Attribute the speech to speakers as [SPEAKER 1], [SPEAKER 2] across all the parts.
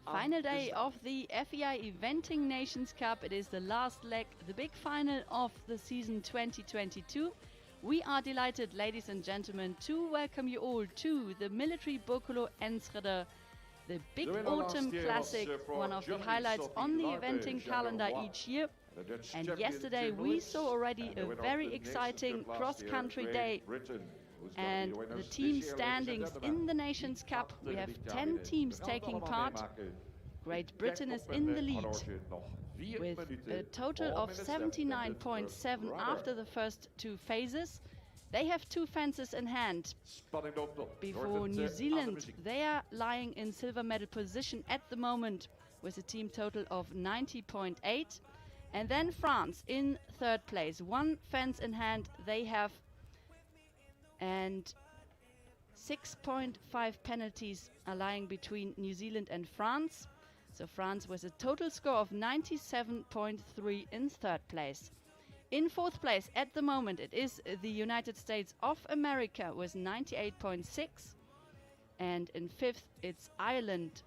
[SPEAKER 1] Final day of the FEI Eventing Nations Cup. It is the last leg, the big final of the season 2022. We are delighted, ladies and gentlemen, to welcome you all to the Military Boekelo Enschede, the big autumn classic, one of the highlights on the eventing calendar each year. And yesterday we saw already a very exciting cross-country day. And the team standings in the Nations Cup, we have 10 teams taking part. Great Britain is in the lead with a total of 79.7 after the first two phases. They have two fences in hand. Before New Zealand, they are lying in silver medal position at the moment with a team total of 90.8. And then France in third place, one fence in hand they have, and 6.5 penalties are lying between New Zealand and France. So France with a total score of 97.3 in third place. In fourth place at the moment it is the United States of America with 98.6. And in fifth it's Ireland,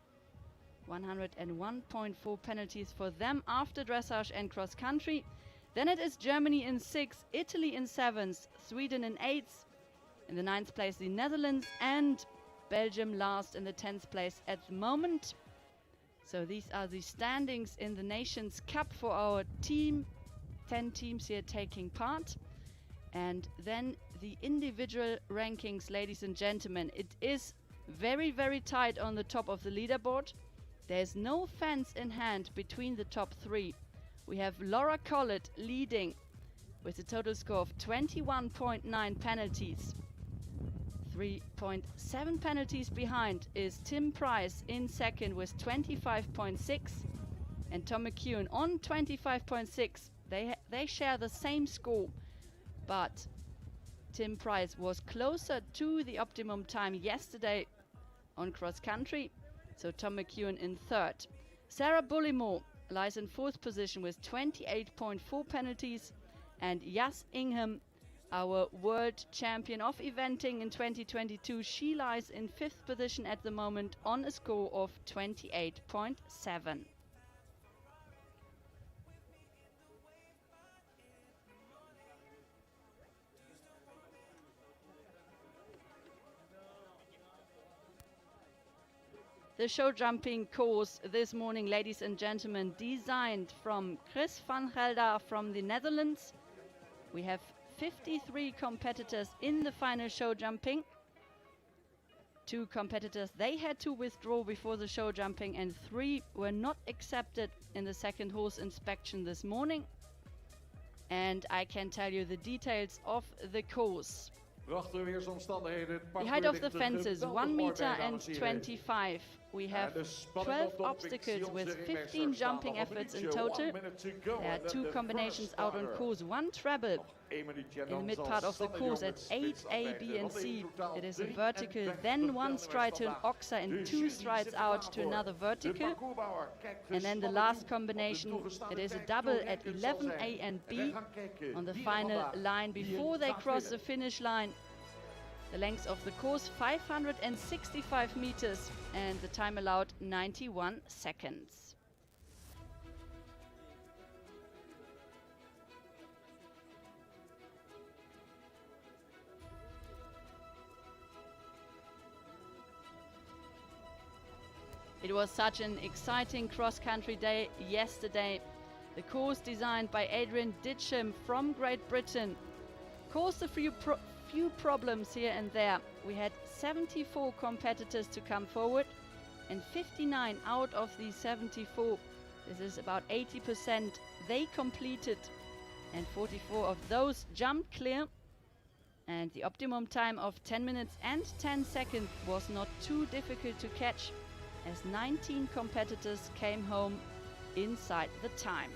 [SPEAKER 1] 101.4 penalties for them after dressage and cross country. Then it is Germany in sixth, Italy in seventh, Sweden in eighth. In the ninth place the Netherlands, and Belgium last in the 10th place at the moment. So these are the standings in the Nations Cup for our team. 10 teams here taking part. And then the individual rankings, ladies and gentlemen. It is very, very tight on the top of the leaderboard. There's no fence in hand between the top three. We have Laura Collett leading with a total score of 21.9 penalties. 3.7 penalties behind is Tim Price in second with 25.6, and Tom McEwen on 25.6. They share the same score, but Tim Price was closer to the optimum time yesterday on cross country, so Tom McEwen in third. Sarah Bullimore lies in fourth position with 28.4 penalties, and Jas Ingham, our world champion of eventing in 2022, she lies in fifth position at the moment on a score of 28.7. The show jumping course this morning, ladies and gentlemen, designed from Chris van Gelder from the Netherlands. We have 53 competitors in the final show jumping. 2 competitors, they had to withdraw before the show jumping, and 3 were not accepted in the second horse inspection this morning. And I can tell you the details of the course. The height of the fences, 1 meter and 25. We have 12 obstacles with 15 jumping efforts in total. There are 2 combinations out on course, 1 treble in the mid part of the course at 8 A, B and C. It is a vertical, then 1 stride to an oxer and 2 strides out to another vertical. And then the last combination, it is a double at 11 A and B on the final line before they cross the finish line. The length of the course 565 meters and the time allowed 91 seconds. It was such an exciting cross-country day yesterday. The course designed by Adrian Ditcham from Great Britain caused a few problems here and there. We had 74 competitors to come forward, and 59 out of these 74, this is about 80%, they completed, and 44 of those jumped clear. And the optimum time of 10 minutes and 10 seconds was not too difficult to catch, as 19 competitors came home inside the time.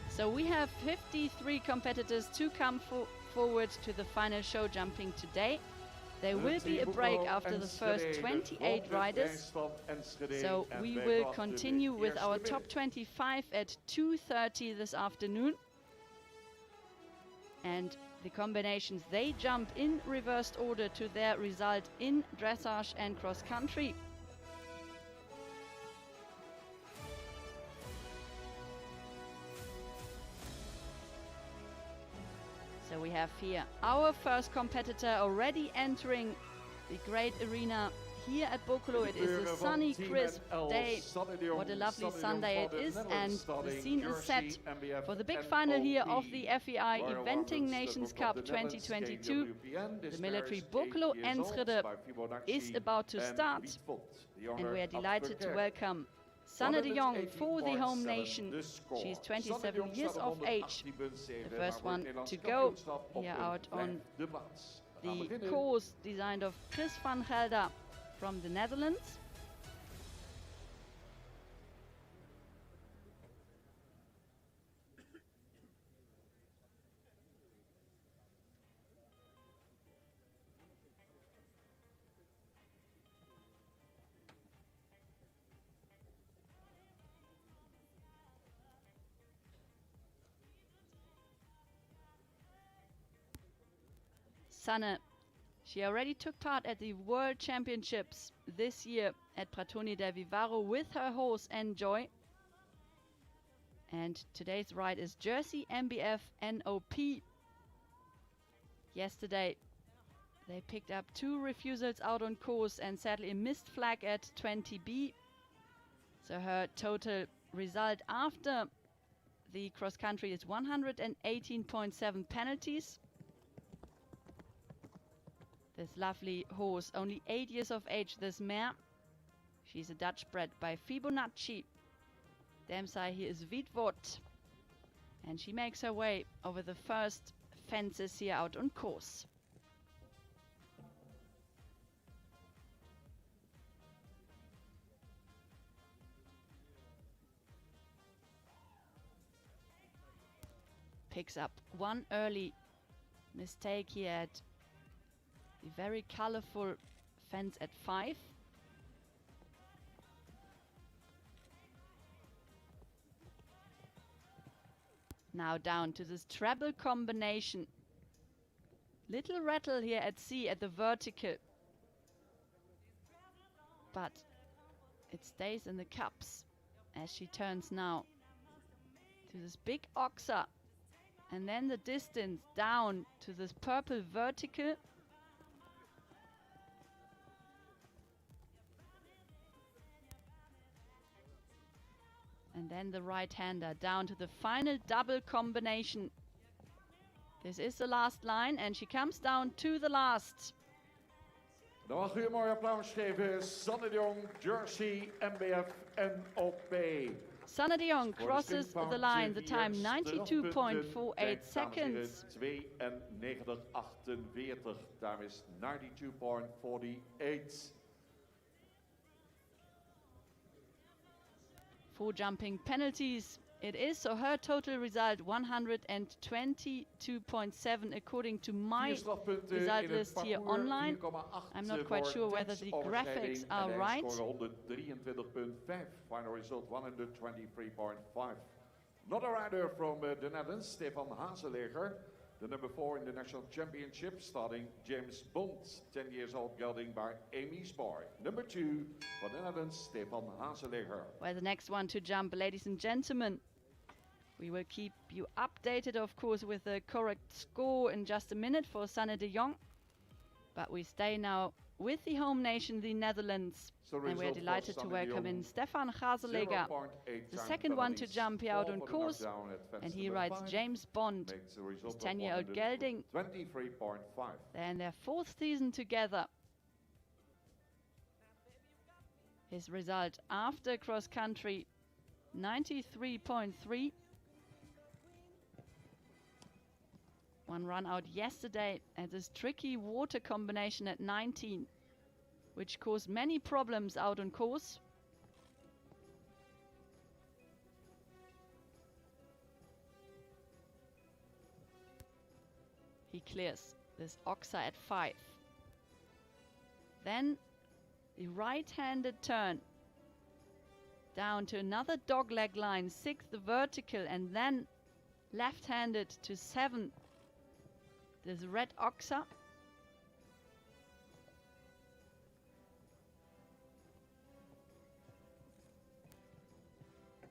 [SPEAKER 1] So we have 53 competitors to come forward to the final show jumping today. There will be a break after the first 28 riders. So we will continue with our top 25 at 2:30 this afternoon. And the combinations, they jump in reversed order to their result in dressage and cross country. So we have here our first competitor already entering the great arena here at Boekelo. It is a sunny, crisp day. What a lovely Sunday it is, and the scene is set for the big final here of the FEI Eventing Nations Cup 2022. The military Boekelo Enschede is about to start, and we are delighted to welcome Sanne de Jong for the home nation. She's 27 years of age, the first one to go here out on the course designed of Chris van Gelder from the Netherlands. Sanne, she already took part at the World Championships this year at Pratoni del Vivaro with her horse Enjoy. And today's ride is Jersey MBF NOP. Yesterday they picked up 2 refusals out on course and sadly a missed flag at 20B. So her total result after the cross country is 118.7 penalties. This lovely horse, only 8 years of age, this mare. She's a Dutch bred by Fibonacci. Damsai here is Wiedwort. And she makes her way over the first fences here out on course. Picks up one early mistake here at the very colorful fence at 5. Now down to this treble combination. Little rattle here at C at the vertical. But it stays in the cups as she turns now to this big oxer. And then the distance down to this purple vertical. And then the right-hander down to the final double combination. This is the last line and she comes down to the last.
[SPEAKER 2] Dan mag u een mooi applaus geven. Sanne de Jong, Jersey, MBF NOP.
[SPEAKER 1] Sanne de Jong crosses the line, the time 92.48 seconds.
[SPEAKER 2] 92.48. Time is 92.48.
[SPEAKER 1] 4 jumping penalties it is, so her total result 122.7 according to my result list here online. I'm not quite sure whether the graphics are right.
[SPEAKER 2] 123.5. Final result 123.5. Another rider from the Netherlands, Stefan Hazeleger. The number 4 in the national championship, starting James Bond, 10 years old, gelding by Amy's Boy. Number 2 for the Netherlands, Stefan Hazeleger.
[SPEAKER 1] Well, the next one to jump, ladies and gentlemen. We will keep you updated, of course, with the correct score in just a minute for Sanne de Jong. But we stay now with the home nation, the Netherlands. And we are delighted to welcome in Stefan Hazeleger, the second one to jump here out on course. And he rides James Bond, his 10-year-old gelding.
[SPEAKER 2] 23.5.
[SPEAKER 1] They're in their 4th season together. His result after cross country, 93.3. One run out yesterday at this tricky water combination at 19. Which caused many problems out on course. He clears this oxer at 5. Then the right-handed turn down to another dogleg line, 6th vertical, and then left-handed to 7. this red oxa.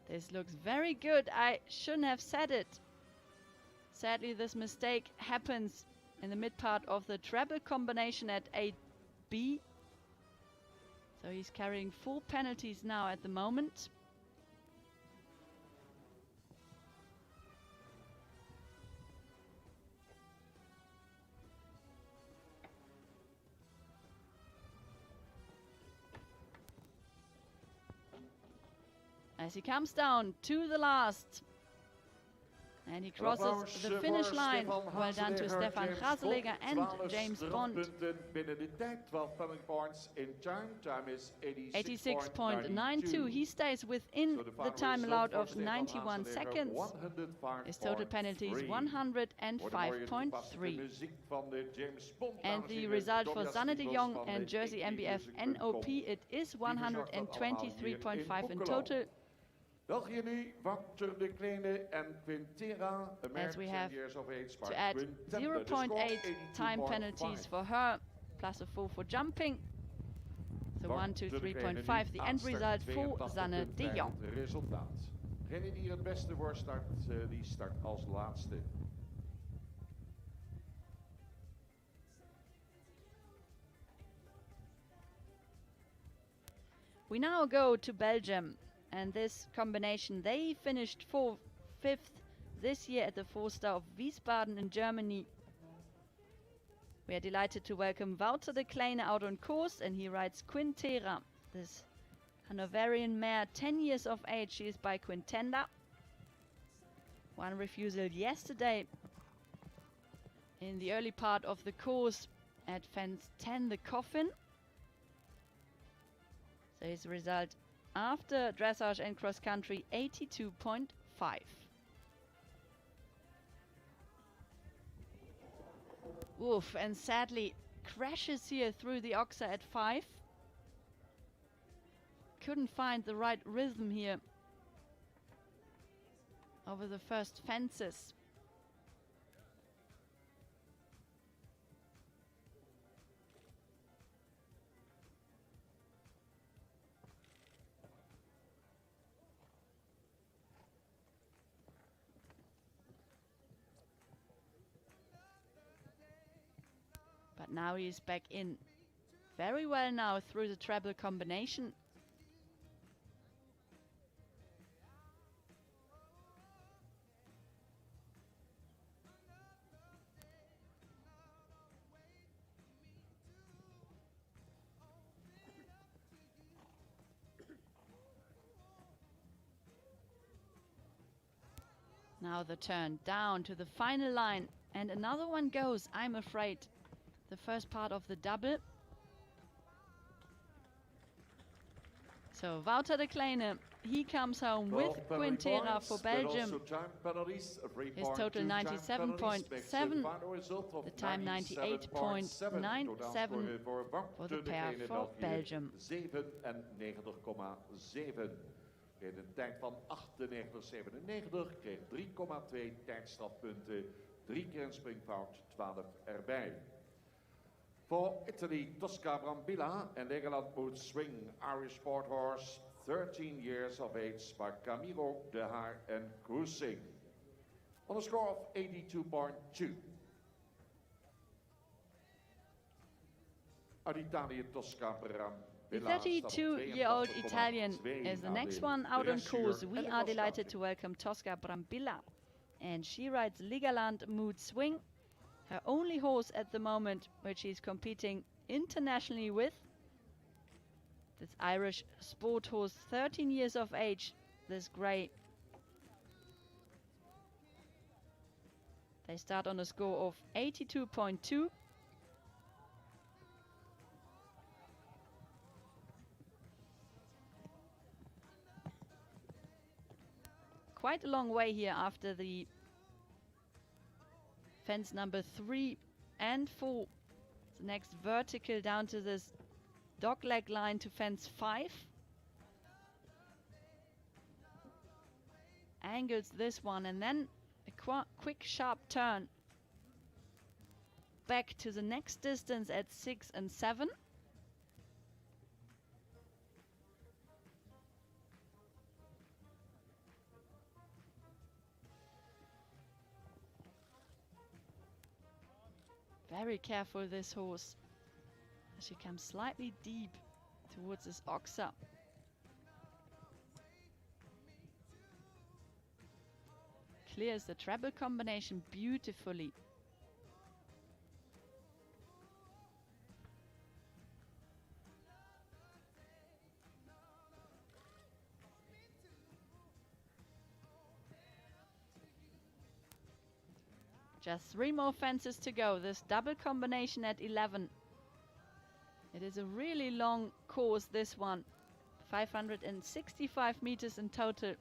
[SPEAKER 1] This looks very good. I shouldn't have said it. Sadly, this mistake happens in the mid part of the treble combination at 8B. So he's carrying 4 penalties now at the moment. As he comes down to the last. And he crosses the finish line. Well done to Stefan Graseleger and James Bond. 86.92. He stays within the time allowed of 91 seconds. His total penalty is 105.3. And the result for Sanne de Jong and Jersey MBF NOP, it is 123.5 in total.
[SPEAKER 2] België nu, Wouter de Kleene en Quintera,
[SPEAKER 1] As we have
[SPEAKER 2] years of age,
[SPEAKER 1] to add 0.8 time penalties for her, plus a 4 for jumping. So 1, 2, 3.5, the end result for Sanne de Jong.
[SPEAKER 2] Resultaat. Degene die het beste voor start, die start als laatste.
[SPEAKER 1] We now go to Belgium. And this combination, they finished 5th this year at the 4-star of Wiesbaden in Germany. We are delighted to welcome Wouter de Kleine out on course, and he rides Quintera, this Hanoverian mare, 10 years of age. She is by Quintenda. One refusal yesterday in the early part of the course at fence 10, the Coffin. So his result after dressage and cross country, 82.5. Oof, and sadly crashes here through the Oxa at 5. Couldn't find the right rhythm here over the first fences. But now he's back in very well now through the treble combination. Now the turn down to the final line, and another one goes, I'm afraid. The first part of the double. So Wouter de Kleine, he comes home with Quintera for Belgium. His total 97.7, the time 98.97 for the pair for Belgium.
[SPEAKER 2] 97,7. In een tijd van 98,97 kreeg 3,2 tijdstrafpunten, 3 keer een springfout, 12 erbij. For Italy, Tosca Brambilla and Nederland moet swing Irish sport horse, 13 years of age by Camilo de Haar and Cruising. On a score of 82.2. Uit Italië, Tosca Brambilla.
[SPEAKER 1] The 32-year-old Italian is the next one out on course. We are delighted to welcome Tosca Brambilla. And she rides Ligaland Mood Swing, her only horse at the moment which she's competing internationally with. This Irish sport horse, 13 years of age, this grey. They start on a score of 82.2. Quite a long way here after the fence number 3 and 4. The next vertical down to this dogleg line to fence 5. Angles this one and then a quick sharp turn. back to the next distance at 6 and 7. Very careful, this horse. She comes slightly deep towards this oxa. Clears the treble combination beautifully. Just 3 more fences to go. This double combination at 11. It is a really long course, this one. 565 meters in total.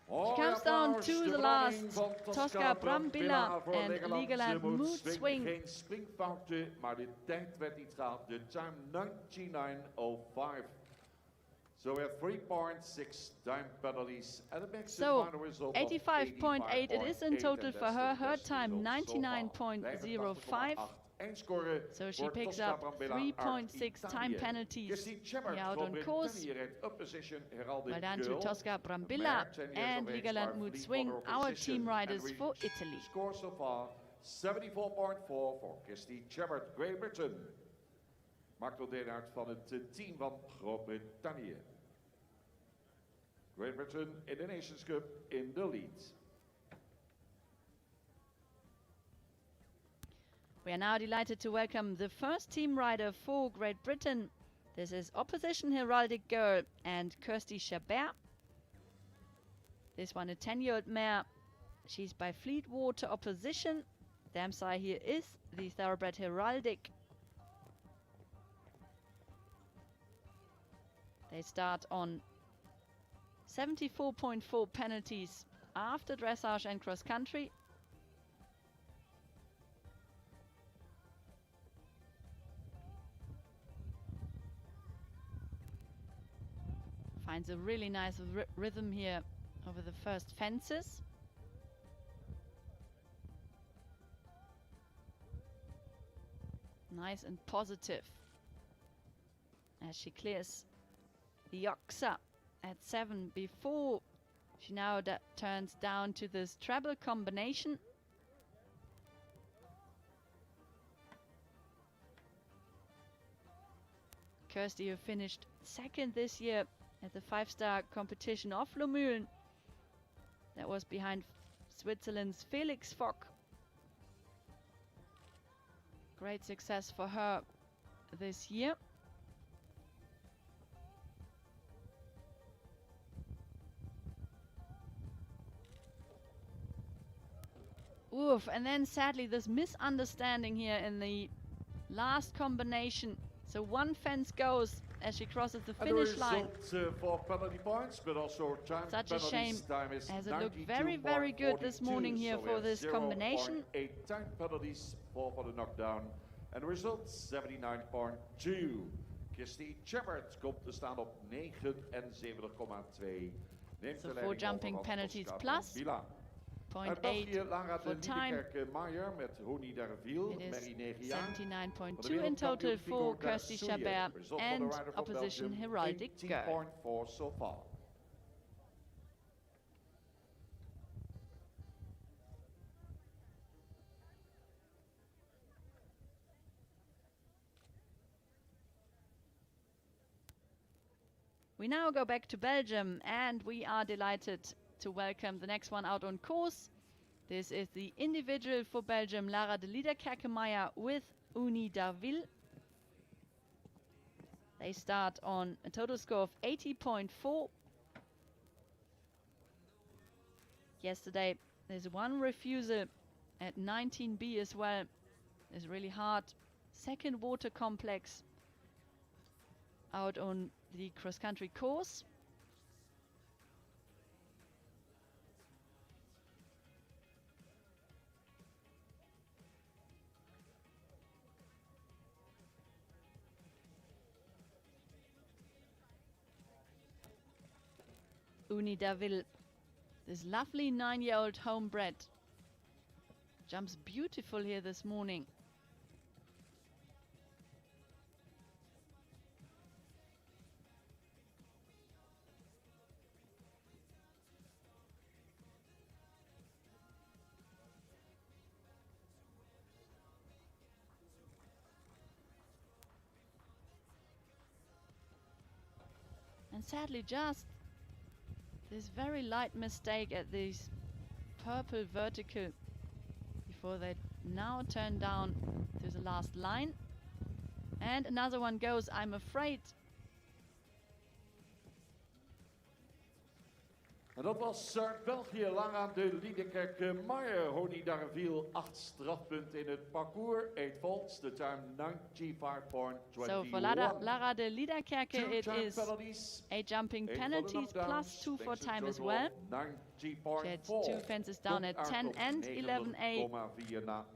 [SPEAKER 1] She comes down to the last. Tosca Brambilla and Legoland Mood Swing.
[SPEAKER 2] Geen springfouten, maar de tijd werd iets gehaald. De time 99.05. So we have 3.6 time penalties and a maximum final result
[SPEAKER 1] 85.8 it is in total for her. Her time 99.05. So she picks up 3.6 time penalties here out on course. Well done to Tosca Brambilla and Legoland Mood Swing, our team riders for Italy.
[SPEAKER 2] Score so far 74.4 for Kirsty Chebert, Great Britain. Maakt wel deel uit van het team van Groot-Brittannië. Great Britain in the Nations Cup in the lead.
[SPEAKER 1] We are now delighted to welcome the first team rider for Great Britain. This is Opposition Heraldic Girl and Kirsty Chabert. This one a 10-year-old mare. She's by Fleetwater Opposition. The Damsire here is the thoroughbred Heraldic. They start on 74.4 penalties after dressage and cross country. Finds a really nice rhythm here over the first fences. Nice and positive as she clears the oxa at 7 before she now turns down to this treble combination. Kirsty, who finished second this year at the 5-star competition of Lomühlen. That was behind Switzerland's Felix Fock. Great success for her this year. Oof, and then sadly this misunderstanding here in the last combination. So one fence goes as she crosses the finish line.
[SPEAKER 2] For penalty points, but also time
[SPEAKER 1] Such a shame, as it looked very, very good this morning here
[SPEAKER 2] so
[SPEAKER 1] for this combination.
[SPEAKER 2] 8 time penalties for the knockdown. En de result 79.2. Kirsty Chebert komt te staan op 79,2.
[SPEAKER 1] So 4 jumping penalties plus 0.8 for time. It is 79.2 in total for Kirsty Chabert and Opposition Heraldic Girl.
[SPEAKER 2] 18.4 so far.
[SPEAKER 1] We now go back to Belgium and we are delighted to welcome the next one out on course. This is the individual for Belgium, Lara de Liederkerkemeyer with Uni Darville. They start on a total score of 80.4. Yesterday, there's one refusal at 19B as well. It's really hard. Second water complex out on the cross-country course. Uni Darville This lovely 9-year-old homebred jumps beautiful here this morning. And sadly, just this very light mistake at this purple vertical before they now turn down to the last line. And another one goes, I'm afraid.
[SPEAKER 2] En dat was Zuid-België, Lara de Liedekerke-Meijer. Honi daar viel 8 strafpunten in het parcours. 8 faults, the time 95.21.
[SPEAKER 1] So for Lara de Liedekerke, it is 8 jumping penalties plus 2 for time as well. She had 2 fences down at 10 and 11A,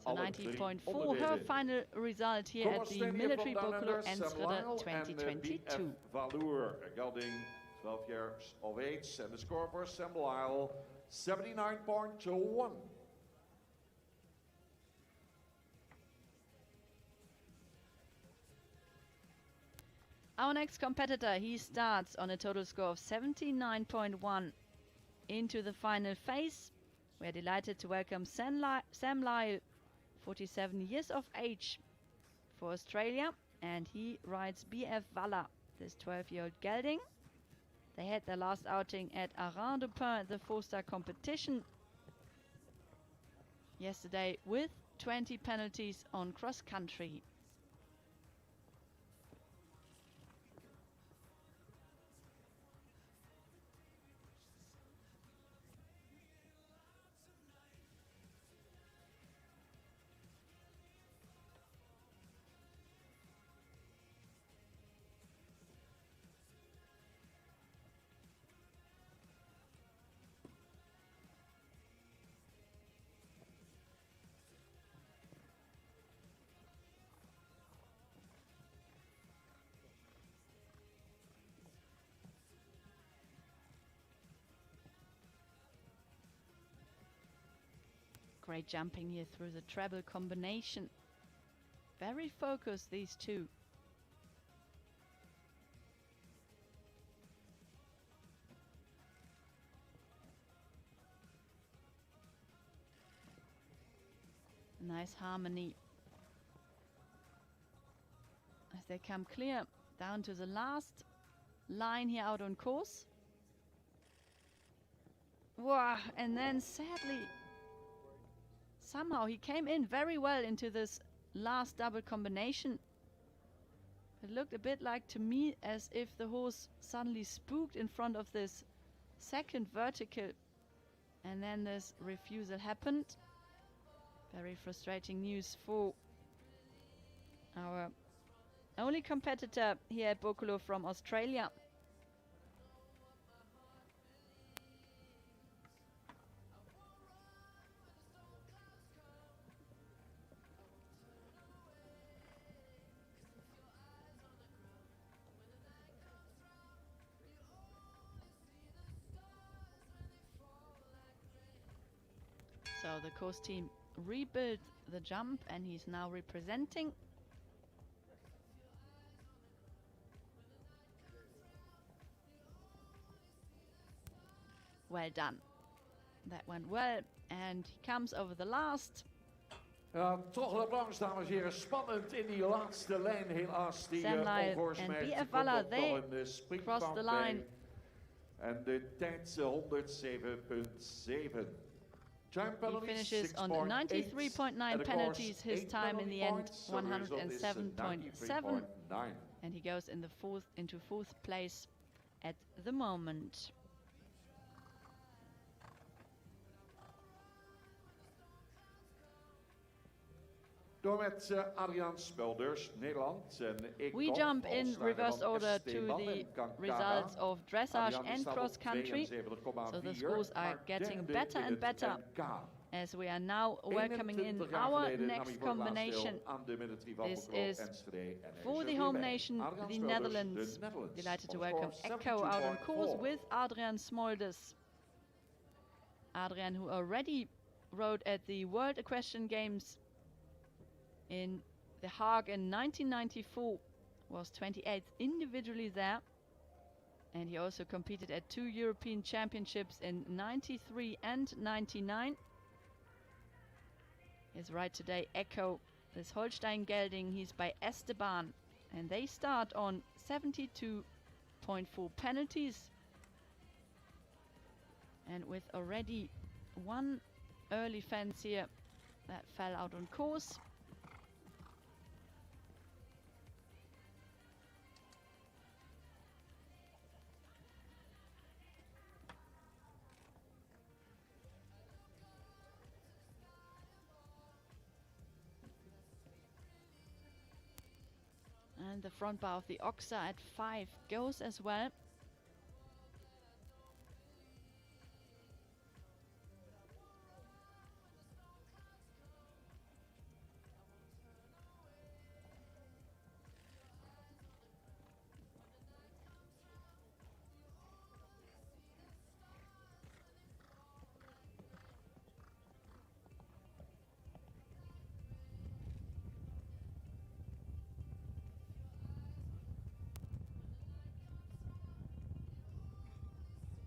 [SPEAKER 1] so 90.4. Her final result here at the Military Boekelo Enschede 2022.
[SPEAKER 2] Gelding 12 years of age, and the score for Sam Lyle, 79.1.
[SPEAKER 1] Our next competitor, he starts on a total score of 79.1 into the final phase. We're delighted to welcome Sam Lyle, 47 years of age, for Australia, and he rides BF Waller, this 12-year-old gelding. They had their last outing at Arras-du-Pin, the 4-star competition yesterday with 20 penalties on cross-country. Great jumping here through the treble combination. Very focused, these two. Nice harmony as they come clear down to the last line here out on course. Wow, and then sadly, somehow he came in very well into this last double combination. It looked a bit like to me as if the horse suddenly spooked in front of this second vertical, and then this refusal happened. Very frustrating news for our only competitor here at Boekelo from Australia. So the course team rebuilt the jump and he's now representing. Well done. That went well and he comes over the last.
[SPEAKER 2] Ja, toch langs, dames en heren, spannend in die laatste lijn helaas. Die
[SPEAKER 1] Sam Lyle and BF Waller, they crossed the line.
[SPEAKER 2] En de tijd 107.7.
[SPEAKER 1] He finishes on 93.9 penalties, his time in the end 107.7, and he goes in the into fourth place at the moment.
[SPEAKER 2] Door met Adriaan Smulders, Nederland.
[SPEAKER 1] We jump in reverse order to the results of dressage and cross country. So the scores are getting better and better as we are now welcoming in our next combination. This is for the home nation, the Netherlands. Delighted to welcome Echo out on course with Adriaan Smulders. Adrian, who already rode at the World Equestrian Games in The Hague in 1994, was 28th individually there. And he also competed at 2 European Championships in 93 and 99. His ride today, Echo, is Holstein Gelding. He's by Esteban, and they start on 72.4 penalties. And with already one early fence here that fell out on course. And the front bar of the Oxa at 5 goes as well.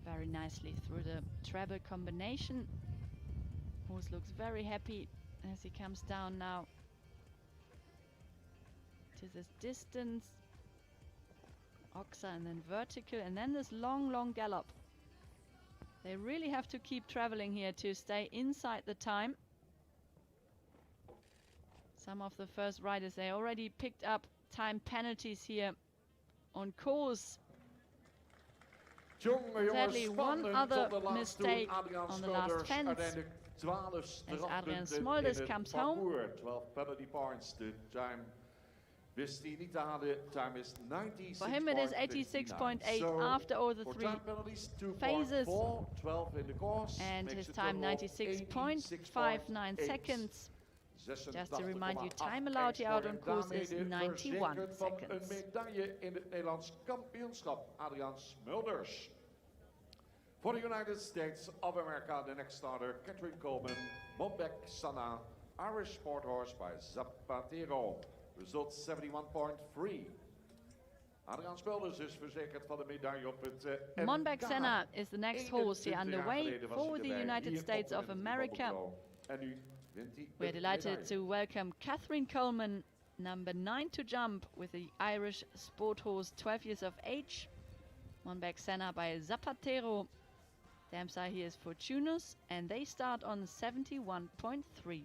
[SPEAKER 1] Very nicely through the treble combination. Horse looks very happy as he comes down now to this distance. Oxa and then vertical, and then this long gallop. They really have to keep traveling here to stay inside the time. Some of the first riders, they already picked up time penalties here on course. Sadly, one other mistake on the last fence as Adrian Smolders comes home.
[SPEAKER 2] 12 penalty points. The time wist hij niet te halen. Time is 96.
[SPEAKER 1] For him it is 86.8 after all the 3 phases.
[SPEAKER 2] 12 in the course.
[SPEAKER 1] And his time 96.59 seconds. Just to remind you, time allowed here out on course is 91 seconds.
[SPEAKER 2] Medaille in het Nederlands kampioenschap, Adrian Smulders. For the United States of America, the next starter, Catherine Coleman, Monbek Sana, Irish sport horse by Zapatero. Result 71.3. Adrian Smulders is verzekerd van de medaille op het NK.
[SPEAKER 1] Monbek Sana is the next horse here underway for the United States of America. We're delighted to welcome Catherine Coleman, number 9 to jump, with the Irish sport horse, 12 years of age. Monbek Senna by Zapatero. Dam side here is Fortunus, and they start on 71.3.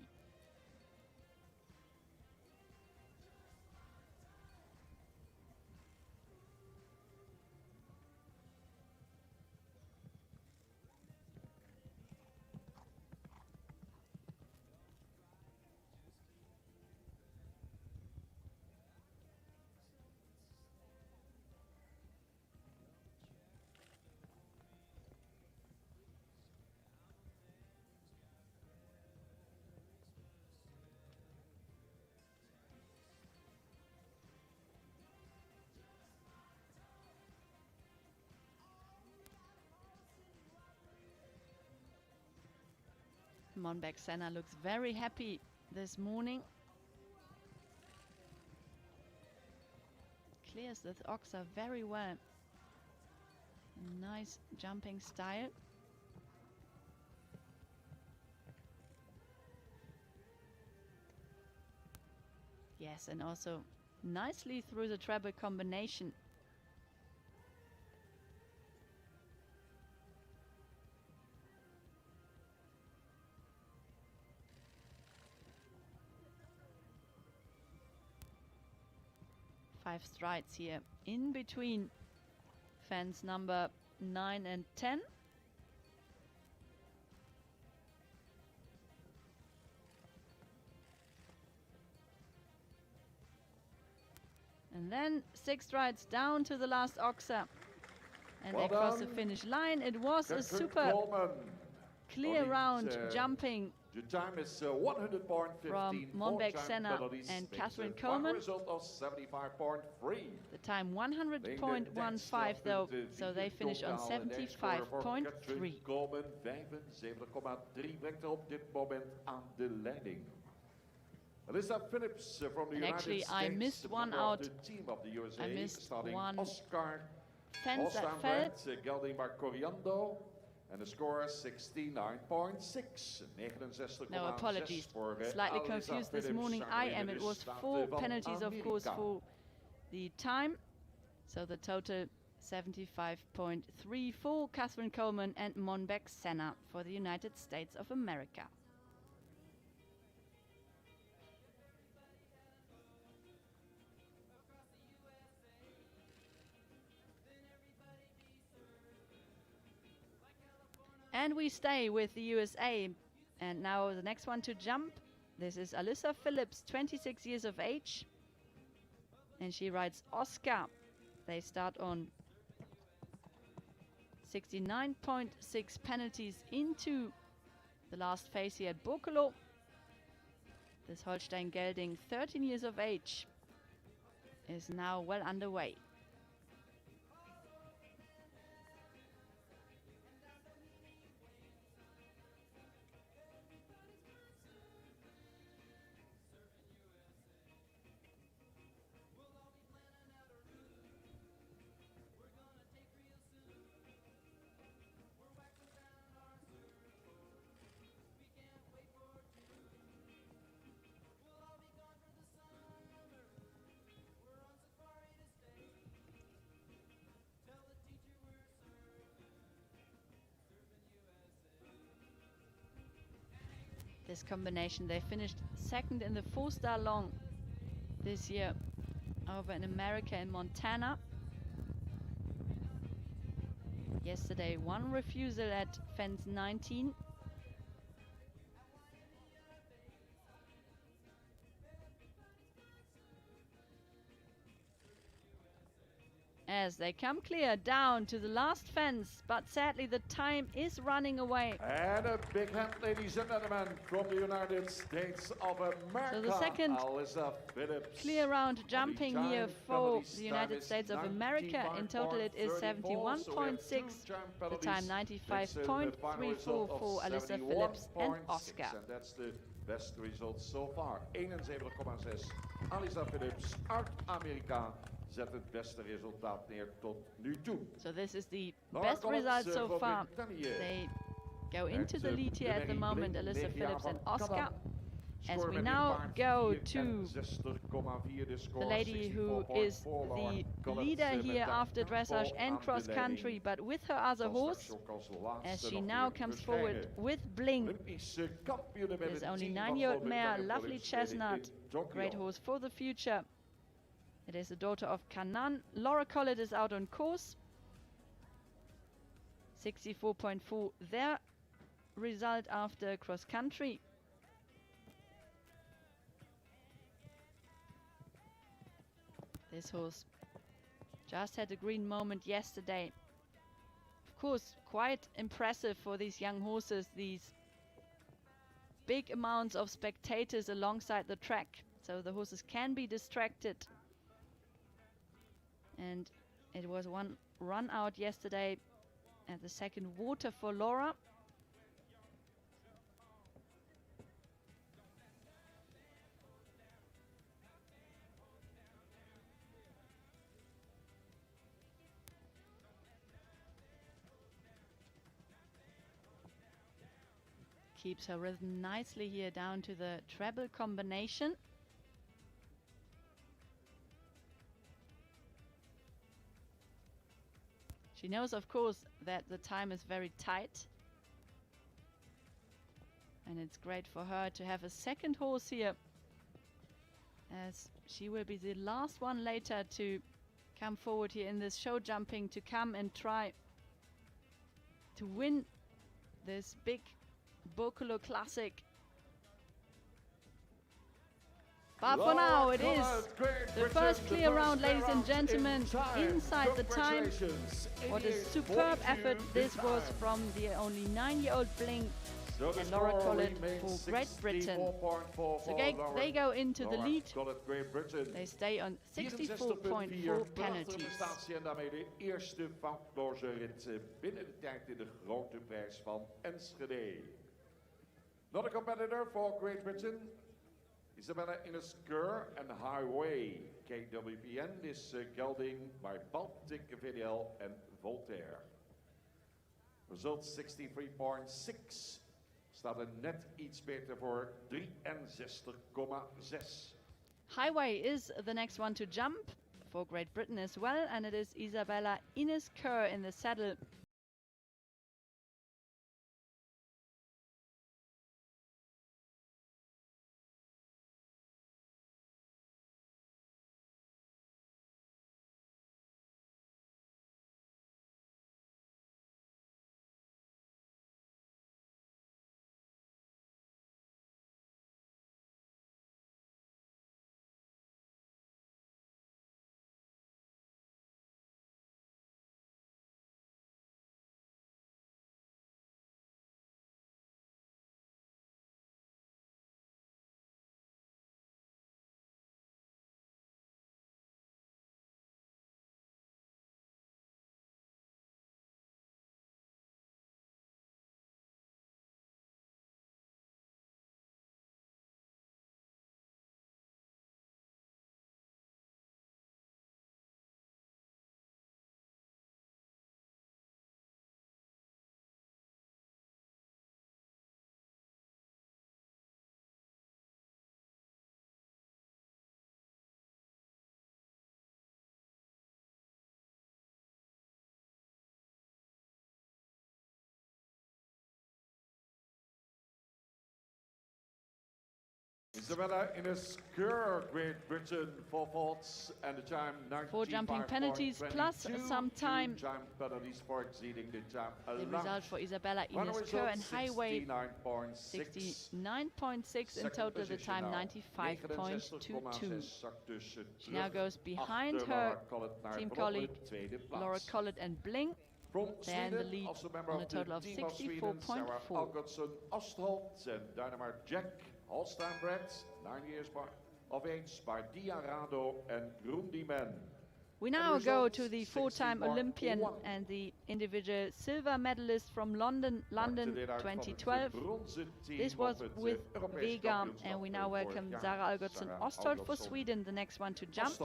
[SPEAKER 1] Monbek Senna looks very happy this morning. Clears the Oxa very well. Nice jumping style. Yes, and also nicely through the treble combination. Five strides here in between fence number 9 and 10. And then 6 strides down to the last Oxa. And they cross the finish line. It was a super clear round jumping
[SPEAKER 2] the time is 100.15
[SPEAKER 1] from Monbek Senna and Catherine Coleman.
[SPEAKER 2] Result of 75.3.
[SPEAKER 1] The time 100.15 though, so they finish on 75.3.
[SPEAKER 2] Coleman 75,3 brengt er op dit moment aan de leiding. Alyssa Phillips from the United
[SPEAKER 1] actually,
[SPEAKER 2] States.
[SPEAKER 1] I missed one out.
[SPEAKER 2] The team of the USA.
[SPEAKER 1] I missed
[SPEAKER 2] starting
[SPEAKER 1] one
[SPEAKER 2] Oscar
[SPEAKER 1] fence that fell.
[SPEAKER 2] gelding by Coriando. And the score is 69.6.
[SPEAKER 1] No, apologies. Slightly confused this morning. I am. It was 4 penalties, of course, for the time. So the total 75.3 for Catherine Coleman and Monbek Senna for the United States of America. And we stay with the USA. And now the next one to jump. This is Alyssa Phillips, 26 years of age. And she rides Oscar. They start on 69.6 penalties into the last phase here at Boekelo. This Holstein gelding, 13 years of age, is now well underway. This combination, they finished second in the 4-star long this year over in America in Montana. Yesterday, one refusal at fence 19. As they come clear down to the last fence, but sadly the time is running away.
[SPEAKER 2] And a big hand, ladies and gentlemen, from the United States of America.
[SPEAKER 1] So the second
[SPEAKER 2] Alyssa Phillips.
[SPEAKER 1] clear round jumping here for the United States of America. In total it is 71.6. The time 95.34 for Alyssa Phillips and Oscar.
[SPEAKER 2] And that's the best result so far. 71,6. Alyssa Phillips uit Amerika zet het beste resultaat neer tot nu toe.
[SPEAKER 1] So this is the best result so far. They go into the lead here at the moment, Alyssa Phillips and Oscar. As we now go to the lady who is the leader here after dressage and cross country, but with her other horse, as she now comes forward with Bling. There's only 9-year-old mare, Lovely Chestnut, great horse for the future. It is the daughter of Canaan. Laura Collett is out on course. 64.4 their result after cross country. This horse just had a green moment yesterday. Of course, quite impressive for these young horses, these big amounts of spectators alongside the track, so the horses can be distracted. And it was one run out yesterday at the second water for Laura. Keeps her rhythm nicely here down to the treble combination. She knows, of course, that the time is very tight. And it's great for her to have a second horse here, as she will be the last one later to come forward here in this show jumping, to come and try to win this big Boekelo Classic. But for now, it is the first clear round, ladies and gentlemen, inside the time. What a superb effort this was from the only 9-year-old Bling and Laura Collett for Great Britain. So they go into the lead. They stay on 64.4 penalties.
[SPEAKER 2] En daarmee de eerste foutloze rit binnen de tijd in de grote prijs van Enschede. Not a competitor for Great Britain. Isabella Ines-Keur and Highway. KWPN is gelding by Baltic VDL and Voltaire. Result 63.6. Staat er net iets beter voor 63,6.
[SPEAKER 1] Highway is the next one to jump for Great Britain as well, and it is Isabella Ines-Keur in the saddle.
[SPEAKER 2] Isabella Ines-Keur, Great Britain, 4 faults and the time
[SPEAKER 1] 4 jumping penalties plus some time.
[SPEAKER 2] Jump penalties for exceeding the time allowed.
[SPEAKER 1] The result for Isabella Ines-Keur and Highway 69.6 in total, the time 95.22. She now goes behind her team colleague Laura Collett and Bling. They're in the lead on a total of 64.4.
[SPEAKER 2] Algotsson Ostholt and Dynamite Jack. Holstein bred, 9 years of age by Diarado and Grundimen.
[SPEAKER 1] We now go to the 4-time Olympian and the individual silver medalist from London 2012. This was with Vega, and we now welcome Sara Algotsson Ostholt for Sweden, the next one to jump,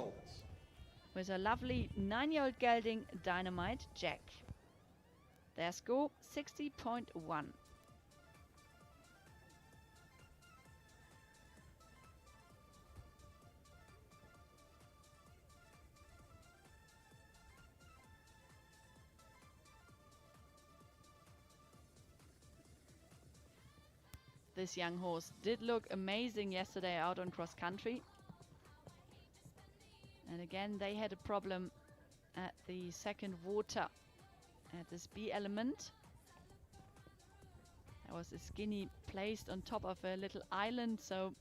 [SPEAKER 1] with a lovely 9-year-old gelding Dynamite Jack. Their score 60.1. This young horse did look amazing yesterday out on cross country. And again, they had a problem at the second water at this B element. There was a skinny placed on top of a little island, so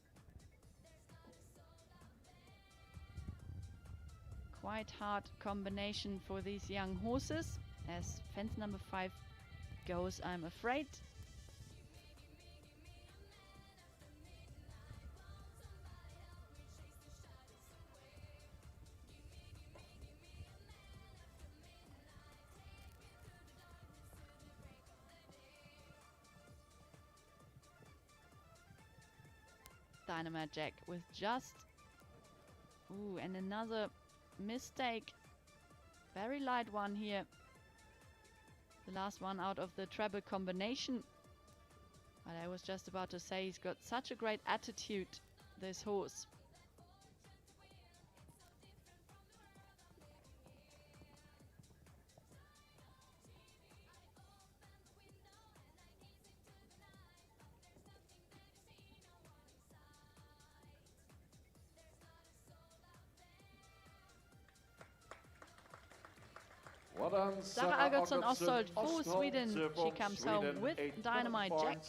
[SPEAKER 1] quite hard combination for these young horses as fence number 5 goes, I'm afraid. Dynamite Jack with just, and another mistake, very light one here, the last one out of the treble combination. But I was just about to say, he's got such a great attitude, this horse. Sarah Algotsson Ossold for Sweden. She comes home with Dynamite Jack.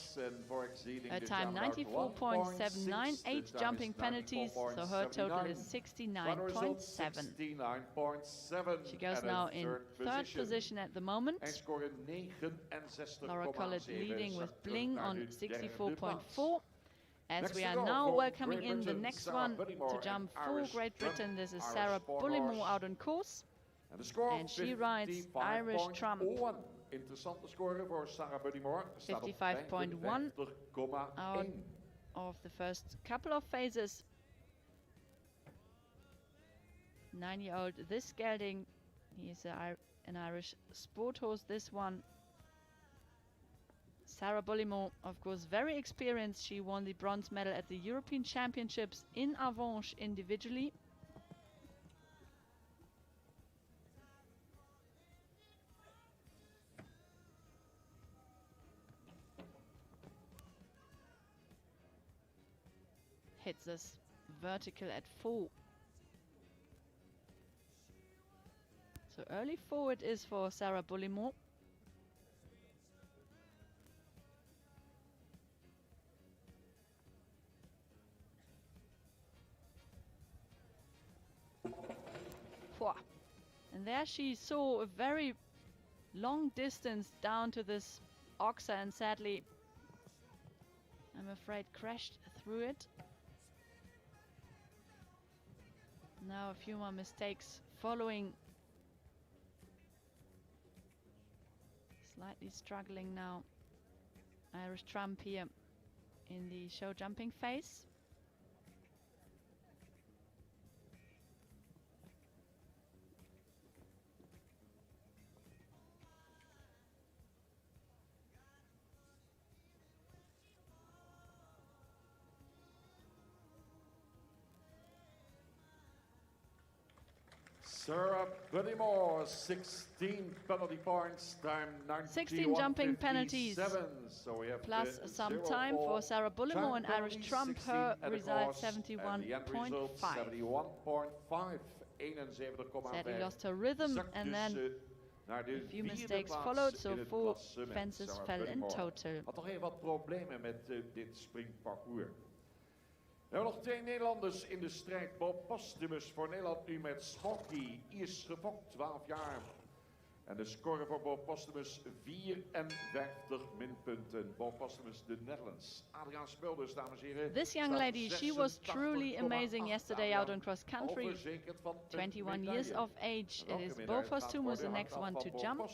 [SPEAKER 1] Her time 94.79, 8 jumping penalties, so her total is 69.7. She goes now in third position at the moment. Laura Collett leading with Bling on 64.4. As we are now welcoming in the next one to jump for Great Britain. This is Sarah Bullimore out on course. And she rides Irish Trump. 55.1 out of the first couple of phases. 9-year-old this gelding. He is an Irish sport horse, this one. Sarah Bullimore, of course, very experienced. She won the bronze medal at the European Championships in Avanches individually. Hits us vertical at 4. So early forward is for Sarah Bullimore. And there she saw a very long distance down to this oxer and sadly, I'm afraid, crashed through it. Now a few more mistakes following. Slightly struggling now. Irish Trump here in the show jumping phase.
[SPEAKER 2] Sarah Bullimore, 16 penalty points, time
[SPEAKER 1] 16 jumping penalties,
[SPEAKER 2] so we have
[SPEAKER 1] plus some time for Sarah Bullimore and Irish Trump. Her result 71.5. Sadly lost her rhythm and then a few mistakes followed, so 4 fences fell in total.
[SPEAKER 2] Had toch even wat problemen met dit springparcours. We hebben nog 2 Nederlanders in de strijd. Bob Postumus voor Nederland nu met Smokey. Is gefokt, 12 jaar. En de score voor Bob Postumus 54 minpunten. Bob Postumus, de Netherlands. Adriaan Smulders, dames en heren.
[SPEAKER 1] This young lady, she was truly amazing yesterday out on cross country. 21 years of age. It is Bo Postumus, the next one to jump.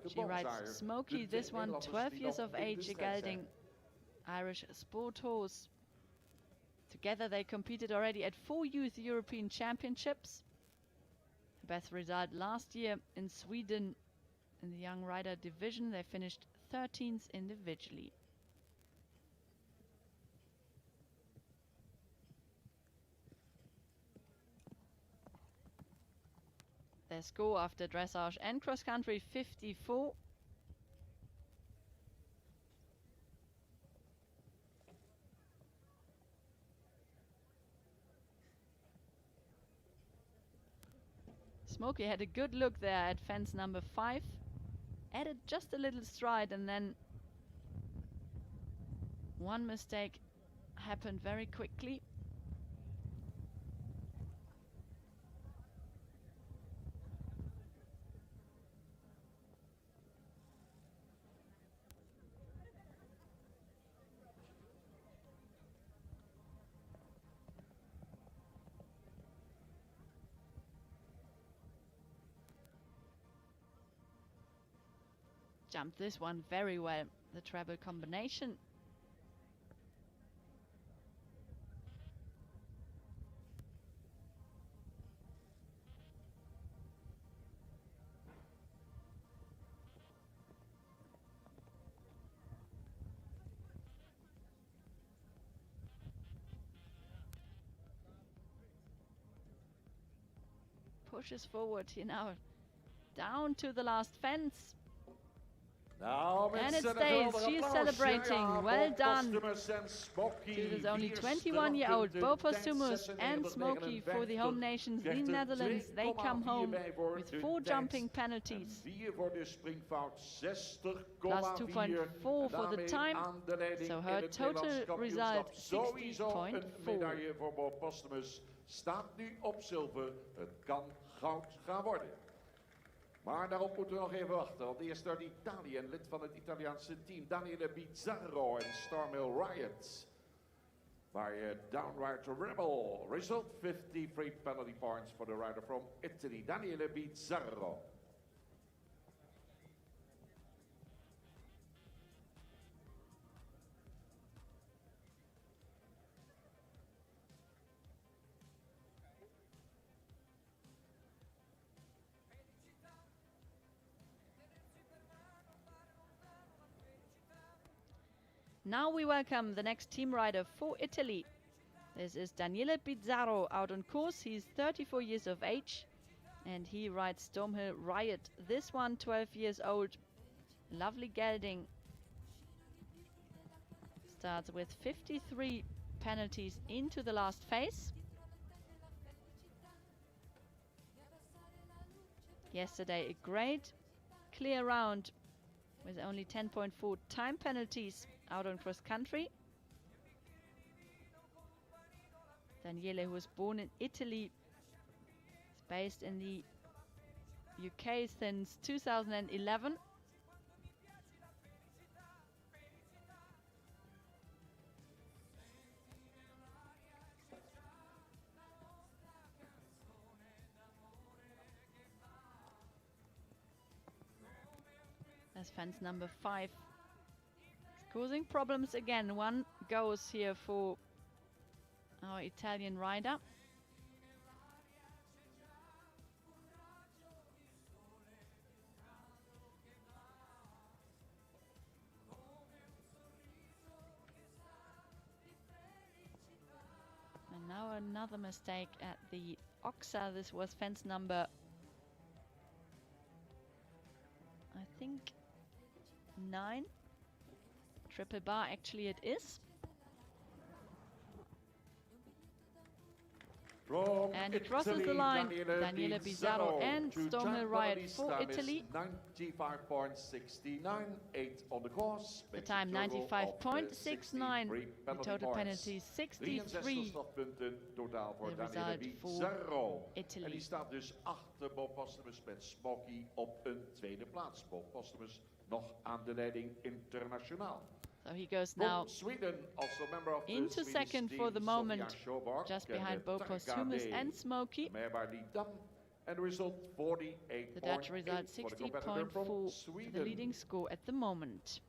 [SPEAKER 1] She rides Smokey, this one 12 years of age, a gelding Irish sport horse. Together they competed already at 4 Youth European Championships. Best result last year in Sweden in the young rider division. They finished 13th individually. Their score after dressage and cross country 54. Smokey had a good look there at fence number 5. Added just a little stride and then one mistake happened very quickly. Jumped this one very well, the treble combination. Pushes forward here now, down to the last fence.
[SPEAKER 2] Nou,
[SPEAKER 1] And
[SPEAKER 2] mensen,
[SPEAKER 1] it
[SPEAKER 2] een
[SPEAKER 1] stays.
[SPEAKER 2] geweldig
[SPEAKER 1] She is
[SPEAKER 2] applaus.
[SPEAKER 1] celebrating.
[SPEAKER 2] Ja,
[SPEAKER 1] Well
[SPEAKER 2] Bob
[SPEAKER 1] done
[SPEAKER 2] Postumus en Smoky.
[SPEAKER 1] to this only
[SPEAKER 2] 4
[SPEAKER 1] 21-year-old Bo Postumus and
[SPEAKER 2] 96,
[SPEAKER 1] Smoky for the home nations, the
[SPEAKER 2] krijgt er
[SPEAKER 1] Netherlands. They come
[SPEAKER 2] 2,4
[SPEAKER 1] home
[SPEAKER 2] bij voor
[SPEAKER 1] with
[SPEAKER 2] de
[SPEAKER 1] 4
[SPEAKER 2] tijd.
[SPEAKER 1] jumping
[SPEAKER 2] En
[SPEAKER 1] penalties.
[SPEAKER 2] 4 voor de springfout, 60,4.
[SPEAKER 1] Plus 2.4 for the time.
[SPEAKER 2] Aan de leiding
[SPEAKER 1] So
[SPEAKER 2] in
[SPEAKER 1] her
[SPEAKER 2] het
[SPEAKER 1] total
[SPEAKER 2] Nederlands kampioenschap.
[SPEAKER 1] result
[SPEAKER 2] Sowieso een
[SPEAKER 1] 60.4.
[SPEAKER 2] medaille voor Bob Postumus. Staat nu op zilver. Het kan goud gaan worden. Maar daarop moeten we nog even wachten, want eerst uit Italië, een lid van het Italiaanse team, Daniele Bizzarro en Starmill Riot. By Downright Rebel, result 53 penalty points for the rider from Italy, Daniele Bizzarro.
[SPEAKER 1] Now we welcome the next team rider for Italy. This is Daniele Bizzarro out on course. He's 34 years of age and he rides Stormhill Riot. This one 12 years old. Lovely gelding. Starts with 53 penalties into the last phase. Yesterday a great clear round with only 10.4 time penalties out on cross country. Daniele, who was born in Italy, is based in the UK since 2011. That's fence number 5. Causing problems again. One goes here for our Italian rider. And now another mistake at the Oxa. This was fence number, I think, 9. Triple bar, actually it is.
[SPEAKER 2] From
[SPEAKER 1] And he crosses the line, Daniele Bizzarro and Stormhill Riot for Italy.
[SPEAKER 2] 95.69, 8 on the course.
[SPEAKER 1] The time 95.69, the total penalty 63.
[SPEAKER 2] Totaal voor
[SPEAKER 1] The
[SPEAKER 2] Daniele
[SPEAKER 1] result
[SPEAKER 2] Bizzarro.
[SPEAKER 1] Italy.
[SPEAKER 2] En die staat dus achter Bob Postumus met Smoky op een tweede plaats. Bob Postumus nog aan de leiding internationaal.
[SPEAKER 1] So he goes now
[SPEAKER 2] Sweden, also member of
[SPEAKER 1] into
[SPEAKER 2] the
[SPEAKER 1] second
[SPEAKER 2] Swedish
[SPEAKER 1] for the
[SPEAKER 2] team,
[SPEAKER 1] moment,
[SPEAKER 2] Sofia Sjöborg
[SPEAKER 1] just
[SPEAKER 2] and
[SPEAKER 1] behind Bo Postumus and Smoky.
[SPEAKER 2] By Lidam, and the result 48.
[SPEAKER 1] The Dutch result 60.4, the leading score at the moment.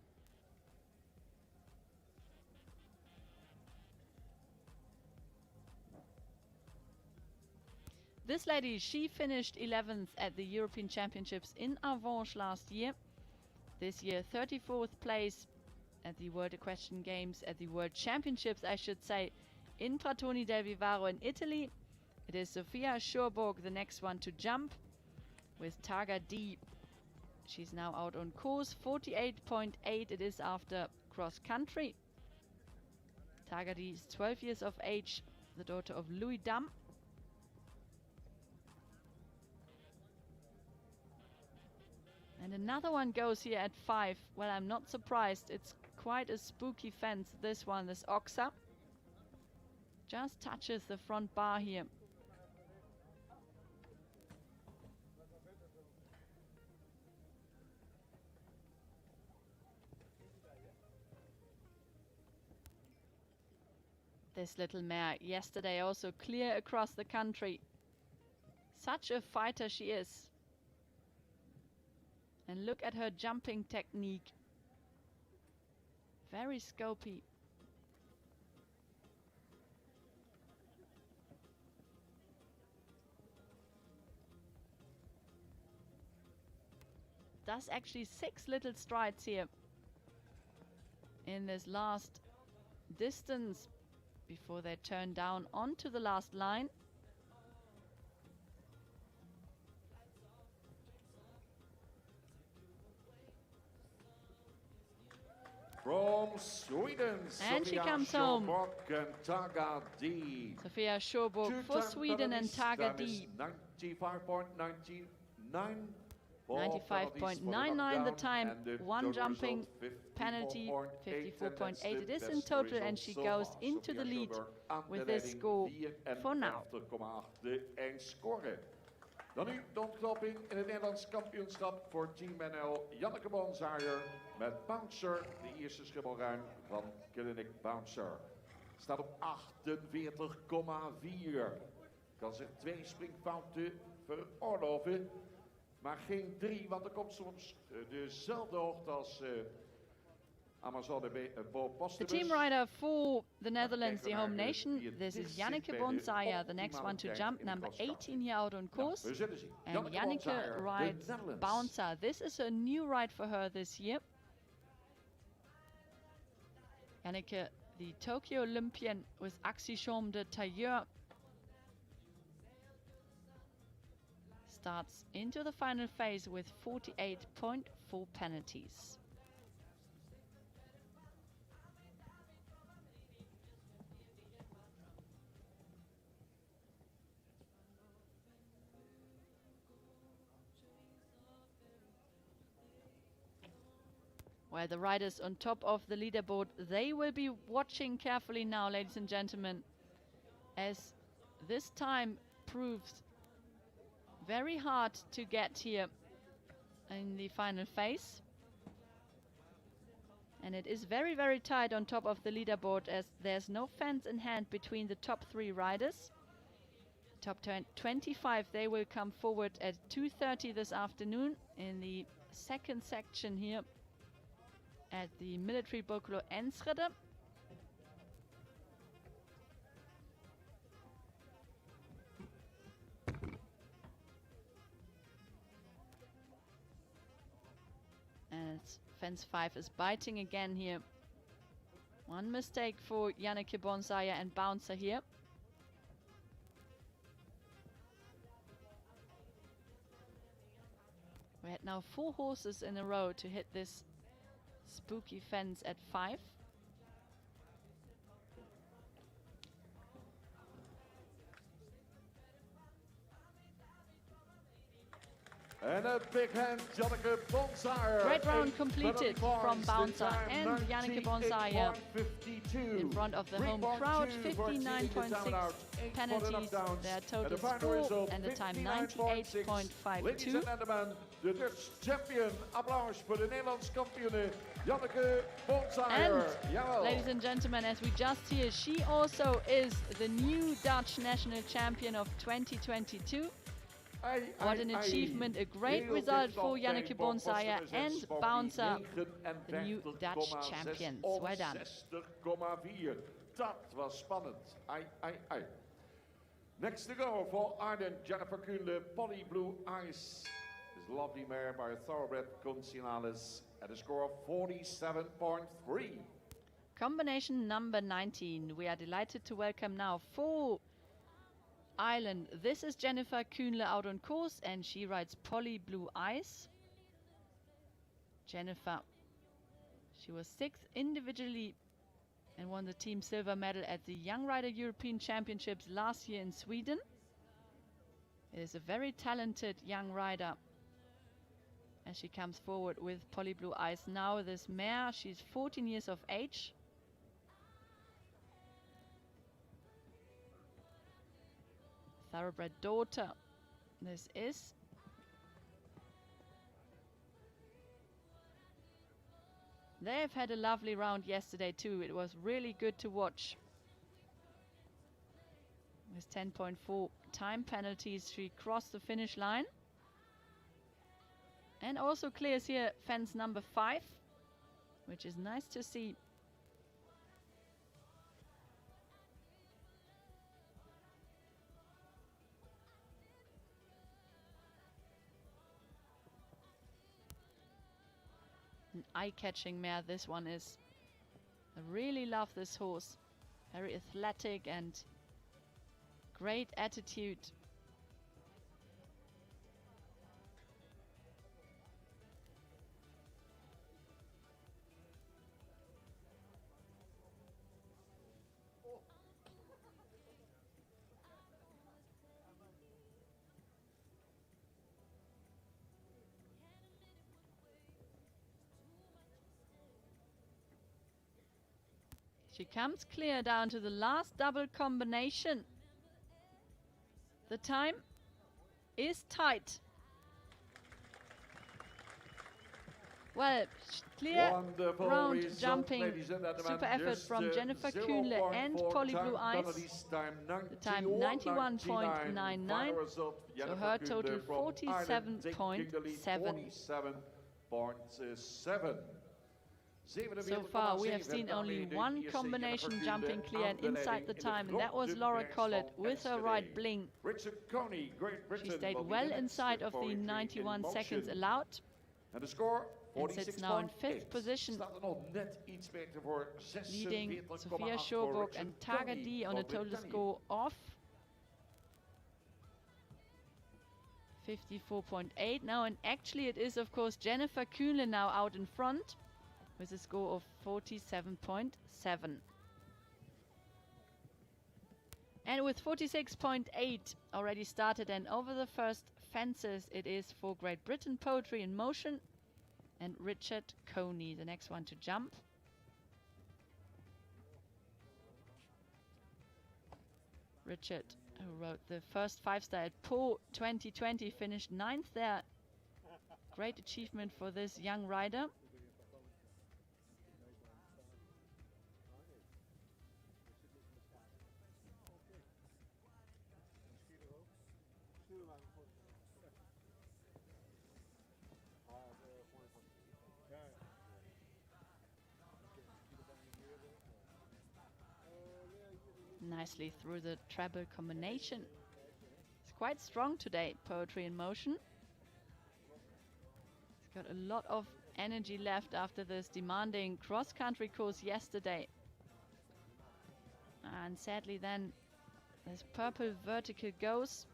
[SPEAKER 1] This lady, she finished 11th at the European Championships in Avanches last year. This year, 34th place at the World Equestrian Games, at the World Championships, I should say, in Pratoni del Vivaro in Italy. It is Sofia Sjöborg, the next one to jump, with Targa D. She's now out on course, 48.8 it is after cross country. Targa D is 12 years of age, the daughter of Louis Dam. And another one goes here at 5. Well, I'm not surprised. It's quite a spooky fence, this one, this Oxa. Just touches the front bar here. This little mare yesterday also clear across the country. Such a fighter she is. And look at her jumping technique. Very scopy. Does actually 6 little strides here in this last distance before they turn down onto the last line.
[SPEAKER 2] From Sweden,
[SPEAKER 1] And she
[SPEAKER 2] Sofia
[SPEAKER 1] comes home.
[SPEAKER 2] Sjöborg and Taga D.
[SPEAKER 1] Sofia Sjöborg for Sweden and Taga D.
[SPEAKER 2] 95.99.
[SPEAKER 1] 95.99 the time, one jumping penalty, 54.8 it is in total, and she goes into the lead with this score for now.
[SPEAKER 2] Dan nu de ontknoping in het Nederlands kampioenschap voor Team NL. Janneke Bonsaaier met Bouncer, de eerste schimmelruim van Clinic Bouncer. Staat op 48,4. Kan zich 2 springfouten veroorloven, maar geen 3, want er komt soms dezelfde hoogte als Amazone
[SPEAKER 1] The team rider for the Netherlands, the home nation, this is Janneke Bonsaaier, the next one to jump, number 18 here out on course. And Janneke rides Bouncer. This is a new ride for her this year. Janneke, the Tokyo Olympian with Axi de Tailleur, starts into the final phase with 48.4 penalties. Well, the riders on top of the leaderboard, they will be watching carefully now, ladies and gentlemen, as this time proves very hard to get here in the final phase. And it is very, very tight on top of the leaderboard, as there's no fence in hand between the top 3 riders. Top 25, they will come forward at 2:30 this afternoon in the second section here at the military Boekelo Enschede. And fence 5 is biting again here. One mistake for Janneke Bonsaaier and Bouncer here. We had now 4 horses in a row to hit this spooky fence at 5.
[SPEAKER 2] And a big hand, Janneke Bonsaaier.
[SPEAKER 1] Great round completed from Bouncer and Janneke Bonsaaier in front of the home crowd. 59.6 penalties, their total score, and the time 98.52.
[SPEAKER 2] De Dutch champion. Applaus voor de Nederlands kampioene Janneke Bonsaaier.
[SPEAKER 1] And ladies and gentlemen, as we just hear, she also is the new Dutch national champion of 2022. What an achievement, a great result for Janneke Bonsaaier and Bouncer, the new Dutch champions. Well done.
[SPEAKER 2] 60,4. Dat was spannend. Next to go for Arden, Jennifer Kuhle, Polly Blue Eyes. Is lovely mare by thoroughbred Consignalis at a score of 47.3.
[SPEAKER 1] Combination number 19. We are delighted to welcome now for Ireland. This is Jennifer Kuhle out on course, and she rides Polly Blue Eyes. Jennifer, she was 6th individually and won the team silver medal at the Young Rider European Championships last year in Sweden. It is a very talented young rider as she comes forward with Polly Blue Eyes. Now this mare, she's 14 years of age. Thoroughbred daughter, this is. They've had a lovely round yesterday too. It was really good to watch. With 10.4 time penalties, she crossed the finish line. And also clears here fence number 5, which is nice to see. An eye-catching mare this one is. I really love this horse. Very athletic and great attitude. She comes clear down to the last double combination. The time is tight. Well, clear
[SPEAKER 2] Wonderful
[SPEAKER 1] round
[SPEAKER 2] result,
[SPEAKER 1] jumping,
[SPEAKER 2] ladies and gentlemen.
[SPEAKER 1] super effort
[SPEAKER 2] Just,
[SPEAKER 1] from Jennifer Kühnle and
[SPEAKER 2] 0.4
[SPEAKER 1] Polly
[SPEAKER 2] time
[SPEAKER 1] Blue Eyes.
[SPEAKER 2] penalties, time
[SPEAKER 1] The time 91.99.
[SPEAKER 2] Final result,
[SPEAKER 1] So
[SPEAKER 2] Jennifer
[SPEAKER 1] her
[SPEAKER 2] Kühnle
[SPEAKER 1] total
[SPEAKER 2] from Ireland, taking the lead,
[SPEAKER 1] 47.7.
[SPEAKER 2] 47.7.
[SPEAKER 1] So far we have seen only one combination jumping clear and inside the time, and that was Laura Collett with her right bling. She stayed well inside of the 91 seconds allowed.
[SPEAKER 2] And the score,
[SPEAKER 1] And sits now in 5th position, leading Sophia Schorburg and Targa D on a total score of 54.8 now, and actually it is of course Jennifer Kühnle now out in front with a score of 47.7. And with 46.8 already started and over the first fences, it is for Great Britain Poetry in Motion and Richard Coney, the next one to jump. Richard, who wrote the first 5-star at Po 2020, finished 9th there. Great achievement for this young rider. Nicely through the treble combination. It's quite strong today, Poetry in Motion. It's got a lot of energy left after this demanding cross-country course yesterday. And sadly then, this purple vertical goes.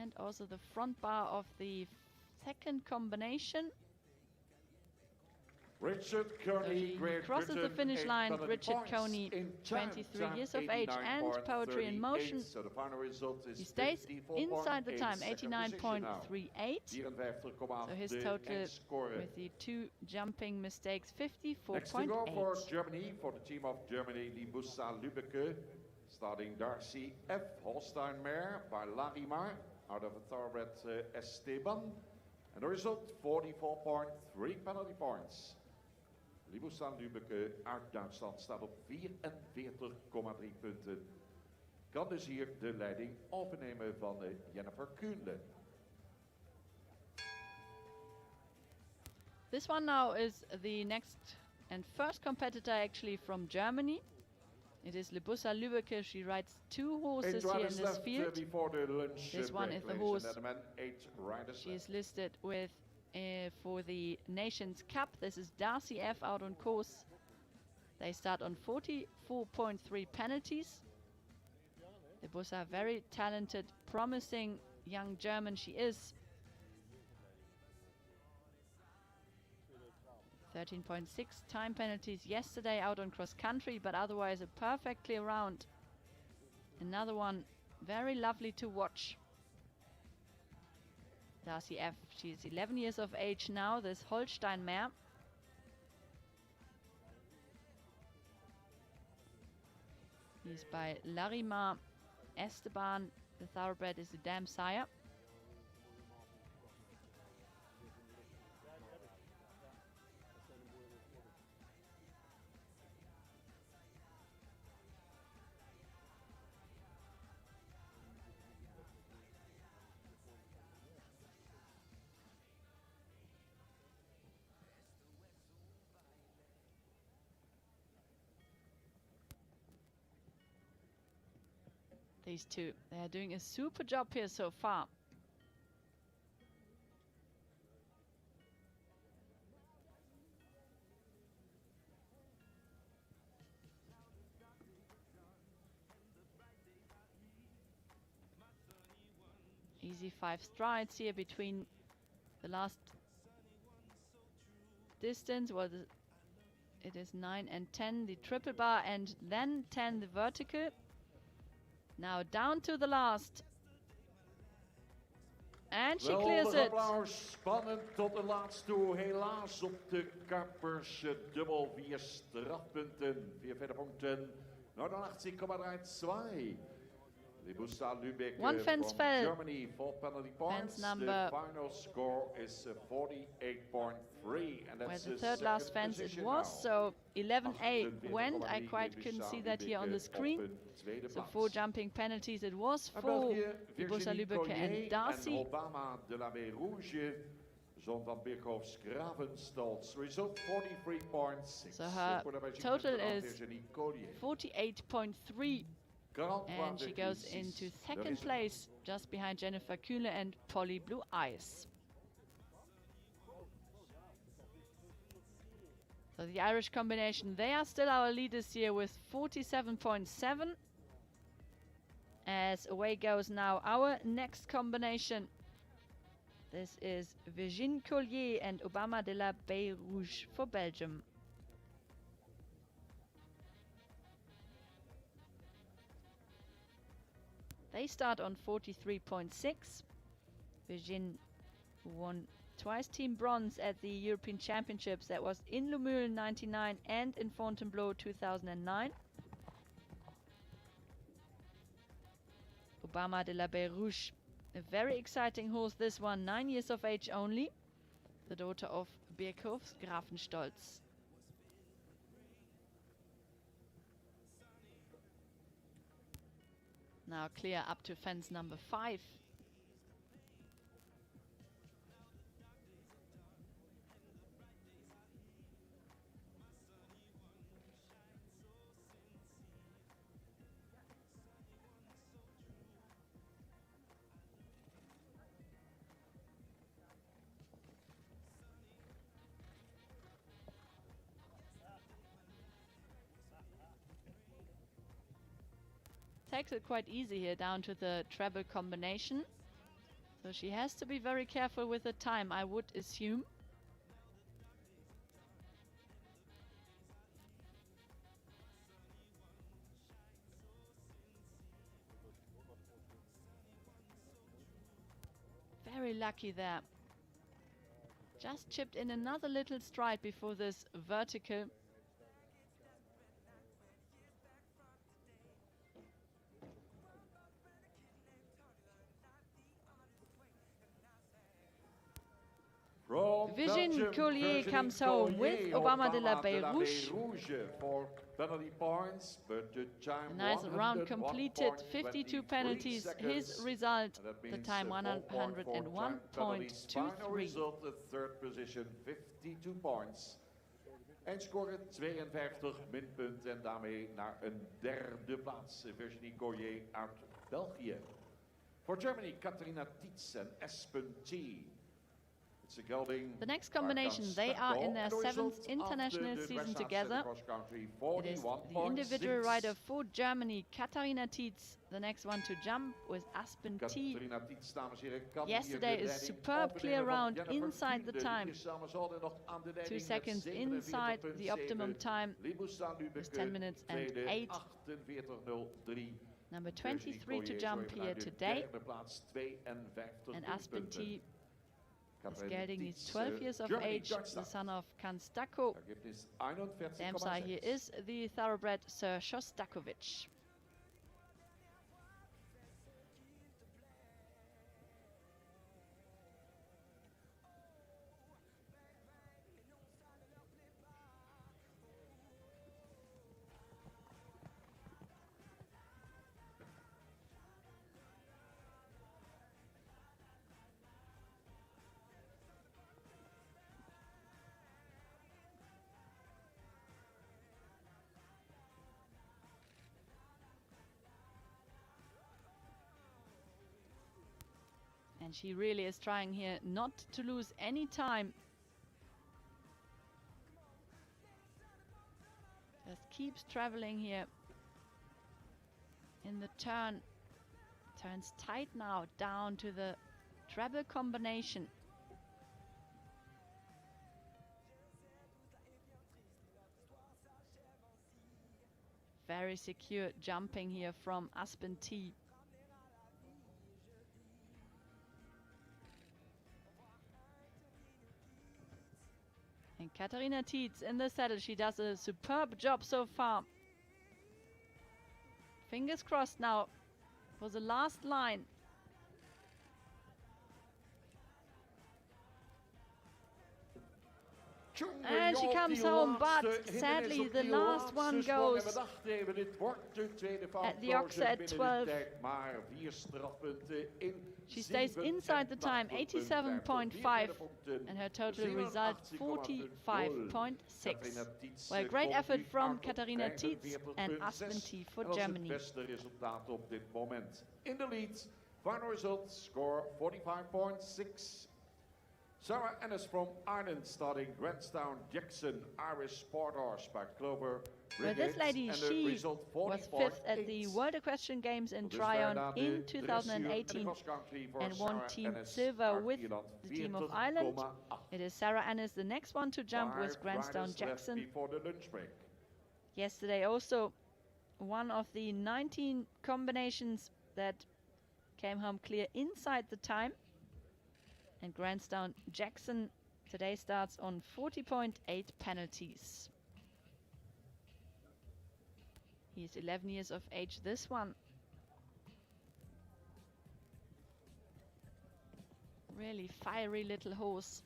[SPEAKER 1] And also the front bar of the second combination.
[SPEAKER 2] Richard Coney, Great
[SPEAKER 1] crosses the
[SPEAKER 2] Britain,
[SPEAKER 1] finish line.
[SPEAKER 2] penalty
[SPEAKER 1] Richard
[SPEAKER 2] points
[SPEAKER 1] Coney,
[SPEAKER 2] in
[SPEAKER 1] 23
[SPEAKER 2] time,
[SPEAKER 1] years of age and Poetry in
[SPEAKER 2] 89.38.
[SPEAKER 1] Motion.
[SPEAKER 2] So the final result is
[SPEAKER 1] He stays inside the
[SPEAKER 2] 54.8,
[SPEAKER 1] time,
[SPEAKER 2] second position now.
[SPEAKER 1] 89.38. So his total with the 2 jumping mistakes,
[SPEAKER 2] Next to go for
[SPEAKER 1] 54.8.
[SPEAKER 2] Germany, for the team of Germany, Libussa Lübbecke, starting Darcy F. Holstein Mare by Larimar, out of a thoroughbred Esteban. And the result, 44.3 penalty points. Libussa Lübbecke uit Duitsland staat op 44,3 punten. Kan dus hier de leiding overnemen van Jennifer Kühnle.
[SPEAKER 1] This one now is the next and first competitor actually from Germany. It is Libussa Lübbecke. She rides 2 horses here in this field. This one is the horse. She is listed with for the Nations Cup. This is Darcy F out on course. They start on 44.3 penalties. Libussa, very talented, promising young German she is. 13.6 time penalties yesterday out on cross country, but otherwise a perfect clear round. Another one very lovely to watch. Darcy F, she is 11 years of age now, this Holstein mare. He's by Larimar. Esteban, the thoroughbred, is the dam sire. These two, they are doing a super job here so far. Easy 5 strides here between the last distance. Well, it is 9 and 10, the triple bar, and then 10, the vertical. Now down to the last. And she clears
[SPEAKER 2] Geweldig
[SPEAKER 1] it.
[SPEAKER 2] applaus, spannend tot de laatste toe. Helaas op de kappers dubbel 4 strafpunten, 4 verder punten. 89,32. Libusa Lübeck
[SPEAKER 1] One fence
[SPEAKER 2] from
[SPEAKER 1] fell.
[SPEAKER 2] Germany for penalty points.
[SPEAKER 1] Fence number,
[SPEAKER 2] The final score is 48.3, and
[SPEAKER 1] where
[SPEAKER 2] that's
[SPEAKER 1] the third last fence it was, so 11A went. I quite couldn't see that here on the screen. So 4 jumping penalties it was for Libusa Lübeck and Darcy.
[SPEAKER 2] Obama de la Baie Rouge, Zon van Birkhoff's Gravenstolz. Result 43.6.
[SPEAKER 1] So her total is 48.3. And she goes into second place, just behind Jennifer Kühle and Polly Blue Eyes. So the Irish combination, they are still our leaders here with 47.7. As away goes now our next combination. This is Virginie Collier and Obama de la Baie Rouge for Belgium. They start on 43.6. Virginie won twice team bronze at the European Championships. That was in Lumul in 99 and in Fontainebleau 2009. Obama de la Baie Rouge, a very exciting horse, this one, 9 years of age only. The daughter of Birkhoff's Grafenstolz. Now clear up to fence number 5. Takes it quite easy here down to the treble combination. So she has to be very careful with the time, I would assume. Very lucky there. Just chipped in another little stride before this vertical. Virginie Collier comes home with Obama de la Baie Rouge.
[SPEAKER 2] For penalty points, but the time
[SPEAKER 1] A nice round completed, 52 penalties. His result, the time 101.23.
[SPEAKER 2] Result, the third position, 52 points. Eindscore 52 minpunten en daarmee naar een derde plaats. Virginie Collier uit België. For Germany, Katharina Tietz and Espen T.
[SPEAKER 1] The next combination, they are in their 7th international season together. It is the individual rider for Germany, Katharina Tietz, the next one to jump with Aspen T. Yesterday, a superb clear round inside the time. 2 seconds inside the optimum time with 10 minutes and 8. Number 23 to jump here today. And Aspen T is gelding, he's 12 years of age, the son of Kan Stako. Dam side here is the thoroughbred Sir Shostakovich. And she really is trying here not to lose any time. Just keeps traveling here in the turn. Turns tight now down to the treble combination. Very secure jumping here from Aspen T. And Katharina Tietz in the saddle. She does a superb job so far. Fingers crossed now for the last line. And she comes home, but sadly the last one goes at the ox at 12. She stays inside the time, 87.5, and her total result 45.6. Well, great effort from Katharina Tietz and Aspen T for Germany.
[SPEAKER 2] In the lead, final result score 45.6. Sarah Ennis from Ireland starting Grandstown Jackson Irish Sport Horse by Clover.
[SPEAKER 1] Well, this lady, she was 5th at the World Equestrian Games in Tryon in 2018 and won Team Silver with the team of Ireland. It is Sarah Ennis, the next one to jump with Grandstown Jackson. Yesterday also one of the 19 combinations that came home clear inside the time. And Grandstown Jackson today starts on 40.8 penalties. He's 11 years of age, this one. Really fiery little horse.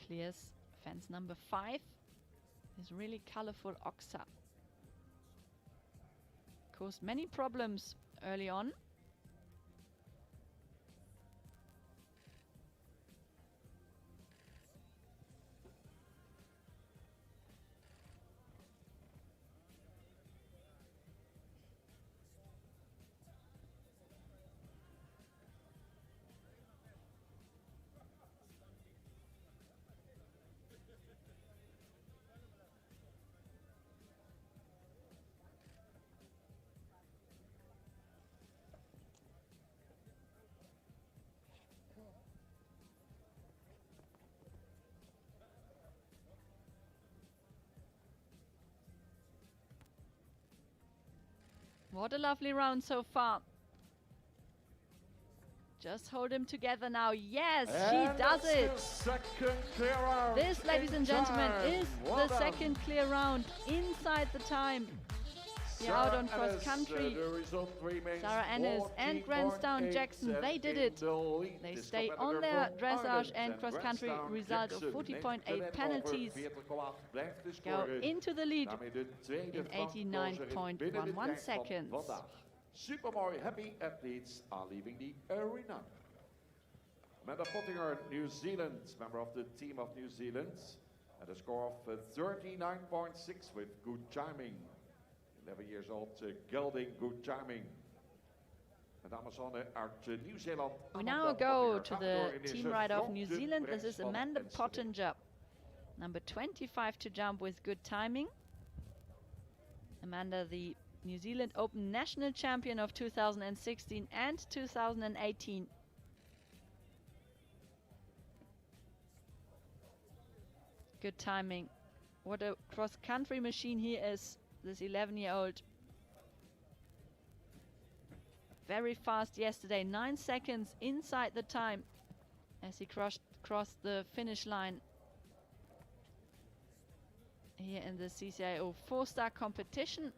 [SPEAKER 1] Clears fence number 5. Is really colorful oxa. Caused many problems early on. What a lovely round so far. Just hold him together now. Yes, she does it. This, ladies and gentlemen, is the second clear round inside the time. Here out on cross country. Sarah Ennis and Grandstown Jackson, they did it. They stay on their dressage and cross country result of 40.8 penalties. Go into the lead in 89.11 seconds.
[SPEAKER 2] Supermooi happy athletes are leaving the arena. Amanda Pottinger, New Zealand, member of the team of New Zealand, at a score of 39.6 with good timing. 11 years old, gelding, good timing.
[SPEAKER 1] We now go to the team rider of New Zealand. This is Amanda Pottinger, number 25 to jump with good timing. Amanda, the New Zealand Open national champion of 2016 and 2018. Good timing. What a cross-country machine he is, this 11-year-old. Very fast yesterday, 9 seconds inside the time as he crossed the finish line here in the CCIO 4-star competition.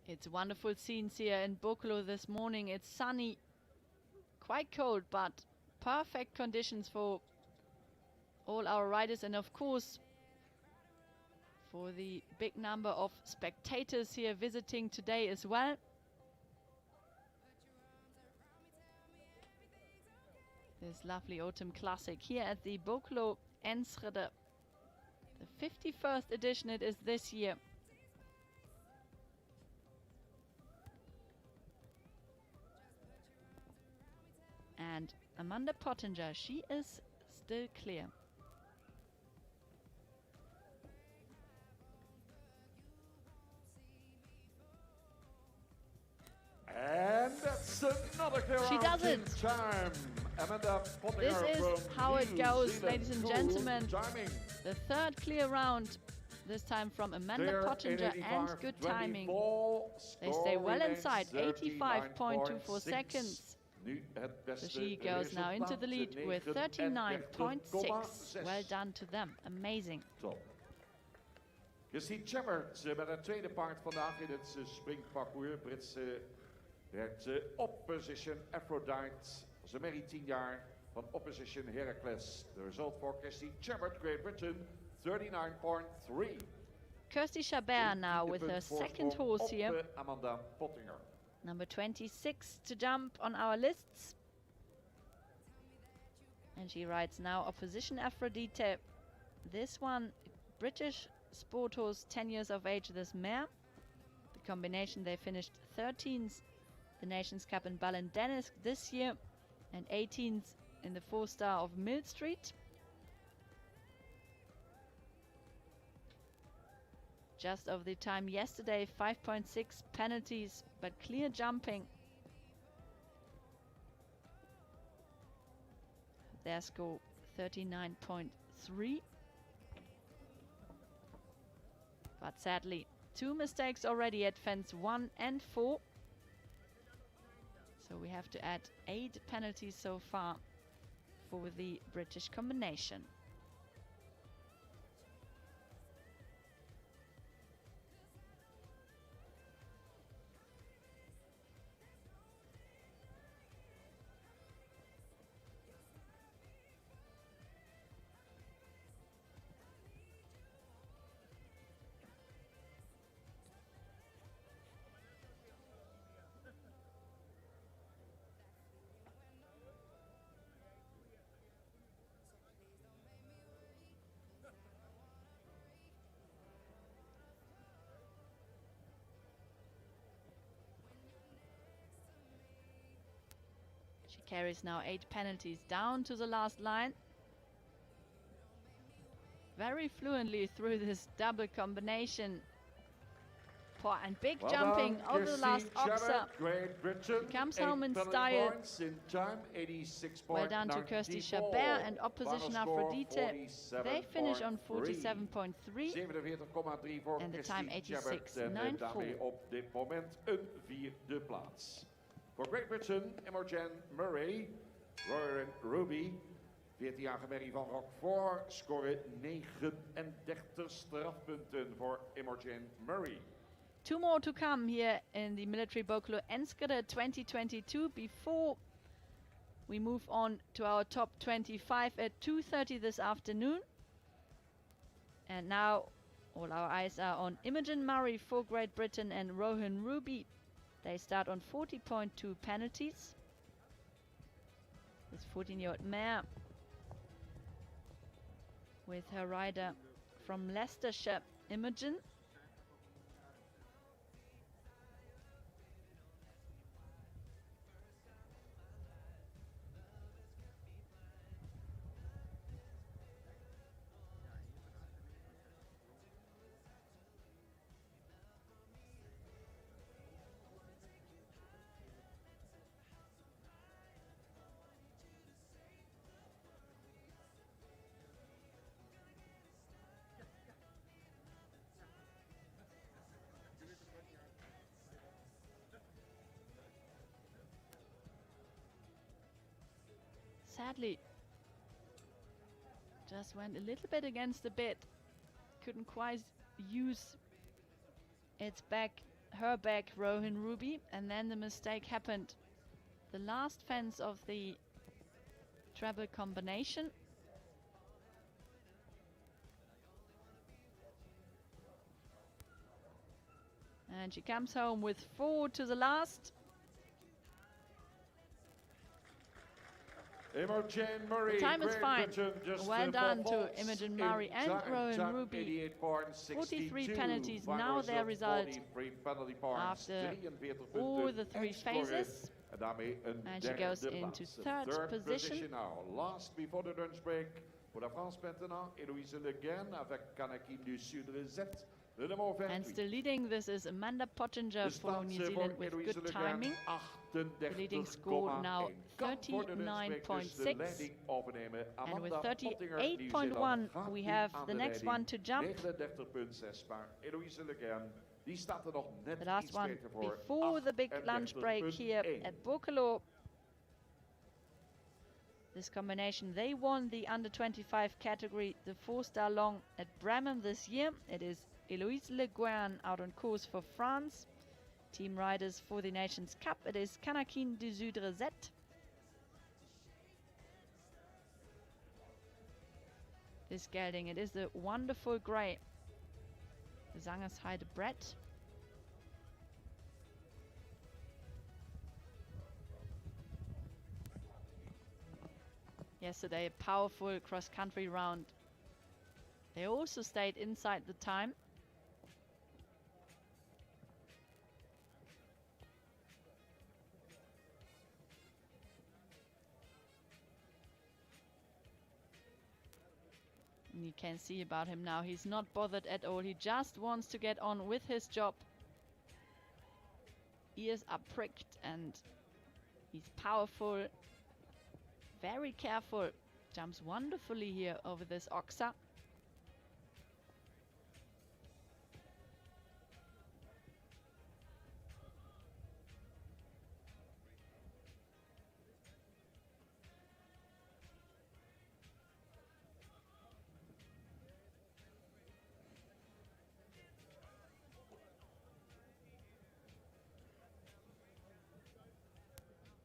[SPEAKER 1] It's wonderful scenes here in Boekelo this morning. It's sunny, quite cold, but perfect conditions for all our riders, and of course for the big number of spectators here visiting today as well. This lovely autumn classic here at the Boekelo Enschede. The 51st edition it is this year. And Amanda Pottinger, she is still clear.
[SPEAKER 2] Another clear
[SPEAKER 1] She
[SPEAKER 2] out
[SPEAKER 1] does
[SPEAKER 2] in
[SPEAKER 1] it.
[SPEAKER 2] time. Amanda
[SPEAKER 1] This
[SPEAKER 2] Pottinger
[SPEAKER 1] is
[SPEAKER 2] from
[SPEAKER 1] how it
[SPEAKER 2] New
[SPEAKER 1] goes,
[SPEAKER 2] Zealand.
[SPEAKER 1] ladies and
[SPEAKER 2] Good
[SPEAKER 1] gentlemen.
[SPEAKER 2] timing.
[SPEAKER 1] The third clear round, this time from Amanda
[SPEAKER 2] Clear
[SPEAKER 1] Pottinger,
[SPEAKER 2] in
[SPEAKER 1] and
[SPEAKER 2] 85,
[SPEAKER 1] good timing.
[SPEAKER 2] 24.
[SPEAKER 1] They
[SPEAKER 2] Score
[SPEAKER 1] stay well
[SPEAKER 2] remains
[SPEAKER 1] inside, 85.24
[SPEAKER 2] 39.6.
[SPEAKER 1] seconds.
[SPEAKER 2] Nu het
[SPEAKER 1] So
[SPEAKER 2] beste
[SPEAKER 1] she goes now into the lead with 39.6. Well done to them. Amazing.
[SPEAKER 2] Top. Christine Chambers met het tweede paard vandaag in het springparcours. Britse werd opposition Aphrodite. Ze merrie 10 jaar van opposition Heracles. The result for Christine Chambers, Great Britain, 39.3.
[SPEAKER 1] Kirsty Chabert now with her second horse here.
[SPEAKER 2] Amanda Pottinger.
[SPEAKER 1] Number 26 to jump on our lists. And she rides now opposition Aphrodite. This one, British sport horse, 10 years of age, this mare. The combination, they finished 13th the Nations Cup in Ballindennis this year and 18th in the 4-star of Mill Street. Just over the time yesterday, 5.6 penalties, but clear jumping. Their score 39.3. But sadly, 2 mistakes already at fence 1 and 4. So we have to add 8 penalties so far for the British combination. She carries now 8 penalties down to the last line. Very fluently through this double combination. Poor and big jumping over the last oxer. She comes home in style. Well done to Kirsty Chabert and opposition Aphrodite. They finish on 47.3 and the time 86.94.
[SPEAKER 2] Op dit moment een 4e plaats. Voor Great Britain, Imogen Murray, Rowan Ruby, 14-jarige Mary van Roquefort, scoren 39 strafpunten voor Imogen Murray.
[SPEAKER 1] 2 more to come here in the Military Boekelo Enschede 2022 before we move on to our top 25 at 2:30 this afternoon. And now all our eyes are on Imogen Murray for Great Britain and Rowan Ruby. They start on 40.2 penalties. This 14-year-old mare with her rider from Leicestershire, Imogen. Sadly, just went a little bit against the bit. Couldn't quite use its back, her back, Rowan Ruby, and then the mistake happened. The last fence of the treble combination. And she comes home with 4 to the last.
[SPEAKER 2] Imogen Murray,
[SPEAKER 1] the time is fine. Well done to
[SPEAKER 2] to
[SPEAKER 1] Imogen Murray and Rowan Ruby. 43 penalties, now their result after all the 3 phases. And she goes into third position.
[SPEAKER 2] Now, last before the lunch break, pour la France maintenant, Héloïse Le Guen avec Kanaki du Sud Reset, De nummer
[SPEAKER 1] And
[SPEAKER 2] 15.
[SPEAKER 1] still leading, this is Amanda Pottinger
[SPEAKER 2] De
[SPEAKER 1] for
[SPEAKER 2] stand
[SPEAKER 1] New
[SPEAKER 2] voor
[SPEAKER 1] Zealand with
[SPEAKER 2] Eloise
[SPEAKER 1] good
[SPEAKER 2] Le Guin,
[SPEAKER 1] timing. The leading score now
[SPEAKER 2] 38,1. Kan voor de winstbrekers de
[SPEAKER 1] 39.6.
[SPEAKER 2] leiding overnemen.
[SPEAKER 1] And with
[SPEAKER 2] Amanda Pottinger,
[SPEAKER 1] 38.1,
[SPEAKER 2] Nieuw-Zeeland, gaat
[SPEAKER 1] we
[SPEAKER 2] nu
[SPEAKER 1] have
[SPEAKER 2] aan
[SPEAKER 1] the
[SPEAKER 2] de
[SPEAKER 1] next
[SPEAKER 2] leiding.
[SPEAKER 1] one to jump.
[SPEAKER 2] 39,6. Maar Eloise Le Guin, die staat er nog net
[SPEAKER 1] The last
[SPEAKER 2] iets
[SPEAKER 1] one
[SPEAKER 2] beter voor.
[SPEAKER 1] before the big lunch break here
[SPEAKER 2] 38,1.
[SPEAKER 1] at Boekelo. This combination, they won the under 25 category, the 4-star long at Bremen this year. It is Eloise Le Guin out on course for France. Team riders for the Nations Cup, it is Kanakin du Sudre Z. This gelding, it is the wonderful grey. The Zangersheide bred. Yesterday, a powerful cross-country round. They also stayed inside the time. And you can see about him now, he's not bothered at all. He just wants to get on with his job. Ears are pricked and he's powerful. Very careful, jumps wonderfully here over this oxa.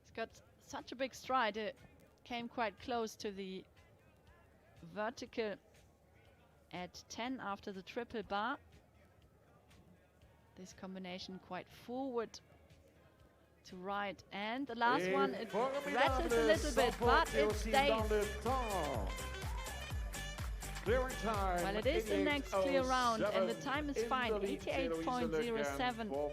[SPEAKER 1] He's got such a big stride. It came quite close to the vertical at 10 after the triple bar. This combination quite forward to right, and the last one, it rattles a little bit, but it stays. Well, it is the next clear round, and the time is fine, 88.07.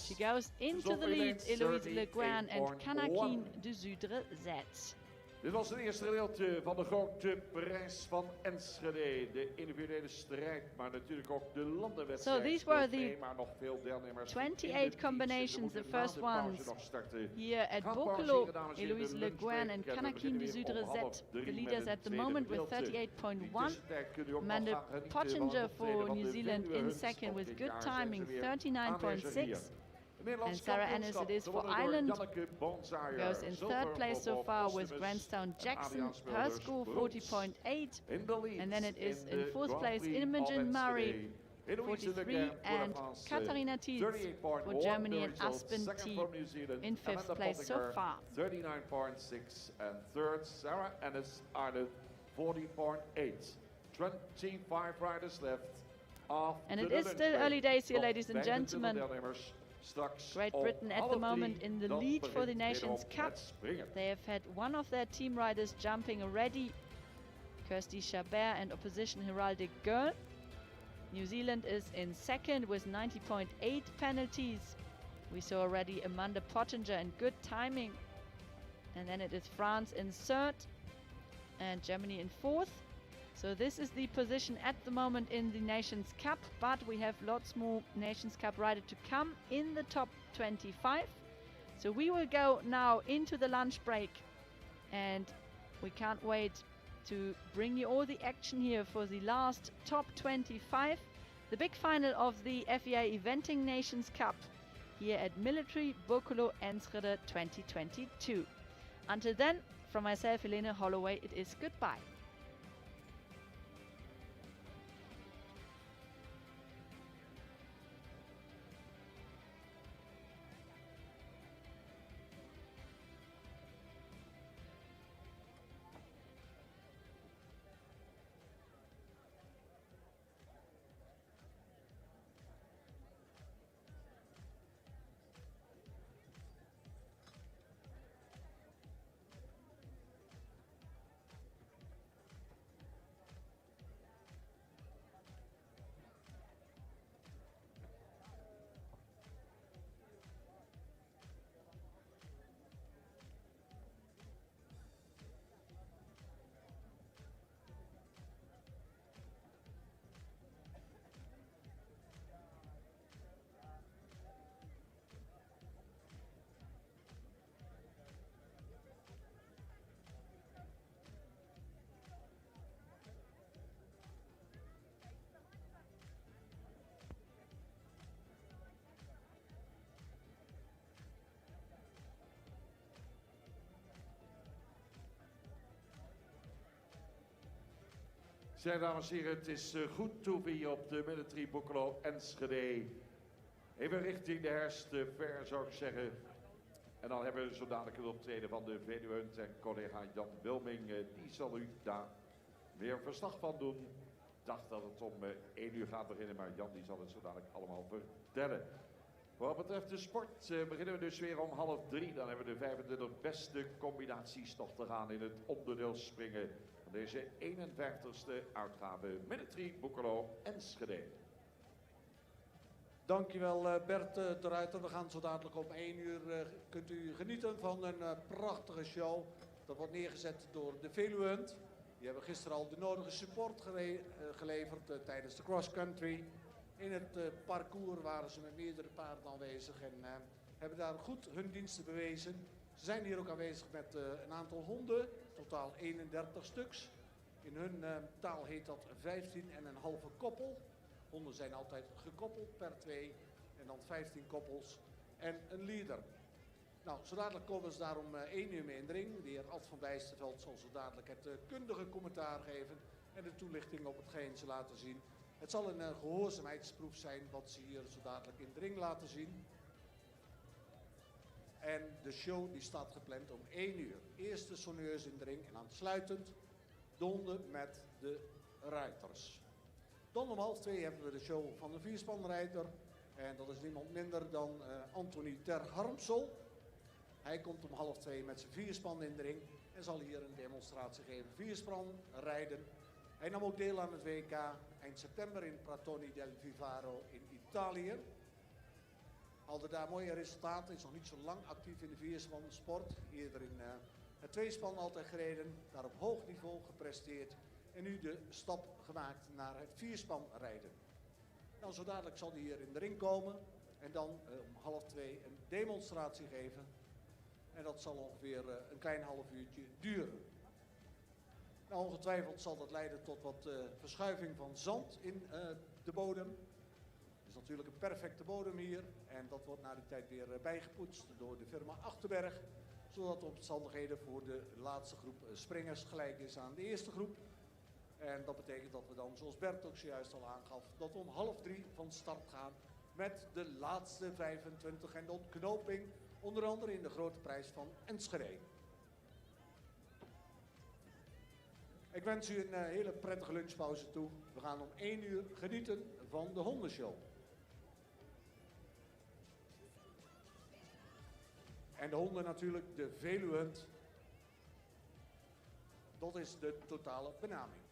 [SPEAKER 1] She goes into the lead, Eloise Le Guin and Kanakin du Sudre Z.
[SPEAKER 2] Dit was het eerste gedeelte van de grote prijs van Enschede. De individuele strijd, maar natuurlijk ook de landenwedstrijd.
[SPEAKER 1] So these were the
[SPEAKER 2] maar nog veel deelnemers
[SPEAKER 1] 28 combinations, the first ones here at Boekelo. Eloise Le Guin and Kanakin du Sudre Z, the leaders at the moment with 38.1. Amanda Pottinger for New Zealand in second with good timing, 39.6. And Sarah Ennis, it is for Ireland, goes in third place so far with Grandstone Jackson, her score 40.8. And then it is in fourth place Imogen Murray, 43, and Katharina Thies for Germany and Aspen T in fifth place so far.
[SPEAKER 2] 39.6 and third Sarah Ennis, Ireland, 40.8. 25 riders left.
[SPEAKER 1] And it is still early days here, ladies and gentlemen. Great Britain at the moment in the lead for the Nations Cup. They have had one of their team riders jumping already, Kirsty Chabert and opposition Heraldic Girl. New Zealand is in second with 90.8 penalties. We saw already Amanda Pottinger and good timing. And then it is France in third and Germany in fourth. So this is the position at the moment in the Nations Cup, but we have lots more Nations Cup riders to come in the top 25. So we will go now into the lunch break, and we can't wait to bring you all the action here for the last top 25, the big final of the FEI Eventing Nations Cup here at Military Boekelo Enschede 2022. Until then, from myself, Helene Holloway, it is goodbye.
[SPEAKER 2] Zeg, dames en heren, het is goed toevie op de military Boekelo Enschede. Even richting de herfst ver, zou ik zeggen. En dan hebben we zo dadelijk het optreden van de Veluwehunt en collega Jan Wilming. Die zal u daar weer verslag van doen. Ik dacht dat het om 1 uur gaat beginnen, maar Jan die zal het zo dadelijk allemaal vertellen. Wat betreft de sport beginnen we dus weer om 2:30. Dan hebben we de 25 beste combinaties nog te gaan in het onderdeel springen van deze 51ste uitgave Military Boekelo Enschede.
[SPEAKER 3] Dankjewel Bert de Ruiter. We gaan zo dadelijk om 1 uur. Kunt u genieten van een prachtige show. Dat wordt neergezet door de Veluwehunt. Die hebben gisteren al de nodige support geleverd tijdens de cross country. In het parcours waren ze met meerdere paarden aanwezig en hebben daar goed hun diensten bewezen. Ze zijn hier ook aanwezig met een aantal honden, totaal 31 stuks. In hun taal heet dat 15,5 koppel. Honden zijn altijd gekoppeld per 2 en dan 15 koppels en een leader. Nou, zo dadelijk komen ze daar om 1 uur mee in de ring. De heer Ad van Bijsterveld zal zo dadelijk het kundige commentaar geven en de toelichting op hetgeen ze laten zien. Het zal een gehoorzaamheidsproef zijn wat ze hier zo dadelijk in de ring laten zien. En de show die staat gepland om 1 uur. Eerst de sonneurs in de ring en aansluitend de honden met de ruiters. Dan om 2:30 hebben we de show van de vierspanrijder. En dat is niemand minder dan Anthony ter Harmsel. Hij komt om 2:30 met zijn vierspan in de ring en zal hier een demonstratie geven. Vierspan rijden. Hij nam ook deel aan het WK eind september in Pratoni del Vivaro in Italië. Haalde daar mooie resultaten, is nog niet zo lang actief in de vierspansport. Eerder in het tweespan altijd gereden, daar op hoog niveau gepresteerd. En nu de stap gemaakt naar het vierspan rijden. Nou, zo dadelijk zal hij hier in de ring komen en dan om 2:30 een demonstratie geven. En dat zal ongeveer een klein half uurtje duren. Nou, ongetwijfeld zal dat leiden tot wat verschuiving van zand in de bodem. Het is natuurlijk een perfecte bodem hier en dat wordt na die tijd weer bijgepoetst door de firma Achterberg. Zodat de omstandigheden voor de laatste groep springers gelijk is aan de eerste groep. En dat betekent dat we dan, zoals Bert ook zojuist al aangaf, dat we om 2:30 van start gaan met de laatste 25 en de ontknoping, onder andere in de grote prijs van Enschede. Ik wens u een hele prettige lunchpauze toe. We gaan om 1 uur genieten van de hondenshow. En de honden natuurlijk, de Veluwehunt. Dat is de totale benaming.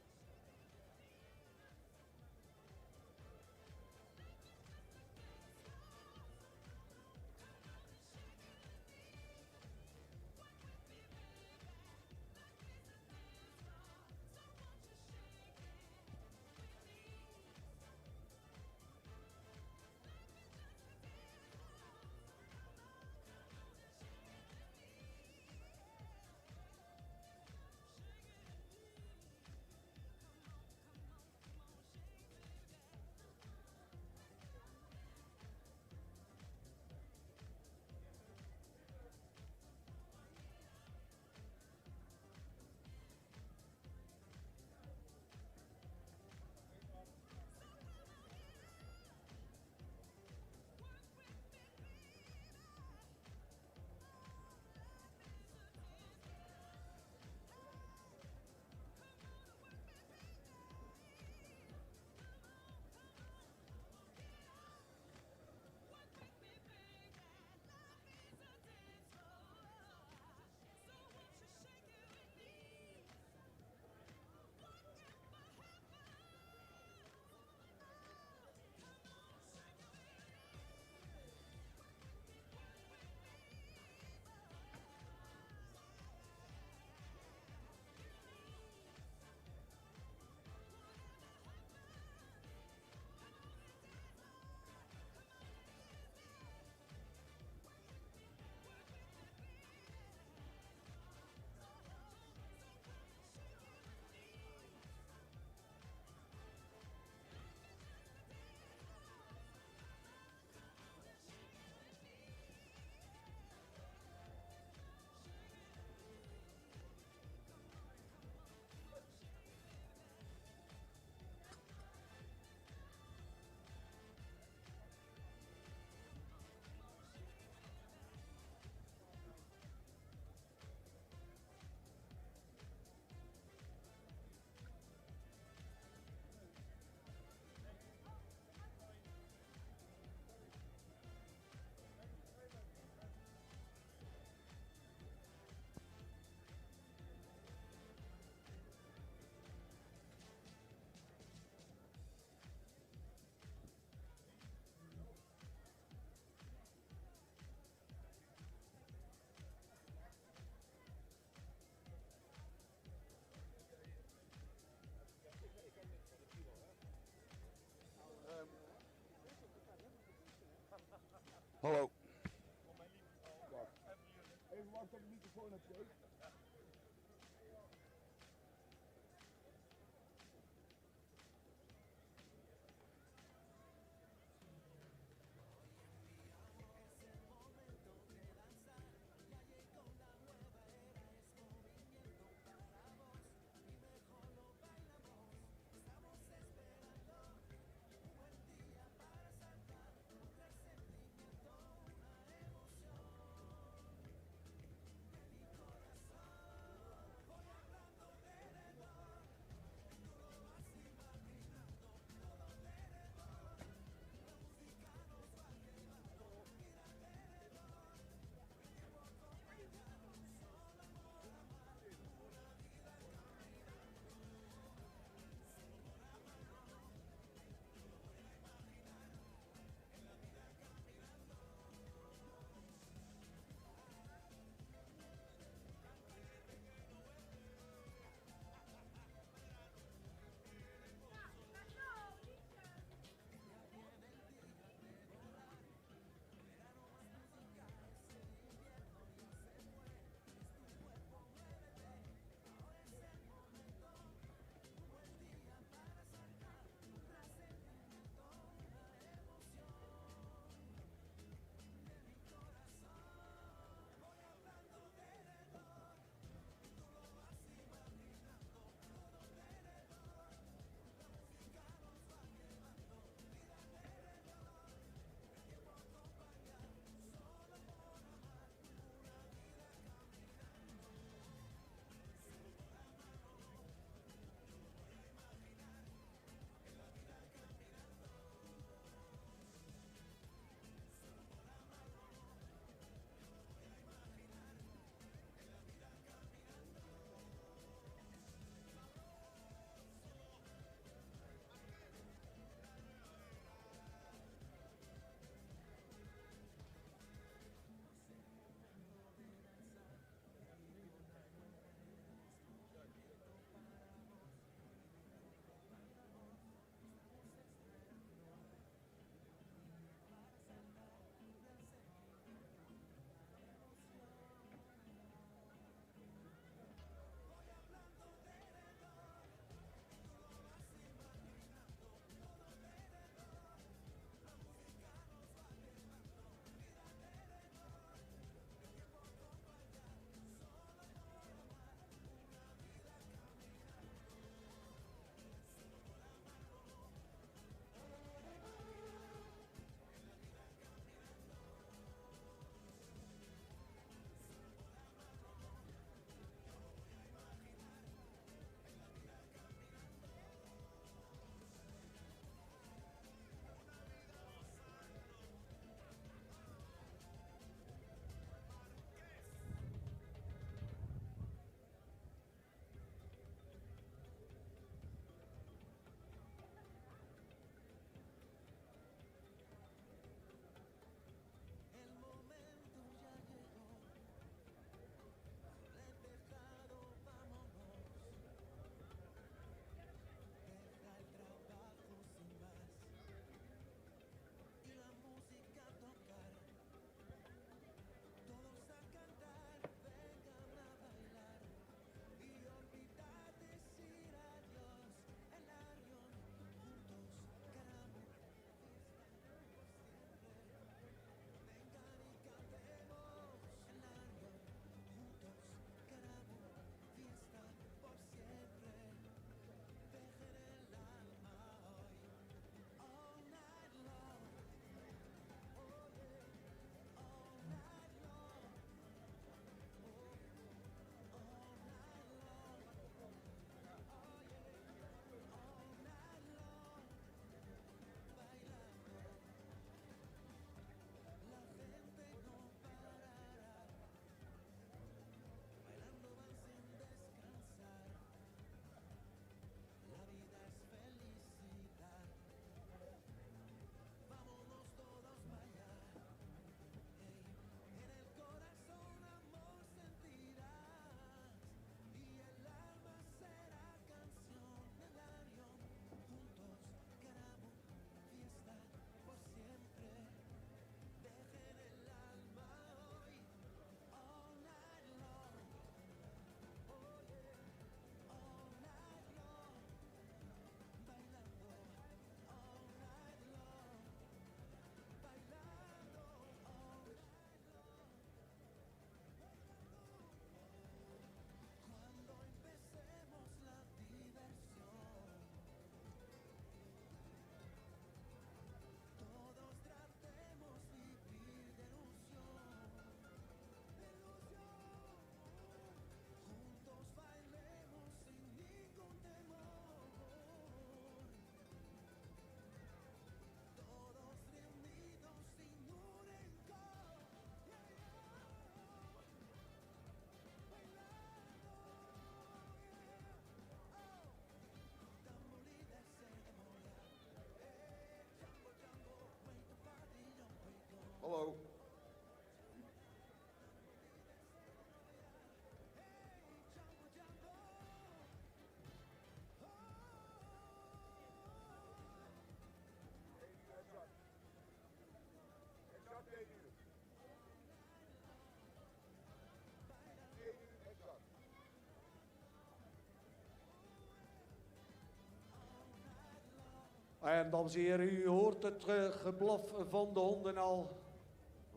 [SPEAKER 3] En dames en heren, u hoort het geblof van de honden al.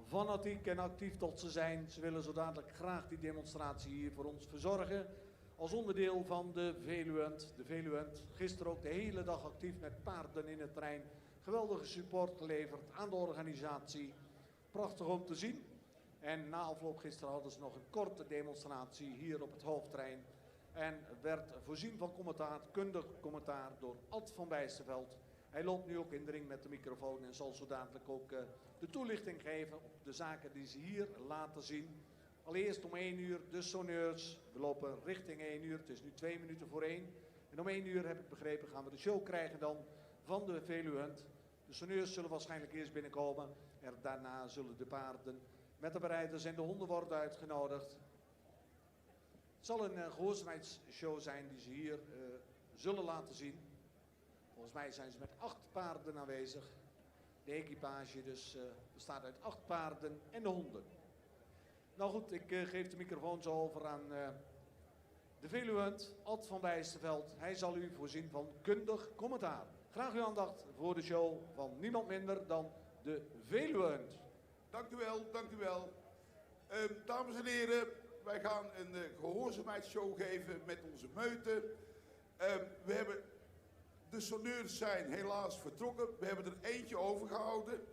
[SPEAKER 3] Fanatiek en actief tot ze zijn. Ze willen zo dadelijk graag die demonstratie hier voor ons verzorgen. Als onderdeel van de Veluwend. De Veluwend, gisteren ook de hele dag actief met paarden in het terrein. Geweldige support geleverd aan de organisatie. Prachtig om te zien. En na afloop gisteren hadden ze nog een korte demonstratie hier op het hoofdterrein. En werd voorzien van commentaar, kundig commentaar door Ad van Bijsterveld. Hij loopt nu ook in de ring met de microfoon en zal zo dadelijk ook de toelichting geven op de zaken die ze hier laten zien. Allereerst om 1 uur de sonneurs. We lopen richting 1 uur, het is nu 2 minuten voor 1. En om 1 uur, heb ik begrepen, gaan we de show krijgen dan van de Veluwend. De sonneurs zullen waarschijnlijk eerst binnenkomen. En daarna zullen de paarden met de bereiders en de honden worden uitgenodigd. Het zal een gehoorzaamheidsshow zijn die ze hier zullen laten zien. Volgens mij zijn ze met 8 paarden aanwezig. De equipage dus bestaat uit 8 paarden en de honden. Nou goed, ik geef de microfoon zo over aan de Veluwend, Ad van Bijsterveld. Hij zal u voorzien van kundig commentaar. Graag uw aandacht voor de show van niemand minder dan de Veluwend.
[SPEAKER 4] Dank u wel, dank u wel. Dames en heren, wij gaan een gehoorzaamheidsshow geven met onze meute. We hebben, de sonneurs zijn helaas vertrokken. We hebben er eentje overgehouden.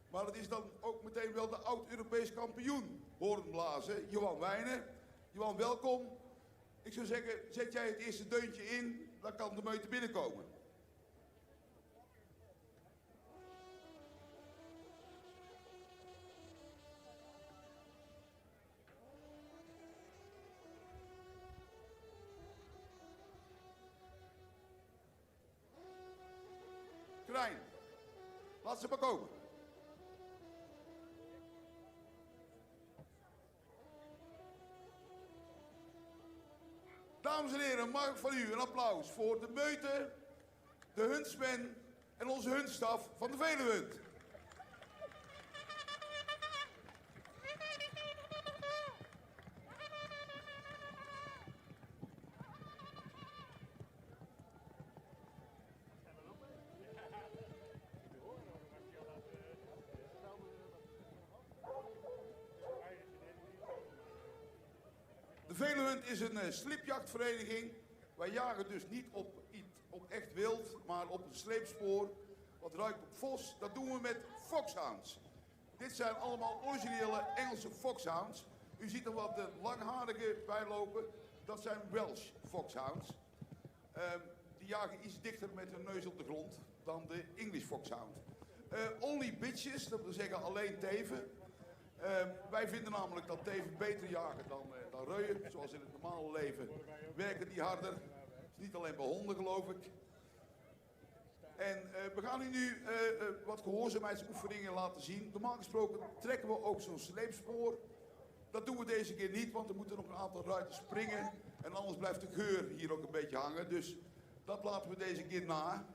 [SPEAKER 4] Maar het is dan ook meteen wel de oud-Europees kampioen hoornblazen, Johan Wijnen. Johan, welkom. Ik zou zeggen, zet jij het eerste deuntje in, dan kan de meute binnenkomen. Krijn, laat ze maar komen. Dames en heren, mag ik van u een applaus voor de meute, de huntsman en onze huntstaf van de Veluwend. De Veluwend is een slipjachtvereniging. Wij jagen dus niet op echt wild, maar op een sleepspoor. Wat ruikt op vos, dat doen we met foxhounds. Dit zijn allemaal originele Engelse foxhounds. U ziet er wat langharige bij lopen. Dat zijn Welsh foxhounds. Die jagen iets dichter met hun neus op de grond dan de English foxhound. Only bitches, dat wil zeggen alleen teven. Wij vinden namelijk dat teven beter jagen dan reuien. Zoals in het normale leven werken die harder. Dat is niet alleen bij honden, geloof ik. En we gaan u nu wat gehoorzaamheidsoefeningen laten zien. Normaal gesproken trekken we ook zo'n sleepspoor. Dat doen we deze keer niet, want er moeten nog een aantal ruiters springen. En anders blijft de geur hier ook een beetje hangen. Dus dat laten we deze keer na.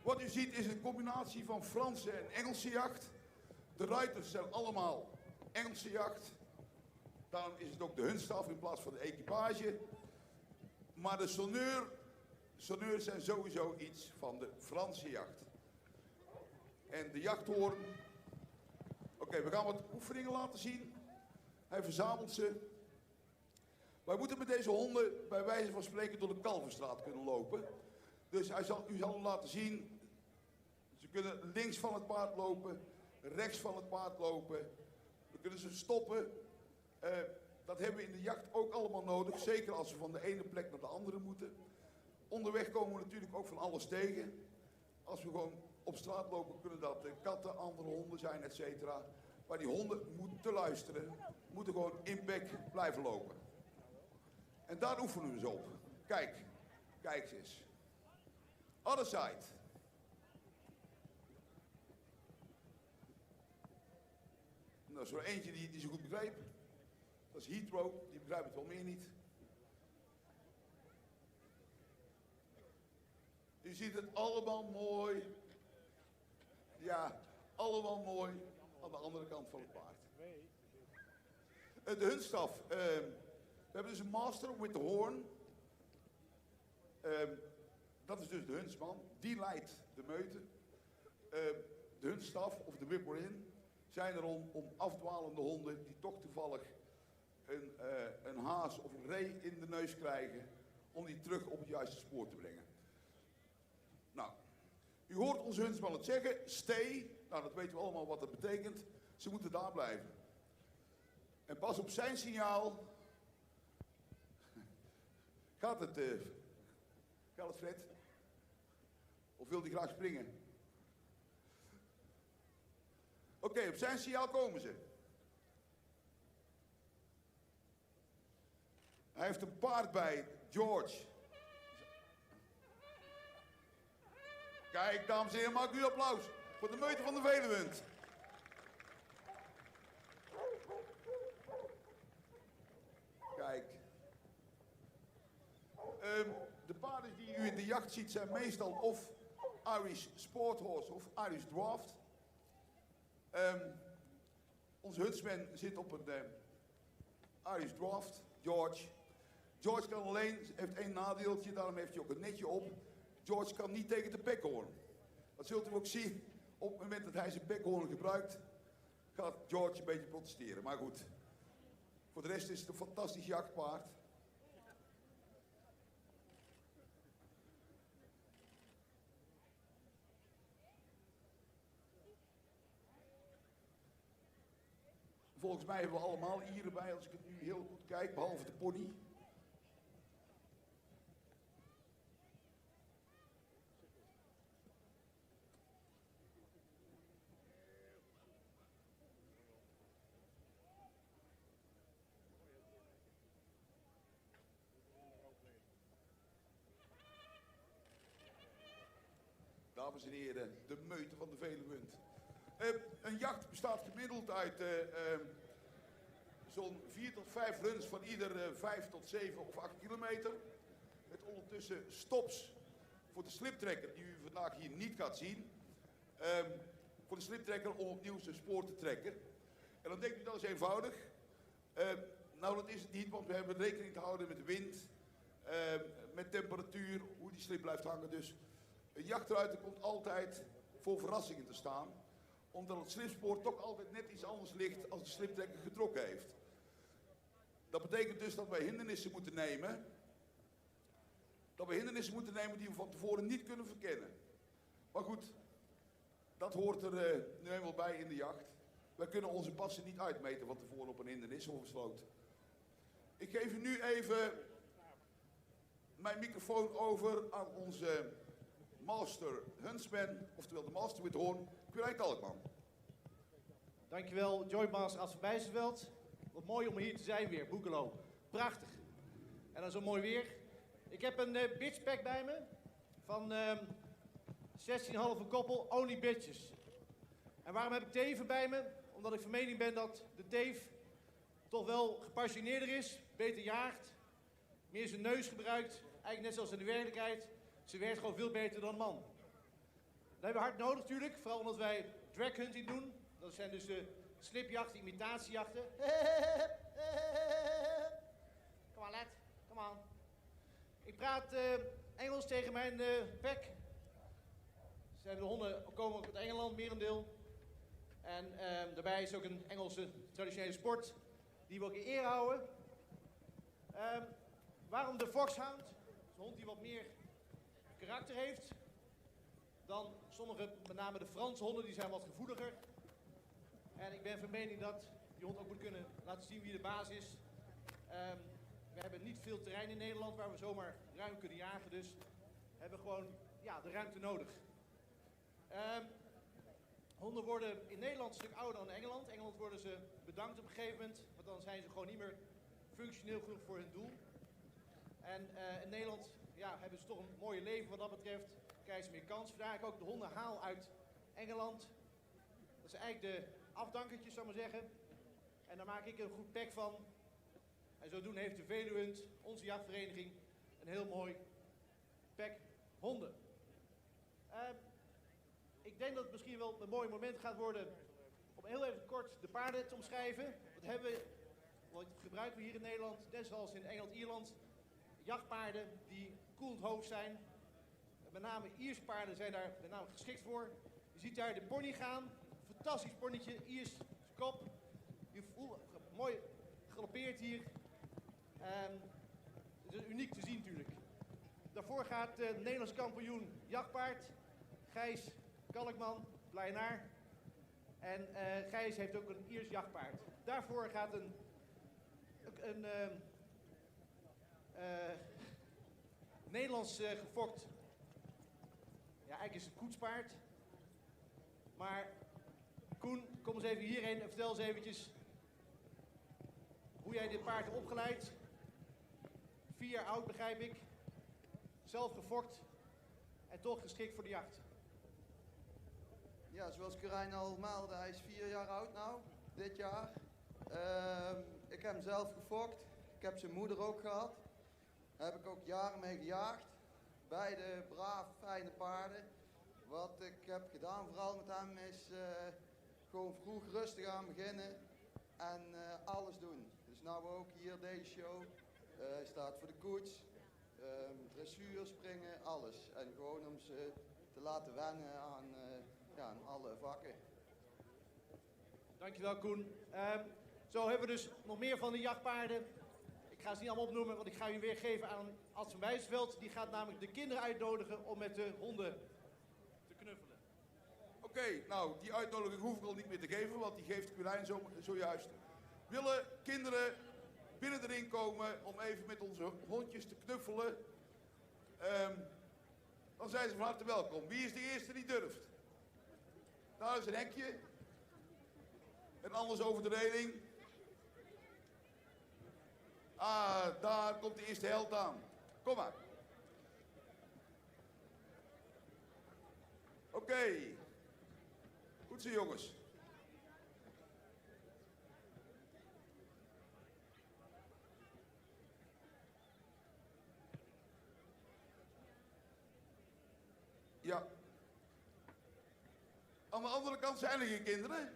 [SPEAKER 4] Wat u ziet is een combinatie van Franse en Engelse jacht. De ruiters zijn allemaal Engelse jacht. Daarom is het ook de hunstaf in plaats van de equipage. Maar de sonneurs zijn sowieso iets van de Franse jacht. En de jachthoorn. Oké, we gaan wat oefeningen laten zien. Hij verzamelt ze. Wij moeten met deze honden bij wijze van spreken door de Kalverstraat kunnen lopen. Dus u zal hem laten zien. Ze kunnen links van het paard lopen, rechts van het paard lopen. We kunnen ze stoppen. Dat hebben we in de jacht ook allemaal nodig. Zeker als we van de ene plek naar de andere moeten. Onderweg komen we natuurlijk ook van alles tegen. Als we gewoon op straat lopen kunnen dat katten, andere honden zijn, et cetera. Maar die honden moeten luisteren. Moeten gewoon in bek blijven lopen. En daar oefenen we ze op. Kijk eens. Other side. Nou, zo eentje die zo goed begreep. Dat is Heathrow, die begrijpt het wel meer niet. U ziet het allemaal mooi. Ja, allemaal mooi aan de andere kant van het paard. De hunstaf. We hebben dus een master with the horn. Dat is dus de huntsman. Die leidt de meute. De hunststaf of de whip-in zijn er om afdwalende honden die toch toevallig een haas of een ree in de neus krijgen, om die terug op het juiste spoor te brengen. Nou, u hoort onze huntsman het zeggen, stay. Nou, dat weten we allemaal wat dat betekent. Ze moeten daar blijven. En pas op zijn signaal gaat het Fred? Of wil hij graag springen? Oké, op zijn signaal komen ze. Hij heeft een paard bij, George. Kijk, dames en heren, maak u applaus voor de meute van de Veluwe. Kijk. De paarden die u in de jacht ziet zijn meestal of Irish Sporthorse of Irish Draft. Onze huntsman zit op een Irish Draft, George. George kan alleen, heeft één nadeeltje, daarom heeft hij ook een netje op. George kan niet tegen de pekhoorn. Dat zult u ook zien. Op het moment dat hij zijn pekhoorn gebruikt, gaat George een beetje protesteren. Maar goed, voor de rest is het een fantastisch jachtpaard. Volgens mij hebben we allemaal Ieren bij, als ik het nu heel goed kijk, behalve de pony. Dames en heren, de meute van de Veluwe. Een jacht bestaat gemiddeld uit zo'n 4 tot 5 runs van ieder 5 tot 7 of 8 kilometer. Met ondertussen stops voor de sliptrekker, die u vandaag hier niet gaat zien. Voor de sliptrekker om opnieuw zijn spoor te trekken. En dan denkt u dat is eenvoudig. Nou, dat is het niet, want we hebben rekening te houden met wind, met temperatuur, hoe die slip blijft hangen. Dus een jachtruiter komt altijd voor verrassingen te staan, omdat het slipspoor toch altijd net iets anders ligt als de sliptrekker getrokken heeft. Dat betekent dus dat wij hindernissen moeten nemen. Dat we hindernissen moeten nemen die we van tevoren niet kunnen verkennen. Maar goed, dat hoort er nu eenmaal bij in de jacht. Wij kunnen onze passen niet uitmeten van tevoren op een hindernis of een sloot. Ik geef u nu even mijn microfoon over aan onze Master Huntsman, oftewel de Master with the Horn, Quirijn Kalkman.
[SPEAKER 5] Dankjewel, Joy Master As van Bijzenveld. Wat mooi om hier te zijn weer, Boekelo. Prachtig. En dan zo mooi weer. Ik heb een bitchpack bij me van 16,5 koppel, only bitches. En waarom heb ik teven bij me? Omdat ik van mening ben dat de teef toch wel gepassioneerder is, beter jaagt, meer zijn neus gebruikt, eigenlijk net zoals in de werkelijkheid. Ze werkt gewoon veel beter dan een man. Dat hebben we hard nodig natuurlijk, vooral omdat wij draghunting doen. Dat zijn dus slipjachten, imitatiejachten. Kom aan lad, kom aan. Ik praat Engels tegen mijn pack. De honden komen ook uit Engeland, merendeel. En daarbij is ook een Engelse traditionele sport die we ook in eer houden. Waarom de Foxhound? Dat is een hond die wat meer karakter heeft dan sommige, met name de Franse honden, die zijn wat gevoeliger. En ik ben van mening dat die hond ook moet kunnen laten zien wie de baas is. We hebben niet veel terrein in Nederland waar we zomaar ruim kunnen jagen, dus hebben we gewoon de ruimte nodig. Honden worden in Nederland een stuk ouder dan in Engeland. In Engeland worden ze bedankt op een gegeven moment, want dan zijn ze gewoon niet meer functioneel genoeg voor hun doel. En in Nederland hebben ze toch een mooie leven wat dat betreft. Krijgen ze meer kans. Vandaar ik ook de honden haal uit Engeland. Dat zijn eigenlijk de afdankertjes, zou ik maar zeggen. En daar maak ik een goed pack van. En zodoende heeft de Veluwe, onze jachtvereniging, een heel mooi pack honden. Ik denk dat het misschien wel een mooi moment gaat worden om heel even kort de paarden te omschrijven. Wat gebruiken we hier in Nederland, net zoals in Engeland, Ierland. Jachtpaarden die koelend hoofd zijn. met name Ierse paarden zijn daar met name geschikt voor. Je ziet daar de pony gaan. Fantastisch ponytje, Iers kop. Mooi galoppeert hier. Het is uniek te zien natuurlijk. Daarvoor gaat de Nederlands kampioen jachtpaard. Gijs Kalkman, Blijnaar. En Gijs heeft ook een Iers jachtpaard. Daarvoor gaat een Nederlands gefokt. Ja, eigenlijk is het koetspaard. Maar Koen, kom eens even hierheen en vertel eens eventjes hoe jij dit paard hebt opgeleid. 4 jaar oud, begrijp ik. Zelf gefokt en toch geschikt voor de jacht.
[SPEAKER 6] Ja, zoals Corijn al meldde, hij is 4 jaar oud nou, dit jaar. Ik heb hem zelf gefokt. Ik heb zijn moeder ook gehad. Daar heb ik ook jaren mee gejaagd. Beide braaf, fijne paarden. Wat ik heb gedaan vooral met hem is gewoon vroeg rustig aan beginnen en alles doen. Dus nou ook hier deze show. Hij staat voor de koets, dressuur, springen, alles. En gewoon om ze te laten wennen aan alle vakken.
[SPEAKER 5] Dankjewel Koen. Zo hebben we dus nog meer van de jachtpaarden. Ik ga ze niet allemaal opnoemen, want ik ga u weer geven aan Ad van Wijsveld. Die gaat namelijk de kinderen uitnodigen om met de honden te knuffelen.
[SPEAKER 4] Oké, nou, die uitnodiging hoef ik al niet meer te geven, want die geeft Quirijn zojuist. Willen kinderen binnen erin komen om even met onze hondjes te knuffelen? Dan zijn ze van harte welkom. Wie is de eerste die durft? Daar is een hekje. En anders over de reling. Ah, daar komt de eerste held aan. Kom maar. Oké. Goed zo, jongens. Ja. Aan de andere kant zijn er geen kinderen.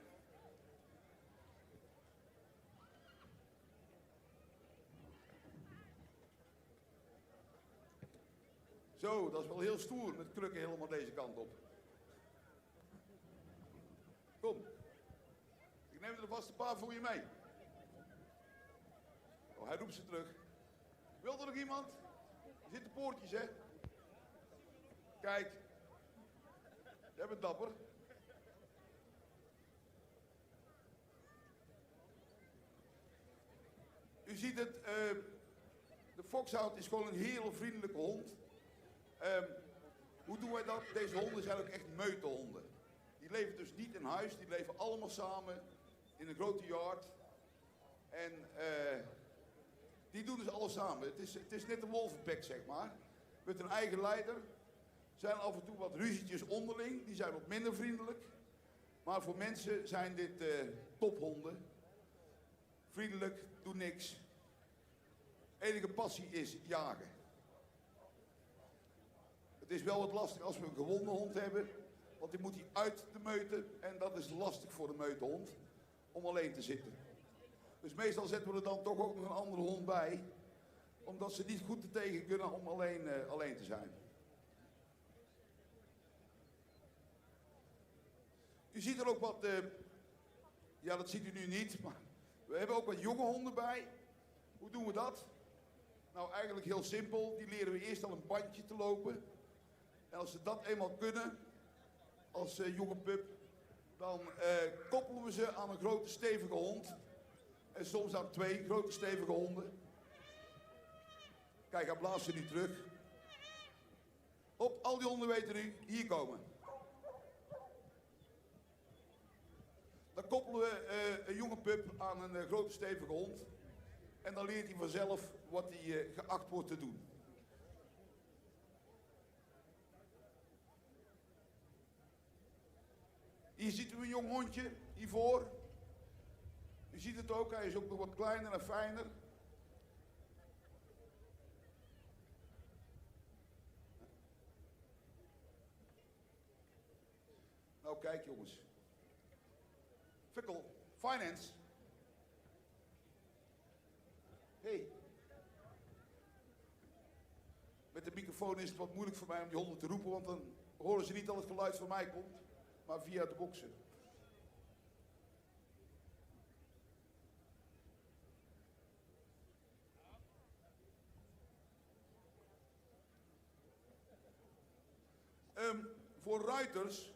[SPEAKER 4] Zo, dat is wel heel stoer met krukken helemaal deze kant op. Kom. Ik neem er vast een paar voor je mee. Oh, hij roept ze terug. Wil er nog iemand? Er zitten poortjes, hè? Kijk. Jij bent dapper. U ziet het, de foxhound is gewoon een heel vriendelijke hond. Hoe doen wij dat? Deze honden zijn ook echt meutehonden. Die leven dus niet in huis, die leven allemaal samen in een grote yard. En die doen dus alles samen. Het is net een wolvenpack, zeg maar. Met een eigen leider. Er zijn af en toe wat ruzietjes onderling, die zijn wat minder vriendelijk. Maar voor mensen zijn dit tophonden. Vriendelijk, doen niks. Enige passie is jagen. Het is wel wat lastig als we een gewonde hond hebben, want die moet hij uit de meute en dat is lastig voor de meutenhond om alleen te zitten. Dus meestal zetten we er dan toch ook nog een andere hond bij, omdat ze niet goed te tegen kunnen om alleen te zijn. U ziet er ook wat, ja dat ziet u nu niet, maar we hebben ook wat jonge honden bij. Hoe doen we dat? Nou eigenlijk heel simpel, die leren we eerst al een bandje te lopen. En als ze dat eenmaal kunnen, als jonge pup, dan koppelen we ze aan een grote stevige hond. En soms aan 2 grote stevige honden. Kijk, hij blaast ze nu terug. Op, al die honden weten nu, hier komen. Dan koppelen we een jonge pup aan een grote stevige hond. En dan leert hij vanzelf wat hij geacht wordt te doen. Hier ziet u een jong hondje, hiervoor. U ziet het ook, hij is ook nog wat kleiner en fijner. Nou kijk jongens. Fikkel, finance. Hey. Met de microfoon. microfoon is het wat moeilijk voor mij om die honden te roepen, want dan horen ze niet dat het geluid van mij komt, maar via de boksen. Voor ruiters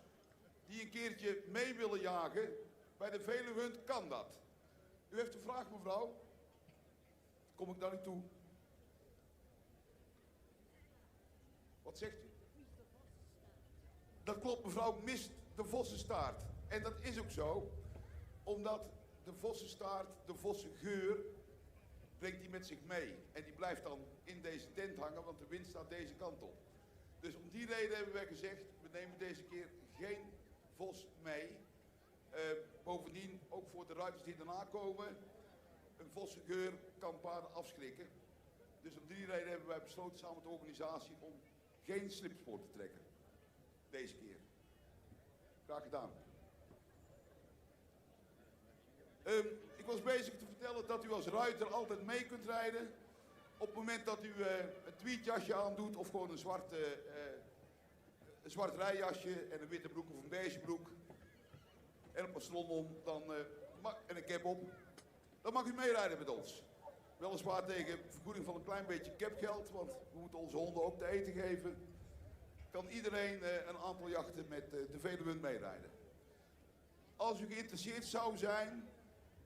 [SPEAKER 4] die een keertje mee willen jagen, bij de Veluwehunt kan dat. U heeft een vraag, mevrouw? Kom ik daar niet toe? Wat zegt u? Dat klopt, mevrouw, mist de vossenstaart. En dat is ook zo, omdat de vossenstaart, de vossengeur, brengt die met zich mee. En die blijft dan in deze tent hangen, want de wind staat deze kant op. Dus om die reden hebben wij gezegd, we nemen deze keer geen vos mee. Bovendien, ook voor de ruiters die daarna komen, een vossengeur kan paarden afschrikken. Dus om die reden hebben wij besloten samen met de organisatie om geen slipspoor te trekken. Deze keer. Graag gedaan. Ik was bezig te vertellen dat u als ruiter altijd mee kunt rijden. Op het moment dat u een tweedjasje aandoet of gewoon een zwart rijjasje en een witte broek of een beige broek en een pantaloon om en een cap op, dan mag u meerijden met ons. Weliswaar tegen vergoeding van een klein beetje capgeld, want we moeten onze honden ook te eten geven. Kan iedereen een aantal jachten met de Veluwehunt meerijden. Als u geïnteresseerd zou zijn,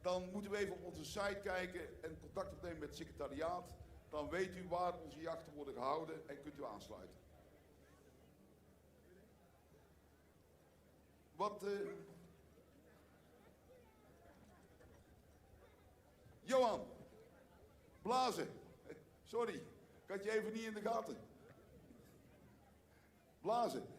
[SPEAKER 4] dan moeten we even op onze site kijken en contact opnemen met het secretariaat. Dan weet u waar onze jachten worden gehouden en kunt u aansluiten. Johan, blazen. Sorry, ik had je even niet in de gaten. Blazen.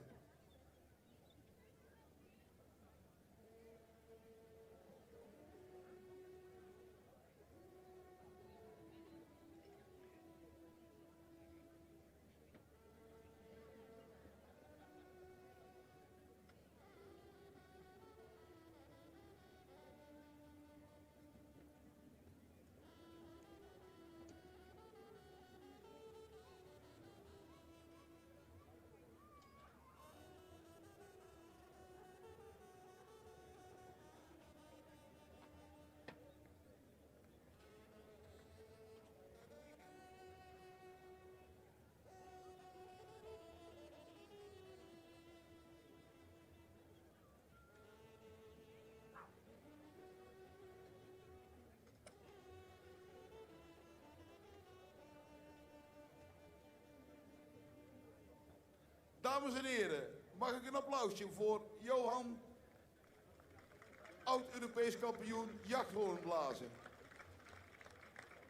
[SPEAKER 4] Dames en heren, mag ik een applausje voor Johan, oud-Europees kampioen jachthoornblazen.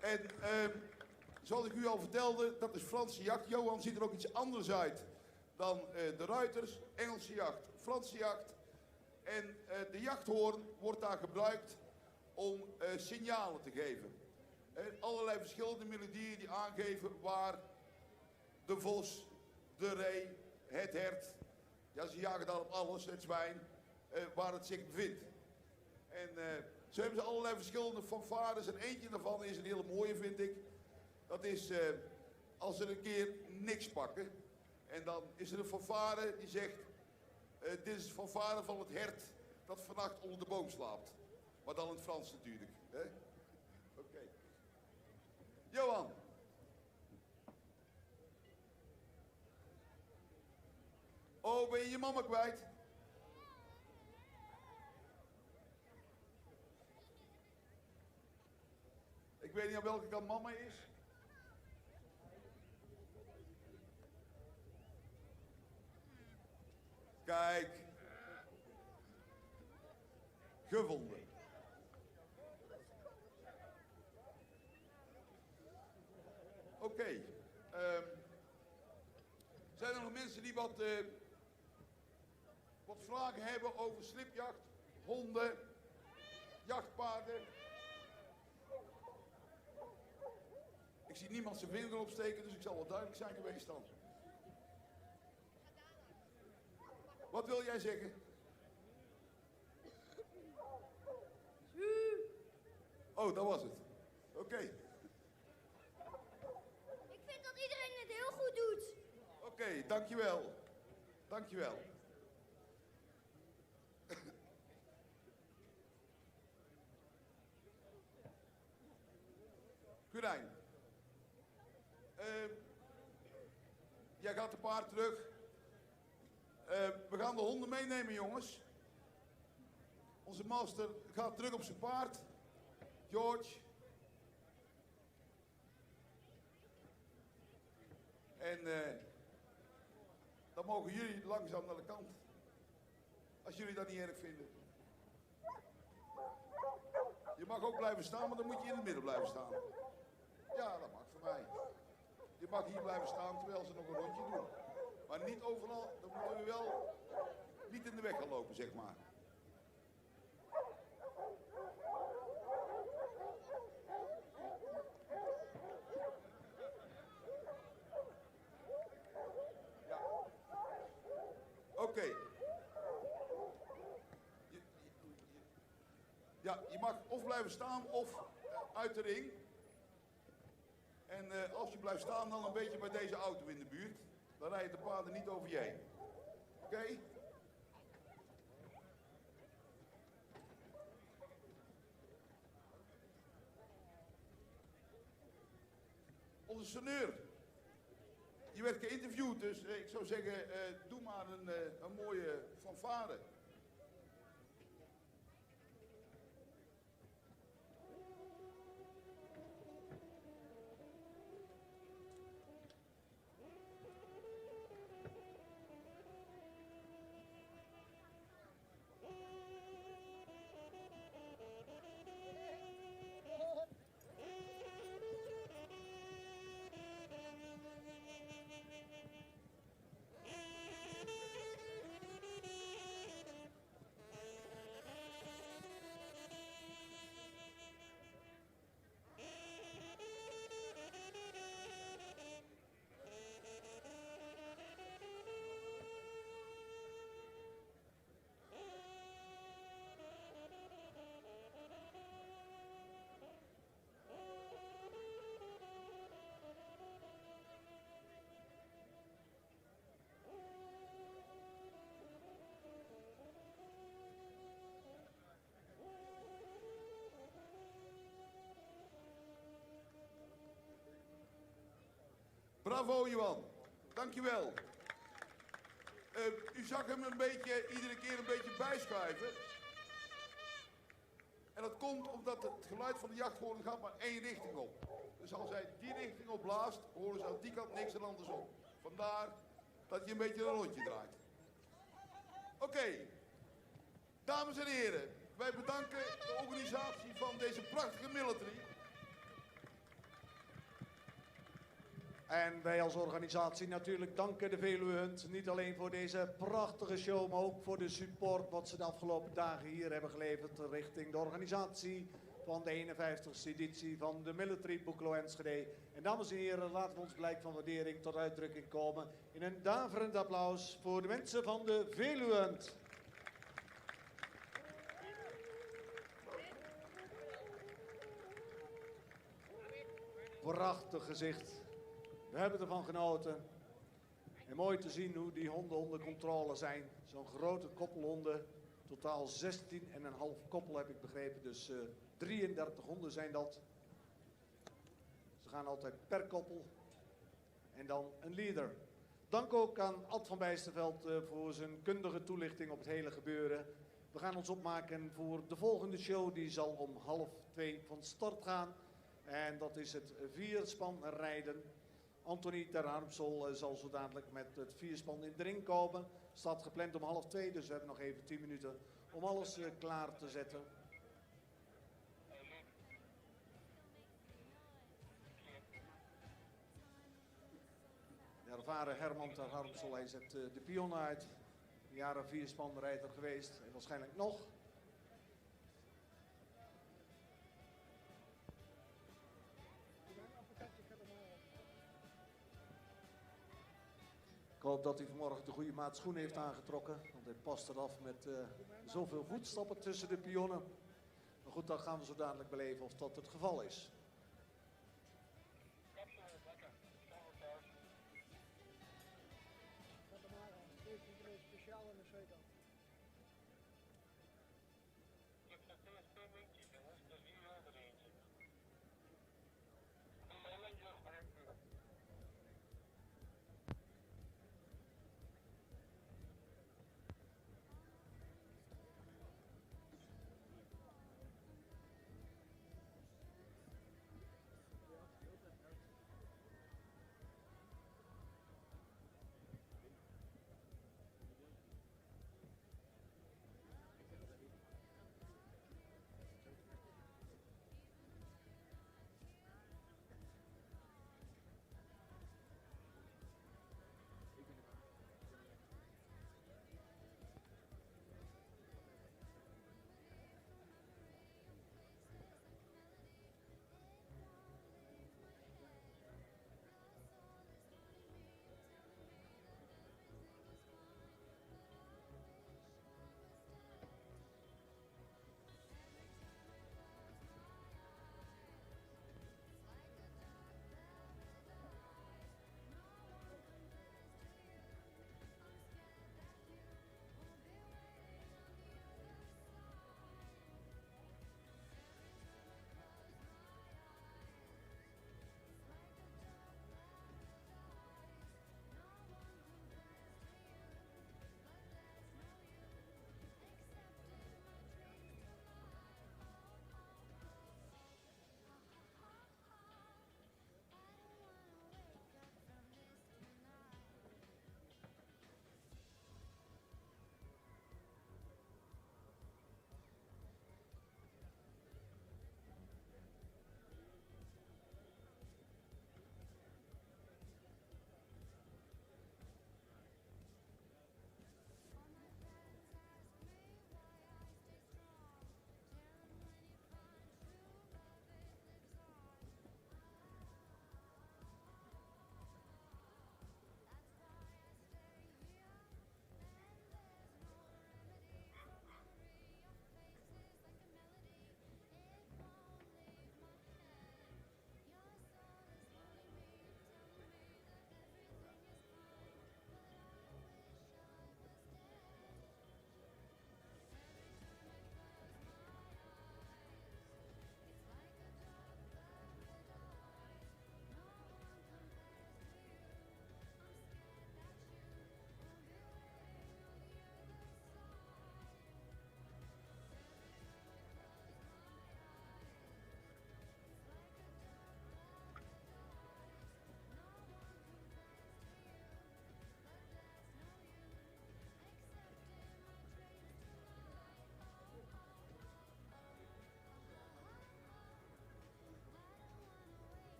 [SPEAKER 4] En zoals ik u al vertelde, dat is Franse jacht. Johan ziet er ook iets anders uit dan de ruiters. Engelse jacht, Franse jacht. En de jachthoorn wordt daar gebruikt om signalen te geven. Allerlei verschillende melodieën die aangeven waar de vos, de ree, het hert, ja, ze jagen daar op alles, het zwijn, waar het zich bevindt. En zo hebben ze allerlei verschillende fanfares en eentje daarvan is een hele mooie, vind ik. Dat is als ze een keer niks pakken. En dan is er een fanfare die zegt, dit is de fanfare van het hert dat vannacht onder de boom slaapt. Maar dan in het Frans natuurlijk. Oké. Johan. Oh, ben je je mama kwijt? Ik weet niet aan welke kant mama is. Kijk. Gevonden. Oké. Zijn er nog mensen die wat vragen hebben over slipjacht, honden, jachtpaarden? Ik zie niemand zijn vinger opsteken, dus ik zal wel duidelijk zijn geweest dan. Wat wil jij zeggen? Oh, dat was het. Oké.
[SPEAKER 7] Ik vind dat iedereen het heel goed doet.
[SPEAKER 4] Oké, dankjewel. Dankjewel. Quirijn. Jij gaat de paard terug. We gaan de honden meenemen, jongens. Onze master gaat terug op zijn paard. George. En dan mogen jullie langzaam naar de kant. Als jullie dat niet erg vinden. Je mag ook blijven staan, maar dan moet je in het midden blijven staan. Ja, dat mag voor mij. Je mag hier blijven staan terwijl ze nog een rondje doen. Maar niet overal, dan moeten we wel niet in de weg gaan lopen, zeg maar. Ja. Oké. Ja, je mag of blijven staan of uit de ring. En als je blijft staan, dan een beetje bij deze auto in de buurt. Dan rijden de paarden niet over je heen. Oké? Onze sonneur. Je werd geïnterviewd, dus ik zou zeggen, doe maar een mooie fanfare. Bravo, Johan. Dankjewel. U zag hem iedere keer een beetje bijschuiven. En dat komt omdat het geluid van de jachthoorn gaat maar één richting op. Dus als hij die richting op blaast, horen ze aan die kant niks en andersom. Vandaar dat hij een beetje een rondje draait. Oké. Dames en heren, wij bedanken de organisatie van deze prachtige military.
[SPEAKER 3] En wij als organisatie natuurlijk danken de Veluwe Hunt niet alleen voor deze prachtige show, maar ook voor de support wat ze de afgelopen dagen hier hebben geleverd richting de organisatie van de 51ste editie van de Military Boekelo Enschede. En dames en heren, laten we ons blijk van waardering tot uitdrukking komen in een daverend applaus voor de mensen van de Veluwe Hunt. Prachtig gezicht. We hebben ervan genoten. En mooi te zien hoe die honden onder controle zijn. Zo'n grote koppelhonden. Totaal 16,5 koppel heb ik begrepen. Dus 33 honden zijn dat. Ze gaan altijd per koppel. En dan een leader. Dank ook aan Ad van Bijsterveld voor zijn kundige toelichting op het hele gebeuren. We gaan ons opmaken voor de volgende show. Die zal om 1:30 van start gaan. En dat is het vierspan rijden. Anthony ter Harmsel zal zo dadelijk met het vierspan in de ring komen. Staat gepland om 1:30, dus we hebben nog even 10 minuten om alles klaar te zetten. De ervaren Herman ter Harmsel, hij zet de pionnen uit. Jaren vierspanrijder geweest en waarschijnlijk nog. Ik hoop dat hij vanmorgen de goede maat schoenen heeft aangetrokken. Want hij past eraf met zoveel voetstappen tussen de pionnen. Maar goed, dan gaan we zo dadelijk beleven of dat het geval is.
[SPEAKER 7] jou en de zweekant.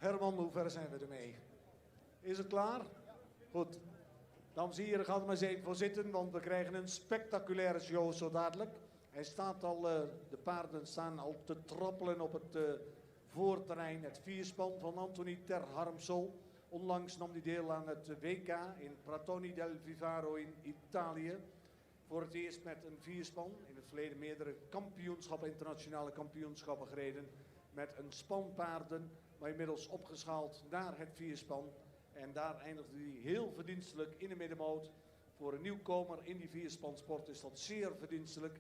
[SPEAKER 3] Herman, hoe ver zijn we ermee? Is het klaar? Goed. Dames en heren, ga er maar eens even voor zitten, want we krijgen een spectaculaire show zo dadelijk. Hij staat al, de paarden staan al te trappelen op het voorterrein. Het vierspan van Anthony ter Harmsel. Onlangs nam hij deel aan het WK in Pratoni del Vivaro in Italië. Voor het eerst met een vierspan. In het verleden meerdere kampioenschappen, internationale kampioenschappen gereden. Met een span paarden, maar inmiddels opgeschaald naar het vierspan. En daar eindigde hij heel verdienstelijk in de middenmoot. Voor een nieuwkomer in die vierspansport is dat zeer verdienstelijk.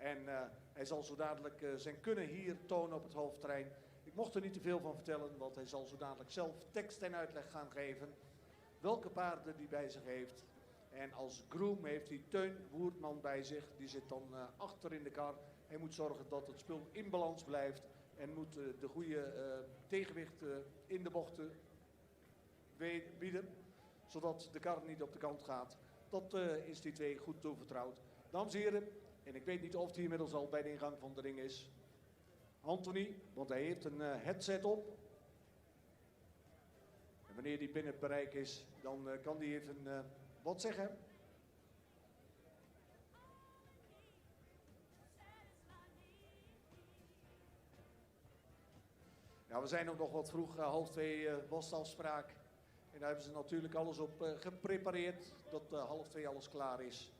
[SPEAKER 3] En hij zal zo dadelijk zijn kunnen hier tonen op het hoofdterrein. Ik mocht er niet te veel van vertellen, want hij zal zo dadelijk zelf tekst en uitleg gaan geven. Welke paarden hij bij zich heeft. En als groom heeft hij Teun Woertman bij zich. Die zit dan achter in de kar. Hij moet zorgen dat het spul in balans blijft. En moet de goede tegenwicht in de bochten bieden. Zodat de kar niet op de kant gaat. Dat is die twee goed toevertrouwd. Dames en heren, en ik weet niet of hij inmiddels al bij de ingang van de ring is. Anthony, want hij heeft een headset op. En wanneer die binnen het bereik is, dan kan hij even wat zeggen. Ja, we zijn ook nog wat vroeg, 1:30 was de afspraak. En daar hebben ze natuurlijk alles op geprepareerd, dat 1:30 alles klaar is.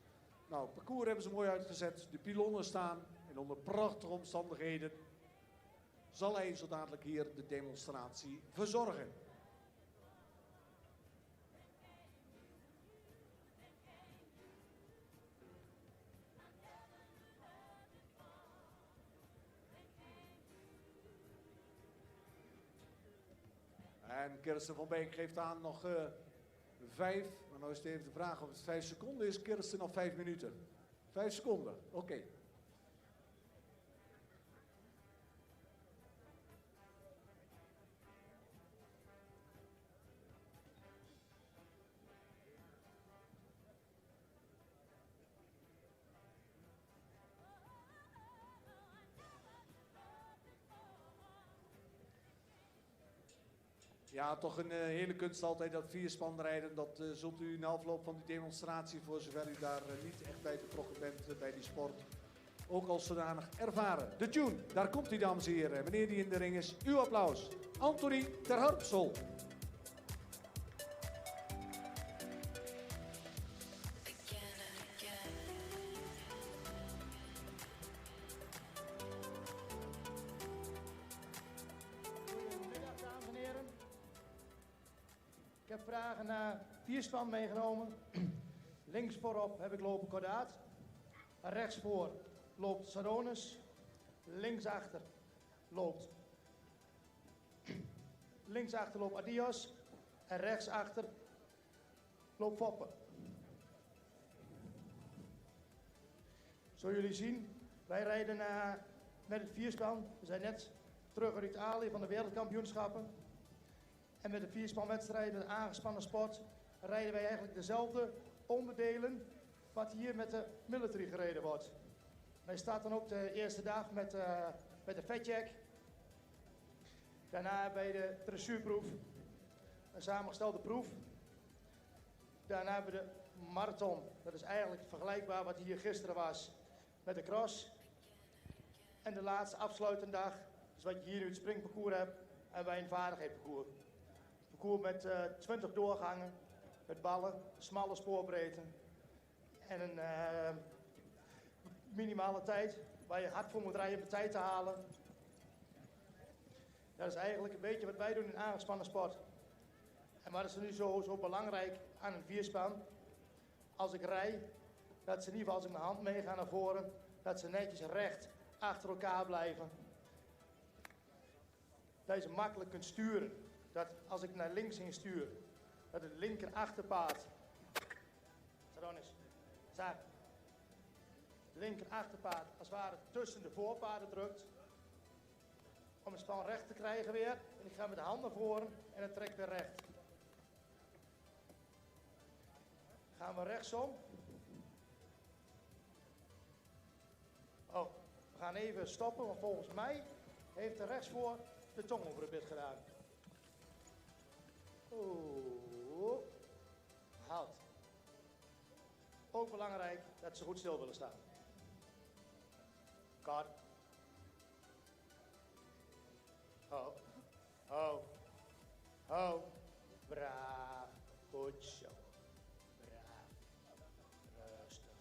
[SPEAKER 3] Nou, het parcours hebben ze mooi uitgezet, de pilonnen staan en onder prachtige omstandigheden zal hij zo dadelijk hier de demonstratie verzorgen. En Kirsten van Beek geeft aan nog 5, maar nou is het even de vraag of het 5 seconden is. Kirsten nog 5 minuten. 5 seconden, oké. Ja, toch een hele kunst altijd dat vierspanrijden. Dat zult u na afloop van die demonstratie, voor zover u daar niet echt bij betrokken bent bij die sport, ook als zodanig ervaren. De tune, daar komt hij, dames en heren. Meneer die in de ring is, uw applaus. Anthony ter Harpsel.
[SPEAKER 7] Ik heb vragen naar vierspan meegenomen. Links voorop heb ik lopen Kordaat. Rechts voor loopt Saronis. Linksachter loopt Adios. En rechtsachter loopt Foppe. Zoals jullie zien, wij rijden met het vierspan. We zijn net terug uit Italië van de wereldkampioenschappen. En met de vierspanwedstrijd, met de aangespannen sport, rijden wij eigenlijk dezelfde onderdelen wat hier met de military gereden wordt. Wij starten ook de eerste dag met de vetcheck. Daarna bij de dressuurproef, een samengestelde proef. Daarna hebben we de marathon. Dat is eigenlijk vergelijkbaar wat hier gisteren was met de cross. En de laatste afsluitende dag, dus wat je hier nu het springparcours hebt, hebben wij een vaardigheidparcours. Parcours met 20 doorgangen, met ballen, smalle spoorbreedte en een minimale tijd waar je hard voor moet rijden om de tijd te halen. Dat is eigenlijk een beetje wat wij doen in aangespannen sport. En wat is er nu zo belangrijk aan een vierspan? Als ik rij, dat ze in ieder geval als ik mijn hand meega naar voren, dat ze netjes recht achter elkaar blijven. Dat je ze makkelijk kunt sturen. Dat als ik naar links heen stuur, dat het linker achterpaard, linker achterpaard als het ware tussen de voorpaarden drukt, om het span recht te krijgen weer. En ik ga met de hand naar voren en het trekt weer recht. Gaan we rechtsom. Oh, we gaan even stoppen, want volgens mij heeft de rechtsvoor de tong over het bit gedaan. Oeh, halt. Ook belangrijk dat ze goed stil willen staan. Kort. Ho, ho, ho. Braaf, goed zo. Braaf, rustig.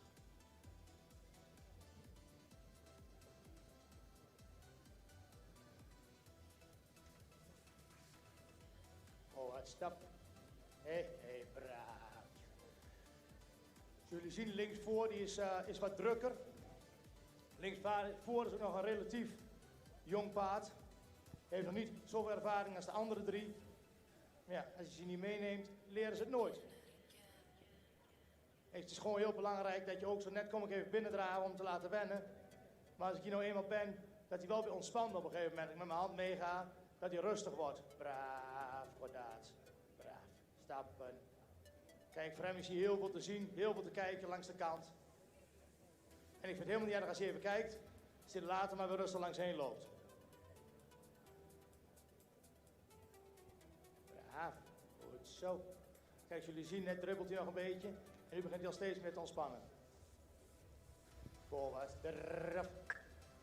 [SPEAKER 7] Oh, het stappen. Hé, braaf. Jullie zien links voor, die is wat drukker. Linksvoor is ook nog een relatief jong paard. Heeft nog niet zoveel ervaring als de andere 3. Maar ja, als je ze niet meeneemt, leren ze het nooit. Het is gewoon heel belangrijk dat je ook zo net kom ik even binnendragen om te laten wennen. Maar als ik hier nou eenmaal ben, dat hij wel weer ontspant op een gegeven moment. Dat ik met mijn hand meega, dat hij rustig wordt. Braaf, Goddaad. Braaf. Stappen. Kijk, voor hem is hier heel veel te zien, heel veel te kijken langs de kant. En ik vind het helemaal niet erg als je even kijkt, als je er later maar weer rustig langs heen loopt. Braaf. Goed zo. Kijk, jullie zien, net druppelt hij nog een beetje. En nu begint hij al steeds meer te ontspannen. Voorwaarts. Draf.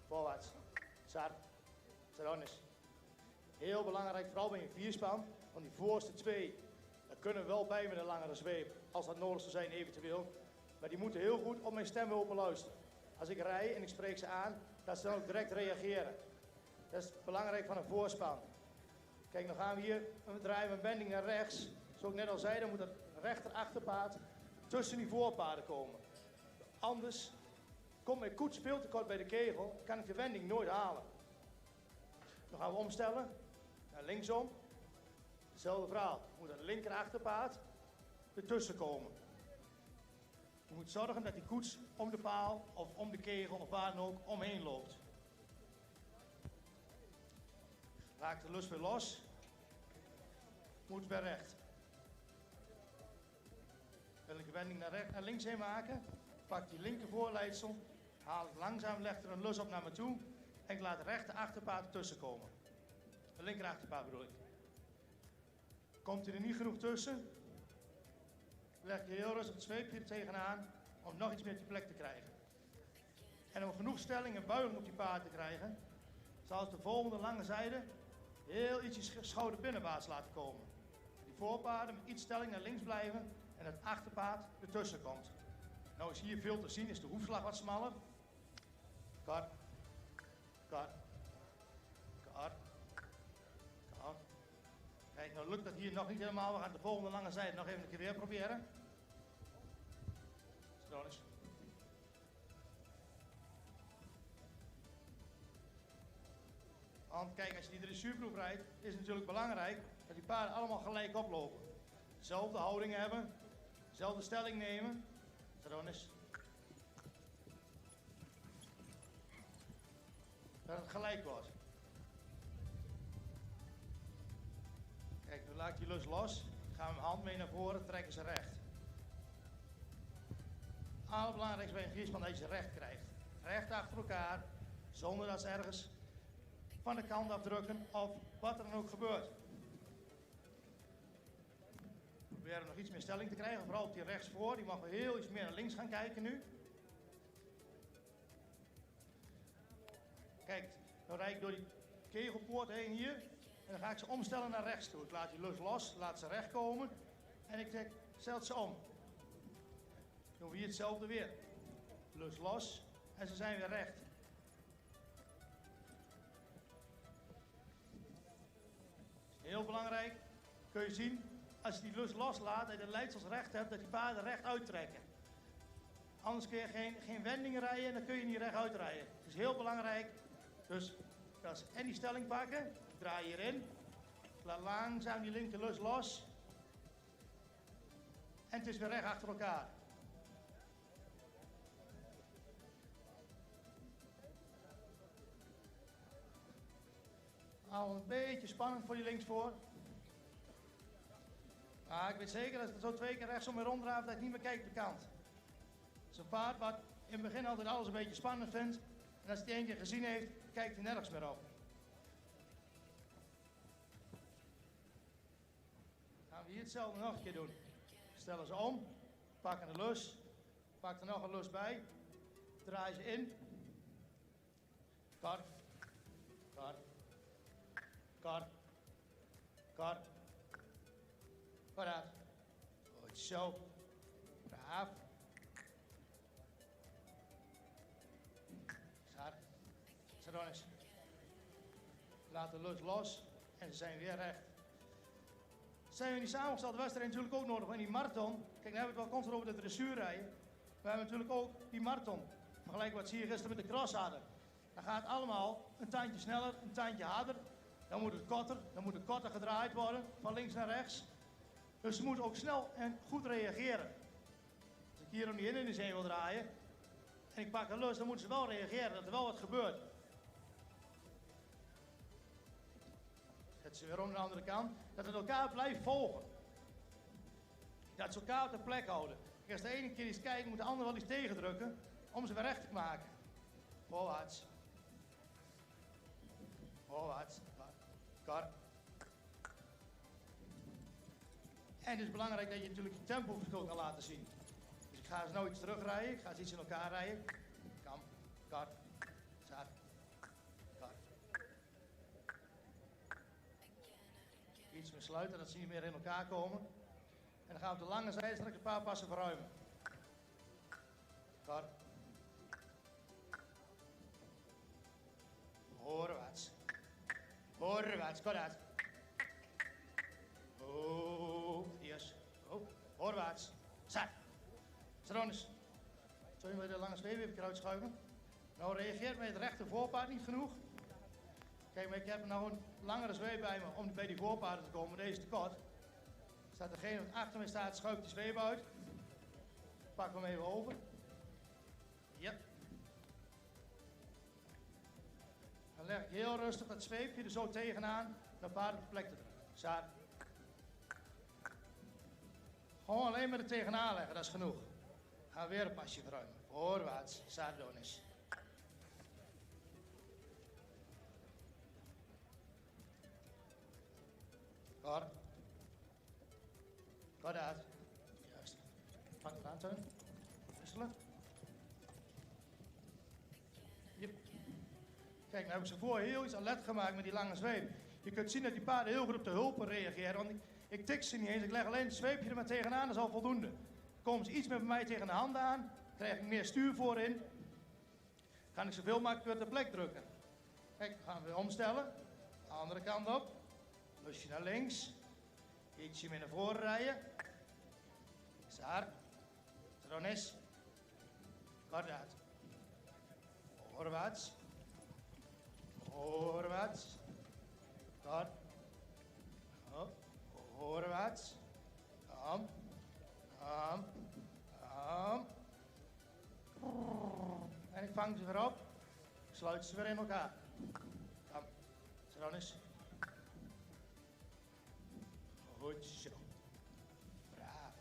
[SPEAKER 7] Voorwaarts. Sar. Saronis. Heel belangrijk, vooral bij een 4-span. Want die voorste 2, daar kunnen we wel bij met een langere zweep. Als dat nodig zou zijn eventueel. Maar die moeten heel goed op mijn stemhulpen luisteren. Als ik rij en ik spreek ze aan, dat ze dan ook direct reageren. Dat is belangrijk van een voorspan. Kijk, dan gaan we hier, we draaien mijn wending naar rechts. Zoals ik net al zei, dan moet het rechter achterpaard tussen die voorpaarden komen. Anders komt mijn koets veel te kort bij de kegel, kan ik de wending nooit halen. Dan gaan we omstellen, naar linksom. Hetzelfde verhaal, moet het linker achterpaard ertussen komen. Je moet zorgen dat die koets om de paal of om de kegel of waar dan ook omheen loopt. Raak de lus weer los. Moet weer recht. Wil ik de wending naar links heen maken, pak die linker voorleidsel, haal het langzaam, leg er een lus op naar me toe en ik laat de rechter achterpaard ertussen komen. De linker achterpaard bedoel ik. Komt hij er niet genoeg tussen, leg je heel rustig het zweepje er tegenaan om nog iets meer op die plek te krijgen. En om genoeg stelling en buiging op die paard te krijgen, zal ik de volgende lange zijde heel ietsjes schouder binnenwaarts laten komen. Die voorpaarden met iets stelling naar links blijven en het achterpaard ertussen komt. Nou is hier veel te zien, is de hoefslag wat smaller. Kar, kar, kar, kar. Kijk, nou lukt dat hier nog niet helemaal. We gaan de volgende lange zijde nog even een keer weer proberen. Zo eens. Want kijk, als je die dressuurproef rijdt, is het natuurlijk belangrijk dat die paarden allemaal gelijk oplopen. Dezelfde houding hebben, dezelfde stelling nemen. Zo eens. Dat het gelijk wordt. Kijk, nu laat ik die lus los. Gaan we mijn hand mee naar voren, trekken ze recht. Het allerbelangrijkste bij een gierspan dat je ze recht krijgt. Recht achter elkaar, zonder dat ze ergens van de kant afdrukken of wat er dan ook gebeurt. We proberen nog iets meer stelling te krijgen, vooral op die rechtsvoor. Die mag wel heel iets meer naar links gaan kijken nu. Kijk, dan rijd ik door die kegelpoort heen hier. En dan ga ik ze omstellen naar rechts toe. Ik laat die lus los, laat ze recht komen. En ik stel ze om. Dan doen we hier hetzelfde weer. Lus los en ze zijn weer recht. Heel belangrijk, kun je zien, als je die lus loslaat en de leidsels recht hebt, dat die paarden recht uittrekken. Anders kun je geen wendingen rijden en dan kun je niet recht uitrijden. Het is heel belangrijk, dus en die stelling pakken, draai hierin, laat langzaam die linker lus los en het is weer recht achter elkaar. Al een beetje spannend voor die linksvoor. Maar ik weet zeker dat het zo 2 keer rechtsom weer ronddraaft dat ik niet meer kijk op de kant. Het is een paard wat in het begin altijd alles een beetje spannend vindt. En als hij het 1 keer gezien heeft, kijkt hij nergens meer op. Gaan we hier hetzelfde nog een keer doen. Stellen ze om, pakken de lus, pak er nog een lus bij, draai ze in. Kar, kar. Kar, kar, paraat. Goed zo, braaf. Zar, Saronis. Laat de lus los en ze zijn weer recht. Zijn we in die samengestelde wedstrijd natuurlijk ook nodig, maar in die marathon, kijk, dan hebben we het wel constant over de dressuur rijden. We hebben natuurlijk ook die marathon Gelijk wat ze hier gisteren met de cross hadden. Dan gaat het allemaal een tandje sneller, een tandje harder. Dan moet het korter gedraaid worden, van links naar rechts. Dus ze moeten ook snel en goed reageren. Als ik hier om die hindernis heen wil draaien en ik pak een lus, dan moeten ze wel reageren, dat er wel wat gebeurt. Zet ze weer om de andere kant, dat het elkaar blijft volgen. Dat ze elkaar op de plek houden. Als de ene keer eens kijkt, moet de ander wel eens tegendrukken om ze weer recht te maken. Voorwaarts. Voorwaarts. Kar. En het is belangrijk dat je natuurlijk je tempoverschil kan laten zien. Dus ik ga eens nou iets terugrijden, ik ga eens iets in elkaar rijden. Kam, kar, zaad, kar. Iets meer sluiten, dat ze niet meer in elkaar komen. En dan gaan we op de lange zijde straks een paar passen verruimen. Kar. Voorwaarts. Voorwaarts, kort uit. Oh, yes. Oh, voorwaarts. Zak. Stronis. Zul je met de lange zweep even uitschuiven? Nou reageert met het rechter voorpaard niet genoeg. Kijk, maar ik heb nou een langere zweep bij me om bij die voorpaarden te komen. Deze is te kort. Staat degene wat achter me staat, schuift die zweep uit. Pak hem even over. Ja. Dan leg ik heel rustig dat zweepje er zo tegenaan, naar paard op de plek te drukken. Zaad. Gewoon alleen maar er tegenaan leggen, dat is genoeg. Gaan we weer een pasje verruimen. Voorwaarts, Sardonis. Kort. Kort uit. Juist. Pak het aan, Teun. Wisselen. Yep. Kijk, nou heb ik ze voor heel iets alert gemaakt met die lange zweep. Je kunt zien dat die paarden heel goed op de hulpen reageren, want ik tik ze niet eens. Ik leg alleen het zweepje er maar tegenaan, dat is al voldoende. Komen ze iets meer bij mij tegen de handen aan, krijg ik meer stuur voorin, kan ik zoveel makkelijker de plek drukken. Kijk, we gaan weer omstellen. Andere kant op. Lusje naar links. Ietsje meer naar voren rijden. Zaar. Tronis. Kort uit. Voorwaarts. Voorwaarts. Kort. Op. Voorwaarts. Om. Om. Om. En ik vang ze weer op. Ik sluit ze weer in elkaar. Kom. Tronis. Goed zo. Braaf.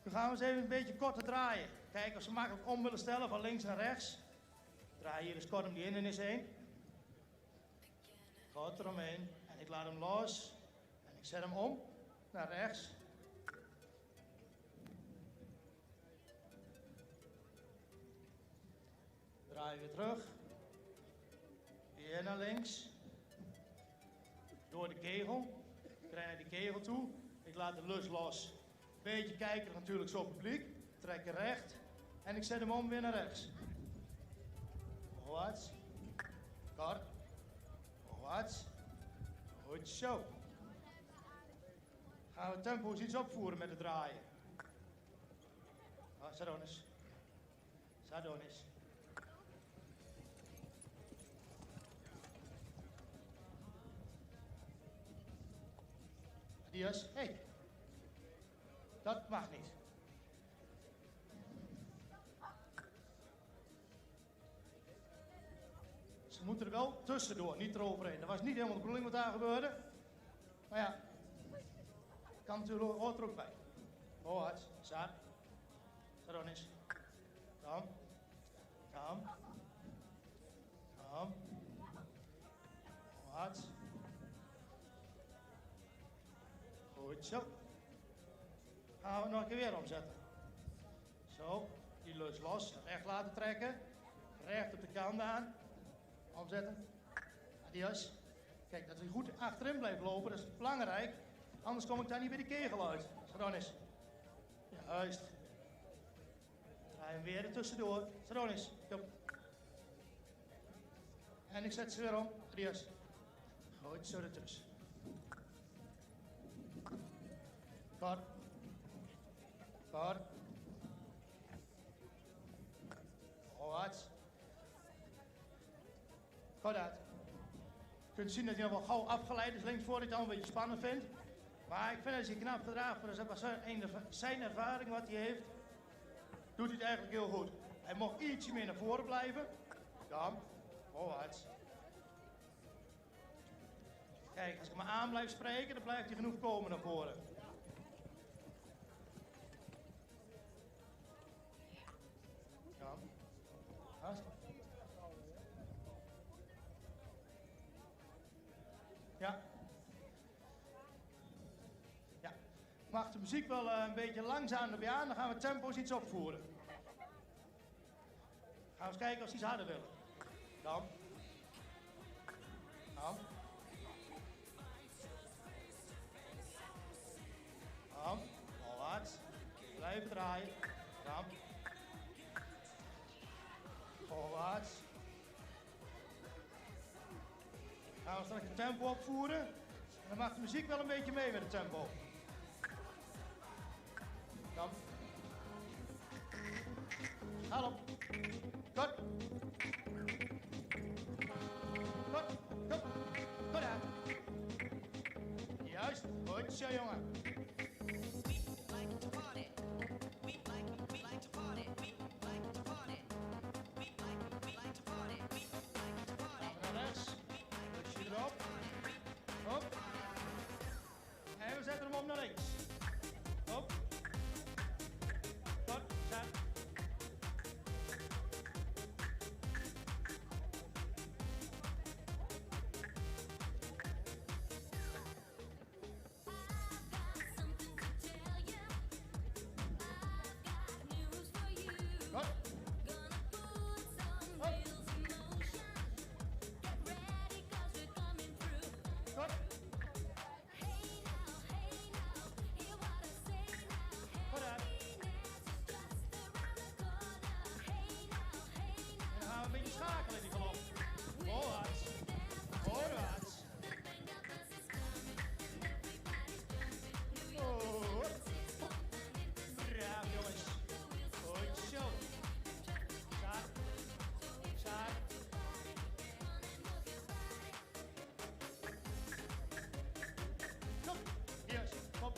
[SPEAKER 7] Nu gaan we eens even een beetje korter draaien. Kijken of ze makkelijk om willen stellen van links naar rechts. Draai hier dus kort om die hindernis heen. Kort eromheen. En ik laat hem los. En ik zet hem om naar rechts. Draai weer terug. Weer naar links. Door de kegel. Ik rijd naar die kegel toe. Ik laat de lus los. Beetje kijken natuurlijk zo publiek. Trek recht. En ik zet hem om weer naar rechts. Voorwaarts. Kort. Voorwaarts. Goed zo. Gaan we het tempo eens iets opvoeren met het draaien. Sardonis. Sardonis. Dias. Hey. Dat mag niet. Ze moeten er wel tussendoor, niet eroverheen. Dat was niet helemaal de bedoeling wat daar gebeurde. Maar ja, kan natuurlijk, hoort er ook bij. Voorwaarts, Saar. Saronis. Kom. Kom. Kom. Voorwaarts. Goed zo. Gaan we nog een keer weer omzetten. Zo, die lus los, recht laten trekken. Recht op de kant aan. Omzetten. Adios. Kijk, dat hij goed achterin blijft lopen, dat is belangrijk. Anders kom ik daar niet bij de kegel uit. Saronis. Juist. Draai hem weer er tussendoor. Saronis. Kom. En ik zet ze weer om. Adios. Goed, zo ertussen. Kort. Kort. Voorwaarts. Goed uit. Je kunt zien dat hij nog wel gauw afgeleid is links voor, dat hij het al een beetje spannend vindt. Maar ik vind dat hij knap gedragen, voor dat is zijn ervaring wat hij heeft, doet hij het eigenlijk heel goed. Hij mocht ietsje meer naar voren blijven. Ja, voorwaarts. Kijk, als ik hem aan blijf spreken, dan blijft hij genoeg komen naar voren. Ja. Ja. Ja. Mag de muziek wel een beetje langzaam erbij aan, dan gaan we het tempo's iets opvoeren. Gaan we eens kijken of ze iets harder willen. Dan. Dan. Dan. Voorwaarts. Blijven draaien. Dan. Voorwaarts. Gaan we straks het tempo opvoeren. En dan mag de muziek wel een beetje mee met het tempo. Dan. Haal op. Goed. Goed. Goed. Goed aan. Juist. Goed zo, jongen. En we zetten hem om naar links. Op. Tot. Zet. Goed. Goed. Schakelen die galop. Voorwaarts. Voorwaarts. Oh. Braaf jongens. Goed zo. Zaak. Zaak. Kom. Juist. Kom.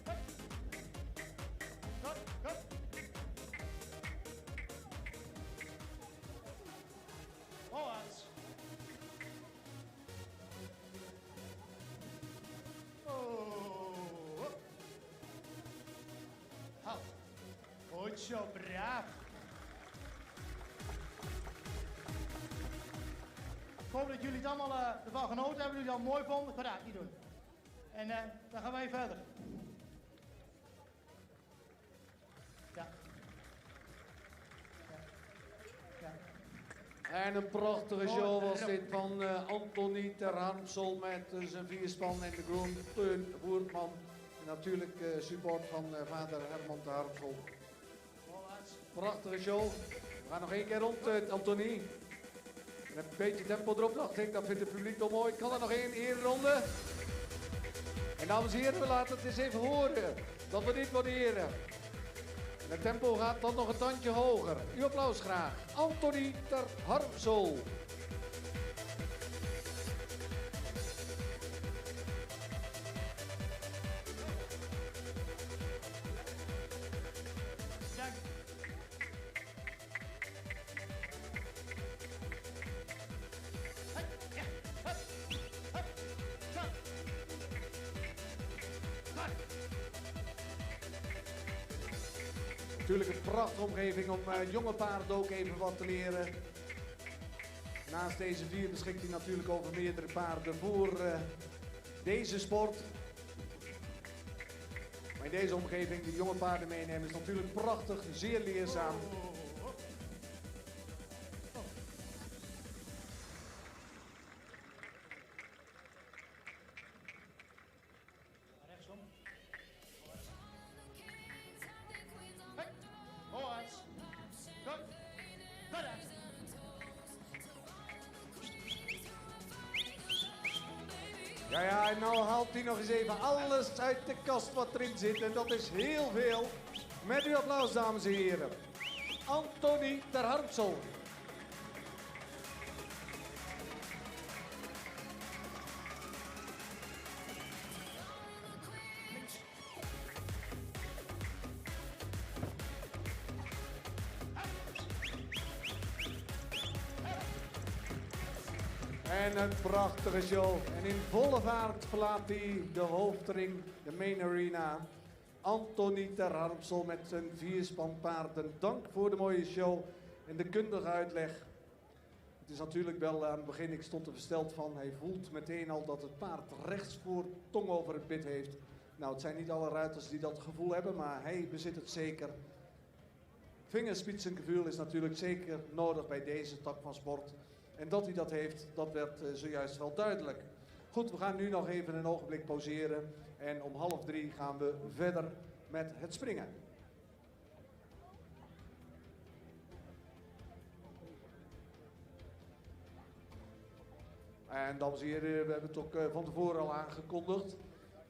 [SPEAKER 7] Kom. Kom. Voorwaarts. Oh. Halt. Goed zo, braaf. Ik hoop dat jullie het allemaal ervan genoten hebben, jullie het al mooi vonden. Goed aan, niet doen. En dan gaan wij verder. Ja. Ja. Ja.
[SPEAKER 8] En een prachtige show was dit van Anthony ter Harmsel met zijn vierspan en de groen Teun Voertman. En natuurlijk support van vader Herman ter Harmsel. Prachtige show. We gaan nog één keer rond, Anthony. Met een beetje tempo erop, dacht ik. Dat vindt het publiek toch mooi. Kan er nog één ronde? En dames en heren, we laten het eens even horen. Dat we dit waarderen. En het tempo gaat dan nog een tandje hoger. Uw applaus graag. Anthony ter Harmsel. Natuurlijk een prachtige omgeving om jonge paarden ook even wat te leren. Naast deze vier beschikt hij natuurlijk over meerdere paarden voor deze sport. Maar in deze omgeving de jonge paarden meenemen is natuurlijk prachtig, zeer leerzaam. Ja, en nou haalt hij nog eens even alles uit de kast wat erin zit. En dat is heel veel. Met uw applaus, dames en heren. Anthony ter Harmsel. En een prachtige show. En in volle vaart verlaat hij de hoofdring, de main arena. Anthony ter Harmsel met zijn 4-span paarden. Dank voor de mooie show en de kundige uitleg. Het is natuurlijk wel aan het begin, ik stond er versteld van. Hij voelt meteen al dat het paard rechts voor tong over het bit heeft. Nou, het zijn niet alle ruiters die dat gevoel hebben, maar hij bezit het zeker. Vingerspitsengevoel is natuurlijk zeker nodig bij deze tak van sport. En dat hij dat heeft, dat werd zojuist wel duidelijk. Goed, we gaan nu nog even een ogenblik pauzeren. En om 2:30 gaan we verder met het springen. En dames en heren, we hebben het ook van tevoren al aangekondigd.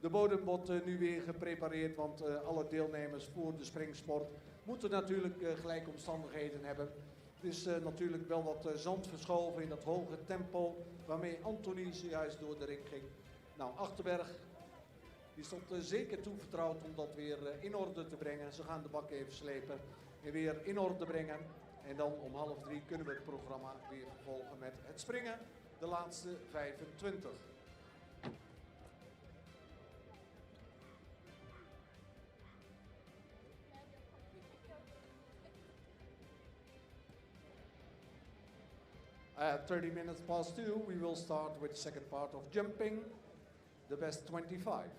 [SPEAKER 8] De bodem wordt nu weer geprepareerd, want alle deelnemers voor de springsport moeten natuurlijk gelijke omstandigheden hebben. Het is natuurlijk wel wat zand verschoven in dat hoge tempo waarmee Anthony zojuist door de ring ging. Nou, Achterberg, die stond zeker toevertrouwd om dat weer in orde te brengen. Ze gaan de bak even slepen en weer in orde brengen. En dan om 2:30 kunnen we het programma weer vervolgen met het springen, de laatste 25. At 30 minutes past 2, we will start with the second part of jumping, the best 25.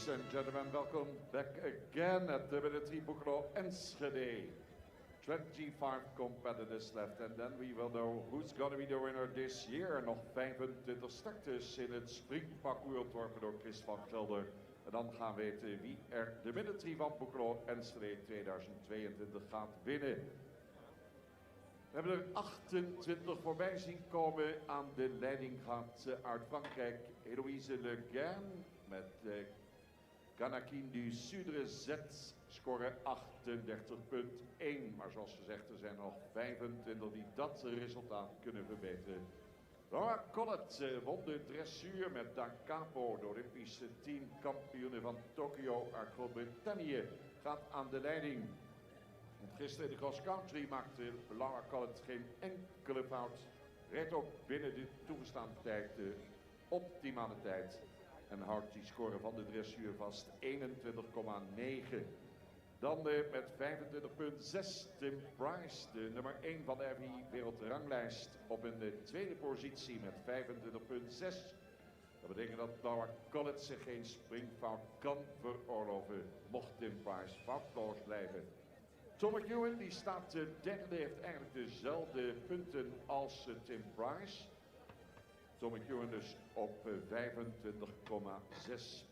[SPEAKER 2] Ladies and gentlemen, welcome back again at the military Boekelo Enschede. 25 competitors left, and then we will know who's going to be the winner this year. Nog 25 starters in het springparcours ontworpen door Chris van Gelder. En dan gaan we weten wie er de military van Boekelo Enschede 2022 gaat winnen. We hebben er 28 voorbij zien komen. Aan de leiding gaat uit Frankrijk Héloïse Le Guin met Canakin du Sudre Z, score 38,1. Maar zoals gezegd, er zijn nog 25 die dat resultaat kunnen verbeteren. Laura Collett won de dressuur met Da Capo, de Olympische teamkampioene van Tokio uit Groot-Brittannië, gaat aan de leiding. Want gisteren in de cross country maakte Laura Collett geen enkele fout. Reed ook binnen de toegestaande tijd de optimale tijd. En houdt die score van de dressuur vast, 21,9. Dan met 25,6 Tim Price, de nummer 1 van de FEI wereldranglijst, op een tweede positie met 25,6. Dat betekent dat Laura Collett zich geen springfout kan veroorloven, mocht Tim Price foutloos blijven. Tom McEwen die staat derde, heeft eigenlijk dezelfde punten als Tim Price. Tom McEwen dus op 25,6.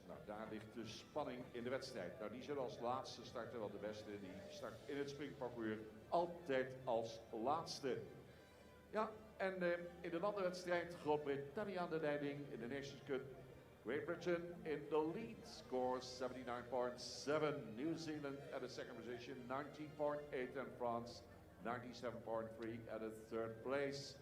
[SPEAKER 2] Nou, daar ligt de spanning in de wedstrijd. Nou, die zullen als laatste starten, want de beste die start in het springparcours altijd als laatste. Ja, en in de landenwedstrijd Groot-Brittannië aan de leiding in de Nations Cup. Great Britain in the lead, scores 79.7. New Zealand at the second position, 19.8, and France 97.3 at the third place.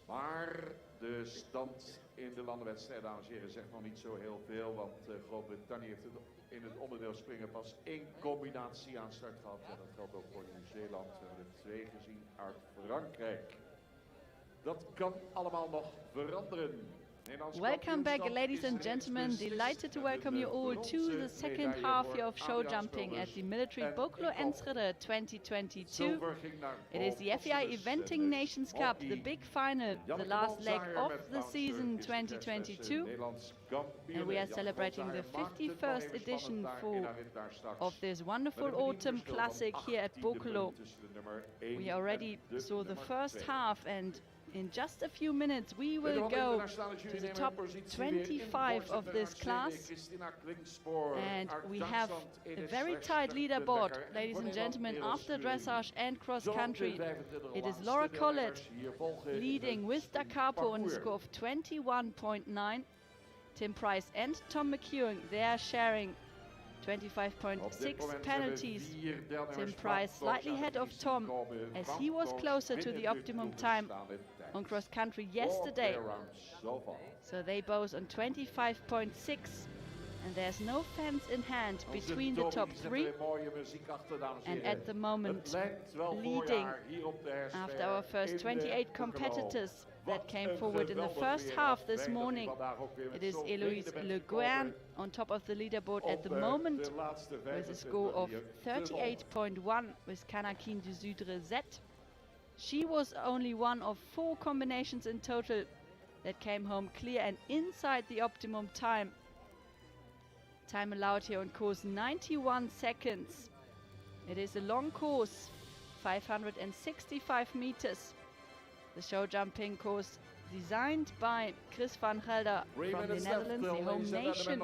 [SPEAKER 2] Maar de stand in de landenwedstrijd, dames en heren, zegt nog niet zo heel veel. Want Groot-Brittannië heeft in het onderdeel springen pas 1 combinatie aan start gehad. En dat geldt ook voor Nieuw-Zeeland. We hebben er 2 gezien uit Frankrijk. Dat kan allemaal nog veranderen.
[SPEAKER 1] Welcome back, ladies and gentlemen. Delighted to welcome you all to the second half year of show jumping at the military Boekelo Enschede 2022. It is the FEI Eventing Nations Cup, the big final, the last leg of the season 2022. And we are celebrating the 51st edition of this wonderful autumn classic here at Boekelo. We already saw the first half, and in just a few minutes we will go to the top 25 of this class, and we have a very tight leaderboard, ladies and gentlemen. After dressage and cross country, it is Laura Collett leading with Da Capo on a score of 21.9. Tim Price and Tom McEwen, they are sharing 25.6 penalties. Tim Price slightly ahead of Tom, as he was closer to the optimum time on cross country yesterday. So they both on 25.6, and there's no fence in hand between the top 3. And at the moment, leading after our first 28 competitors that came forward in the first half this morning, it is Héloïse Le Guin on top of the leaderboard at the moment with a score of 38.1 with Canakin du Sudre Z. She was only one of 4 combinations in total that came home clear and inside the optimum time. Time allowed here on course 91 seconds. It is a long course, 565 meters. The show jumping course designed by Chris van Gelder from the Netherlands, the home nation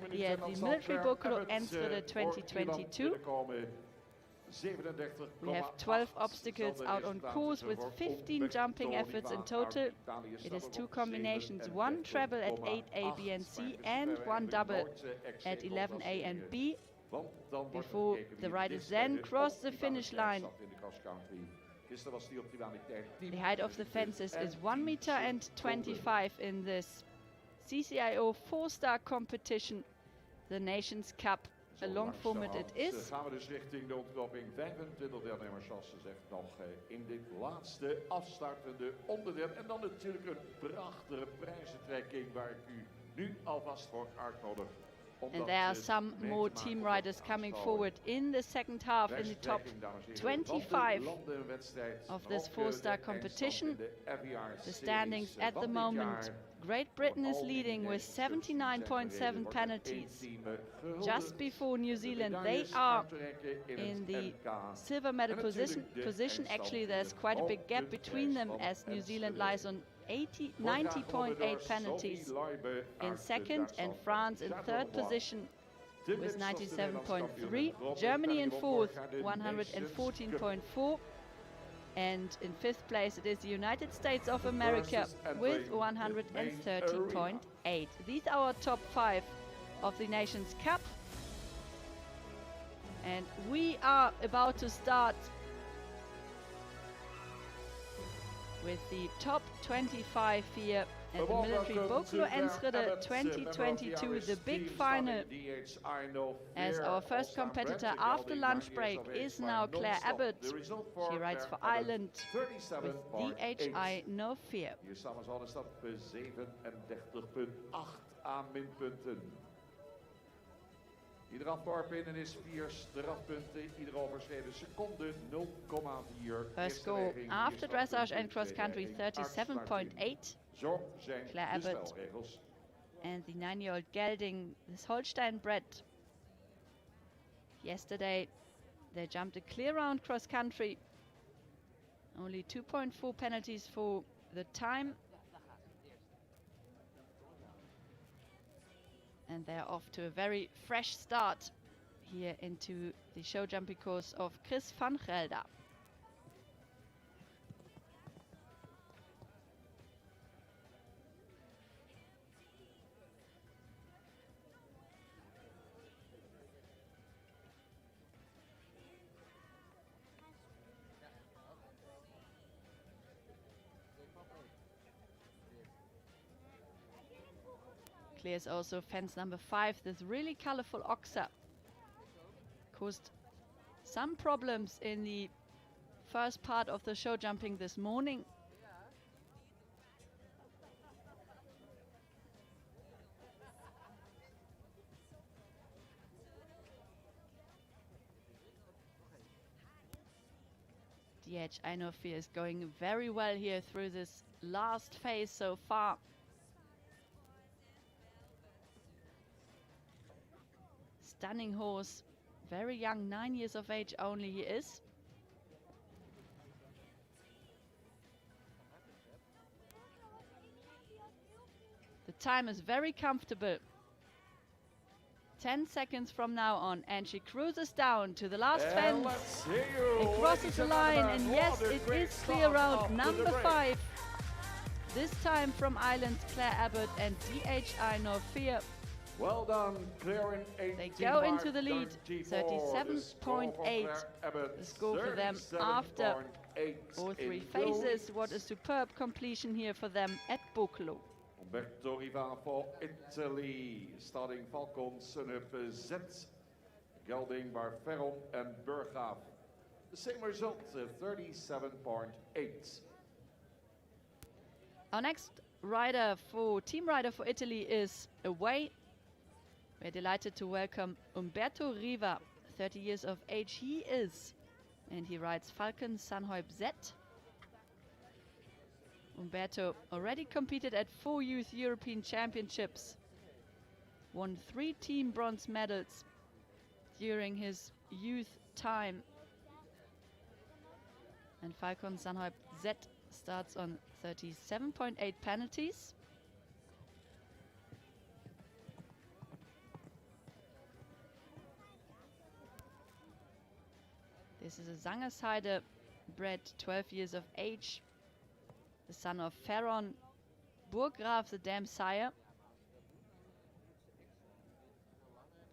[SPEAKER 1] here at the military Boekelo Enschede 2022. We have 12 obstacles out on course with 15 jumping efforts in total. It is 2 combinations, 1 treble at 8A, B and C and 1 double at 11A and B, before the riders then cross the finish line. The height of the fences is 1 meter and 25 in this CCIO 4-star competition, the Nations Cup. A long format it is.
[SPEAKER 2] Gaan we dus richting de ontknoping. 25 deelnemers, zoals ze zegt, nog in dit laatste afstartende onderdeel. En dan natuurlijk een prachtige prijzentrekking waar ik u nu alvast voor uitnodig
[SPEAKER 1] And there are some more team riders coming forward in the second half in the top 25 of this four-star competition. The standings at the moment, Great Britain is leading with 79.7 penalties. Just before New Zealand, they are in the silver medal position. Actually, there's quite a big gap between them as New Zealand lies on 90.8 penalties in second, and France in third position with 97.3. Germany in fourth, 114.4. And in fifth place it is the United States of America with 130.8. These are our top 5 of the Nations Cup. And we are about to start with the top 25 here at the military Boekelo Enschede 2022, the big final. As our first competitor after lunch break is now Claire Abbott. She rides for Ireland with DHI No Fear.
[SPEAKER 2] Hier samengevallen staat 37,8 aan minpunten. Ieder afworpen in is 4 strafpunten. Iedere overschreden seconde 0,4.
[SPEAKER 1] Her score after dressage and cross country 37.8. Claire Abbott and the 9-year-old Gelding, this Holstein bred. Yesterday they jumped a clear round cross country. Only 2.4 penalties for the time. And they're off to a very fresh start here into the show jumping course of Chris van Gelder. Clears also fence number 5, this really colorful oxa. Caused some problems in the first part of the show jumping this morning. DHI No Fear is going very well here through this last phase so far. Stunning horse, very young, 9 years of age only he is. The time is very comfortable. 10 seconds from now on, and she cruises down to the last fence. It crosses the line, and yes, it is clear round number 5. This time from Ireland, Claire Abbott and DHI No Fear.
[SPEAKER 2] Well done, clearing 18.
[SPEAKER 1] They go into the lead, 37.8. The score for them after all 3 phases. What a superb completion here for them at Boekelo.
[SPEAKER 2] Umberto Riva for Italy, starting Falcon, Sunup, Z, Gelding, Barferon and Burghaaf. The same result, 37.8.
[SPEAKER 1] Our next team rider for Italy is away. We're delighted to welcome Umberto Riva, 30 years of age he is, and he rides Falcon Sanheup Z. Umberto already competed at 4 Youth European Championships, won 3 team bronze medals during his youth time. And Falcon Sanheup Z starts on 37.8 penalties. This is a Sangersheide bred, 12 years of age, the son of Ferron Burggraaf, the dam sire.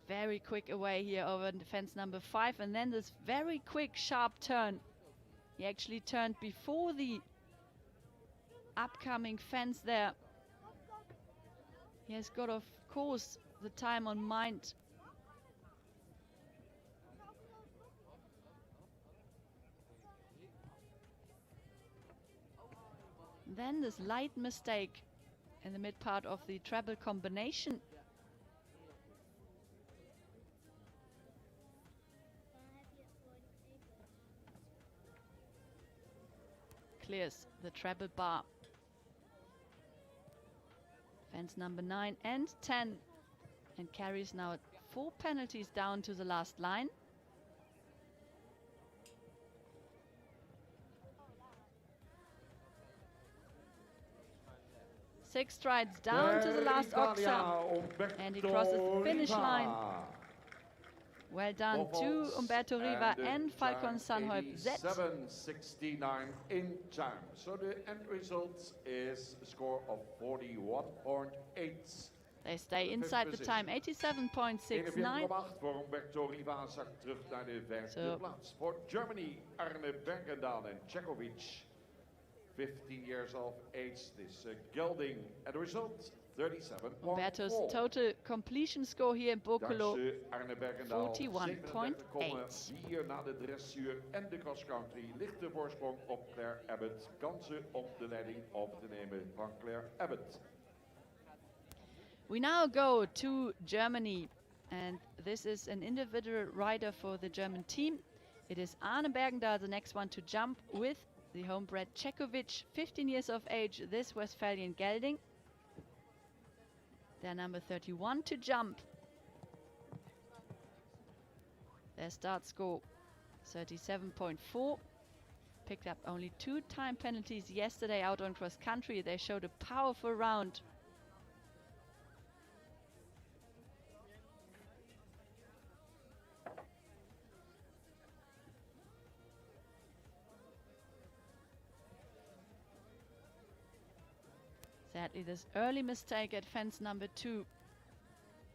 [SPEAKER 1] Very quick away here over fence number 5, and then this very quick sharp turn. He actually turned before the upcoming fence there. He has got, of course, the time on mind. Then this light mistake in the mid part of the treble combination. clears the treble bar. Fence number 9 and 10, and carries now 4 penalties down to the last line. 6 strides down to the last Oxa, and he crosses the finish line. Well done to Umberto Riva and Falcon Sanhoip Z.
[SPEAKER 2] 7:69 in time. So the end result is a score of 41.8.
[SPEAKER 1] They stay inside the time, 87.69.
[SPEAKER 2] 41,8 voor Umberto Riva zakt terug naar de 5e plaats. Voor Germany, Arne Bergendahl en Čekovič, 15 years of age, this gelding. And the result, 37.4.
[SPEAKER 1] Umberto's total completion score here in Boekelo, 41.8.
[SPEAKER 2] 4 na de dressuur en de cross-country. Lichte voorsprong op Claire Abbott. Kansen om de leiding op te nemen van Claire Abbott.
[SPEAKER 1] We now go to Germany, and this is an individual rider for the German team. It is Arne Bergendahl, the next one to jump with the homebred Čekovič, 15 years of age, this Westphalian gelding. Their number 31 to jump. Their start score 37.4. Picked up only 2 time penalties yesterday out on cross country. They showed a powerful round. Sadly, this early mistake at fence number 2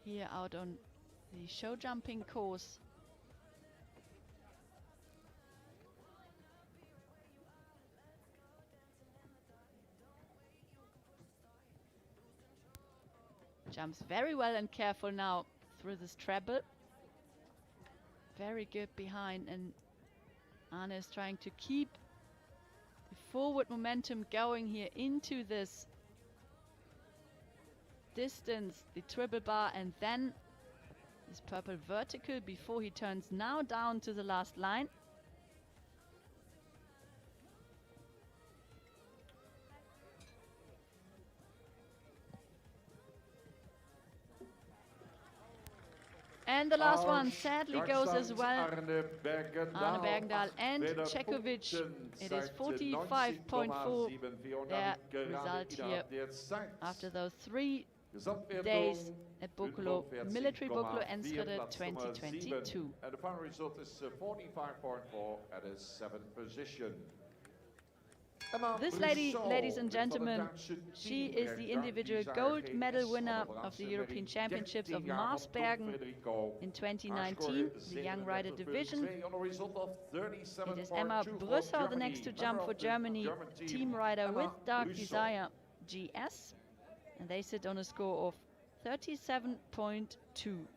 [SPEAKER 1] here out on the show jumping course. Jumps very well and careful now through this treble. Very good behind, and Arne is trying to keep the forward momentum going here into this distance, the triple bar, and then this purple vertical before he turns now down to the last line. And the last one sadly goes as well. Arne Bergendahl and Čekovič. It is 45.4 their result here after those 3 days at Boekelo, Military Boekelo Enschede 2022.
[SPEAKER 2] And the final result is 45.4 at a 7th position.
[SPEAKER 1] This lady, ladies and gentlemen, she is the individual gold medal winner of the European Championships of Maasbergen in 2019, the young rider division. It is Emma Brüssel, the next to jump for Germany, team rider with Dark Desire GS. And they sit on a score of 37.2.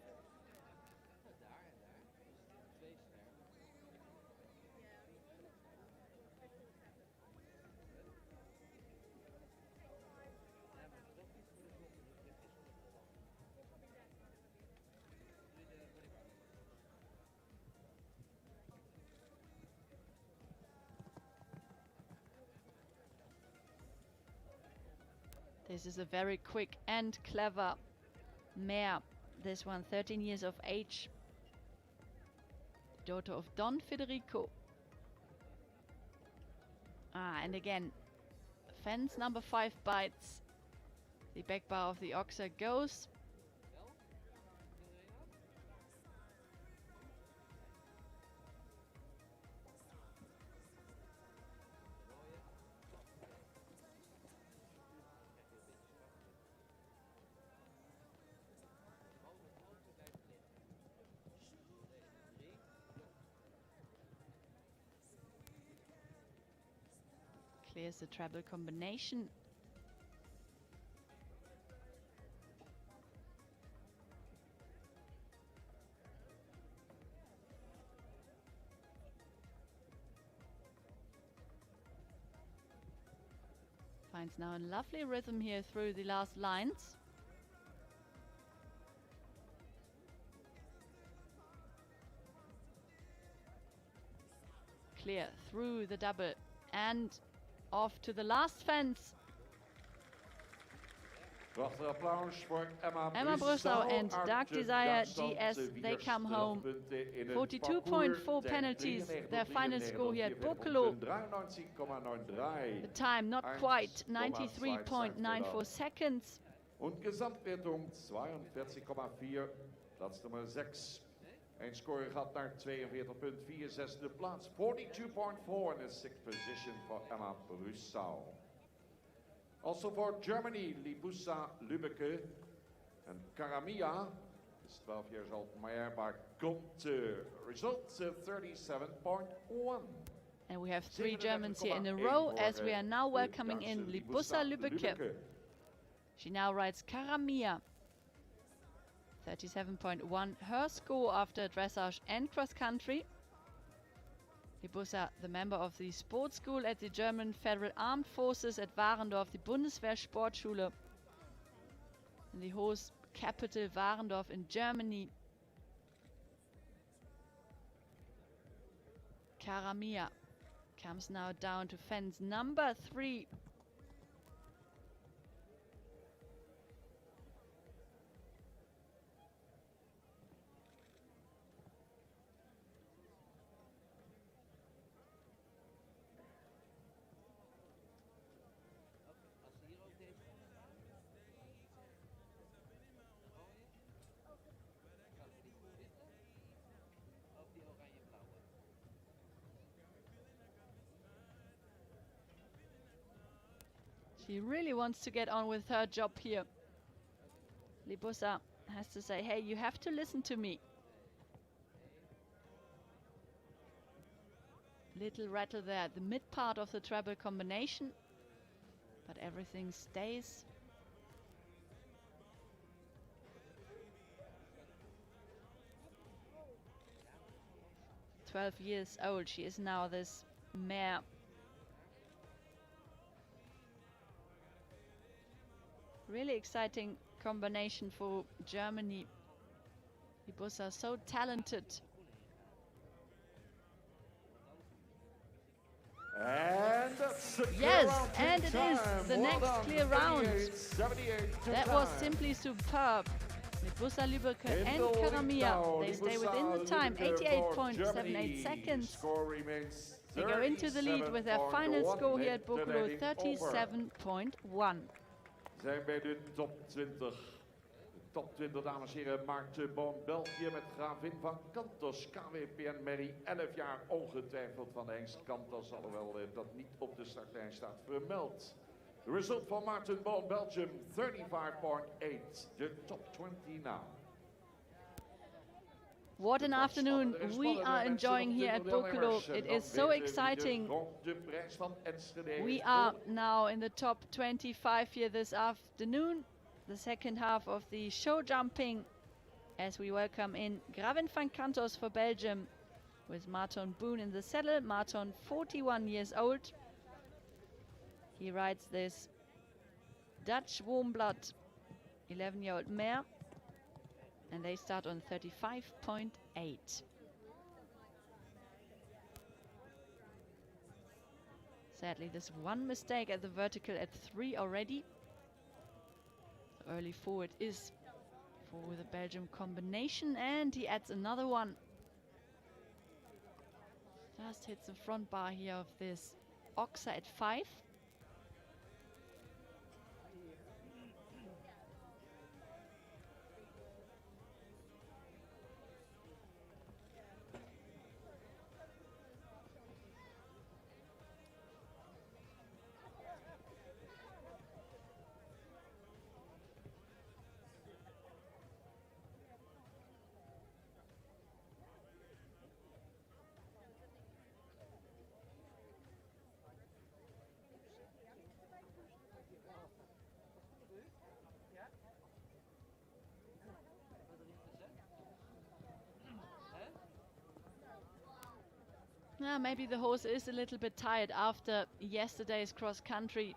[SPEAKER 1] This is a very quick and clever mare. This one, 13 years of age. Daughter of Don Federico. And again, fence number 5 bites. The back bar of the Oxa goes. Clears the treble combination. Finds now a lovely rhythm here through the last lines. Clear through the double and Off to the last fence.
[SPEAKER 2] Prachtig applaus voor Emma
[SPEAKER 1] Brusau and
[SPEAKER 2] uit
[SPEAKER 1] Dark Desire
[SPEAKER 2] Duitsland.
[SPEAKER 1] GS, they come home. 42.4 penalties, their final score here at Boekelo. The time not quite 93.94 seconds.
[SPEAKER 2] Und Gesamtwertung 42,4, Platz Nummer 6. Een score gaat naar 42,4, zesde plaats. 42.4 in the sixth position for Emma Brusau. Also for Germany, Libusa Lübbecke and Karamia is 12 years old, maar komt result 37.1.
[SPEAKER 1] And we have 3 Germans here in a row as we are now welcoming in Libusa Lübbecke. She now rides Karamia. 37.1, her score after dressage and cross country. Libusa, the member of the sports school at the German Federal Armed Forces at Warendorf, the Bundeswehr Sportschule, in the horse capital Warendorf in Germany. Karamia comes now down to fence number 3. She really wants to get on with her job here. Libusa has to say, hey, you have to listen to me. Little rattle there at the mid part of the treble combination, but everything stays. "12 years old, she is now, this mare. Really exciting combination for Germany. Libusa so talented.
[SPEAKER 2] And that's
[SPEAKER 1] yes, and it is the next clear round. That was simply superb. Libusa Lübbecke and Karamia, they stay within the time, 88.78 seconds. They go into the lead with their final score here at Boekelo, 37.1.
[SPEAKER 2] Zijn bij de top 20. De top 20, dames en heren, Maarten Boon, België met Gravin van Cantos, KWPN Merrie, 11 jaar, ongetwijfeld van de hengst Cantos, alhoewel dat niet op de startlijn staat vermeld. The result for Maarten Boon, Belgium, 35.8, the top 20 now.
[SPEAKER 1] What an afternoon we are enjoying here at Boekelo. It is so exciting. We are now in the top 25 here this afternoon, the second half of the show jumping, as we welcome in Gravin van Cantos for Belgium with Marton Boon in the saddle. Marton, 41 years old. He rides this Dutch warm blood 11-year-old mare. And they start on 35.8. Sadly, there's one mistake at the vertical at 3 already. The early forward is for the Belgium combination, and he adds another one. Just hits the front bar here of this Oxa at 5. Yeah, maybe the horse is a little bit tired after yesterday's cross country.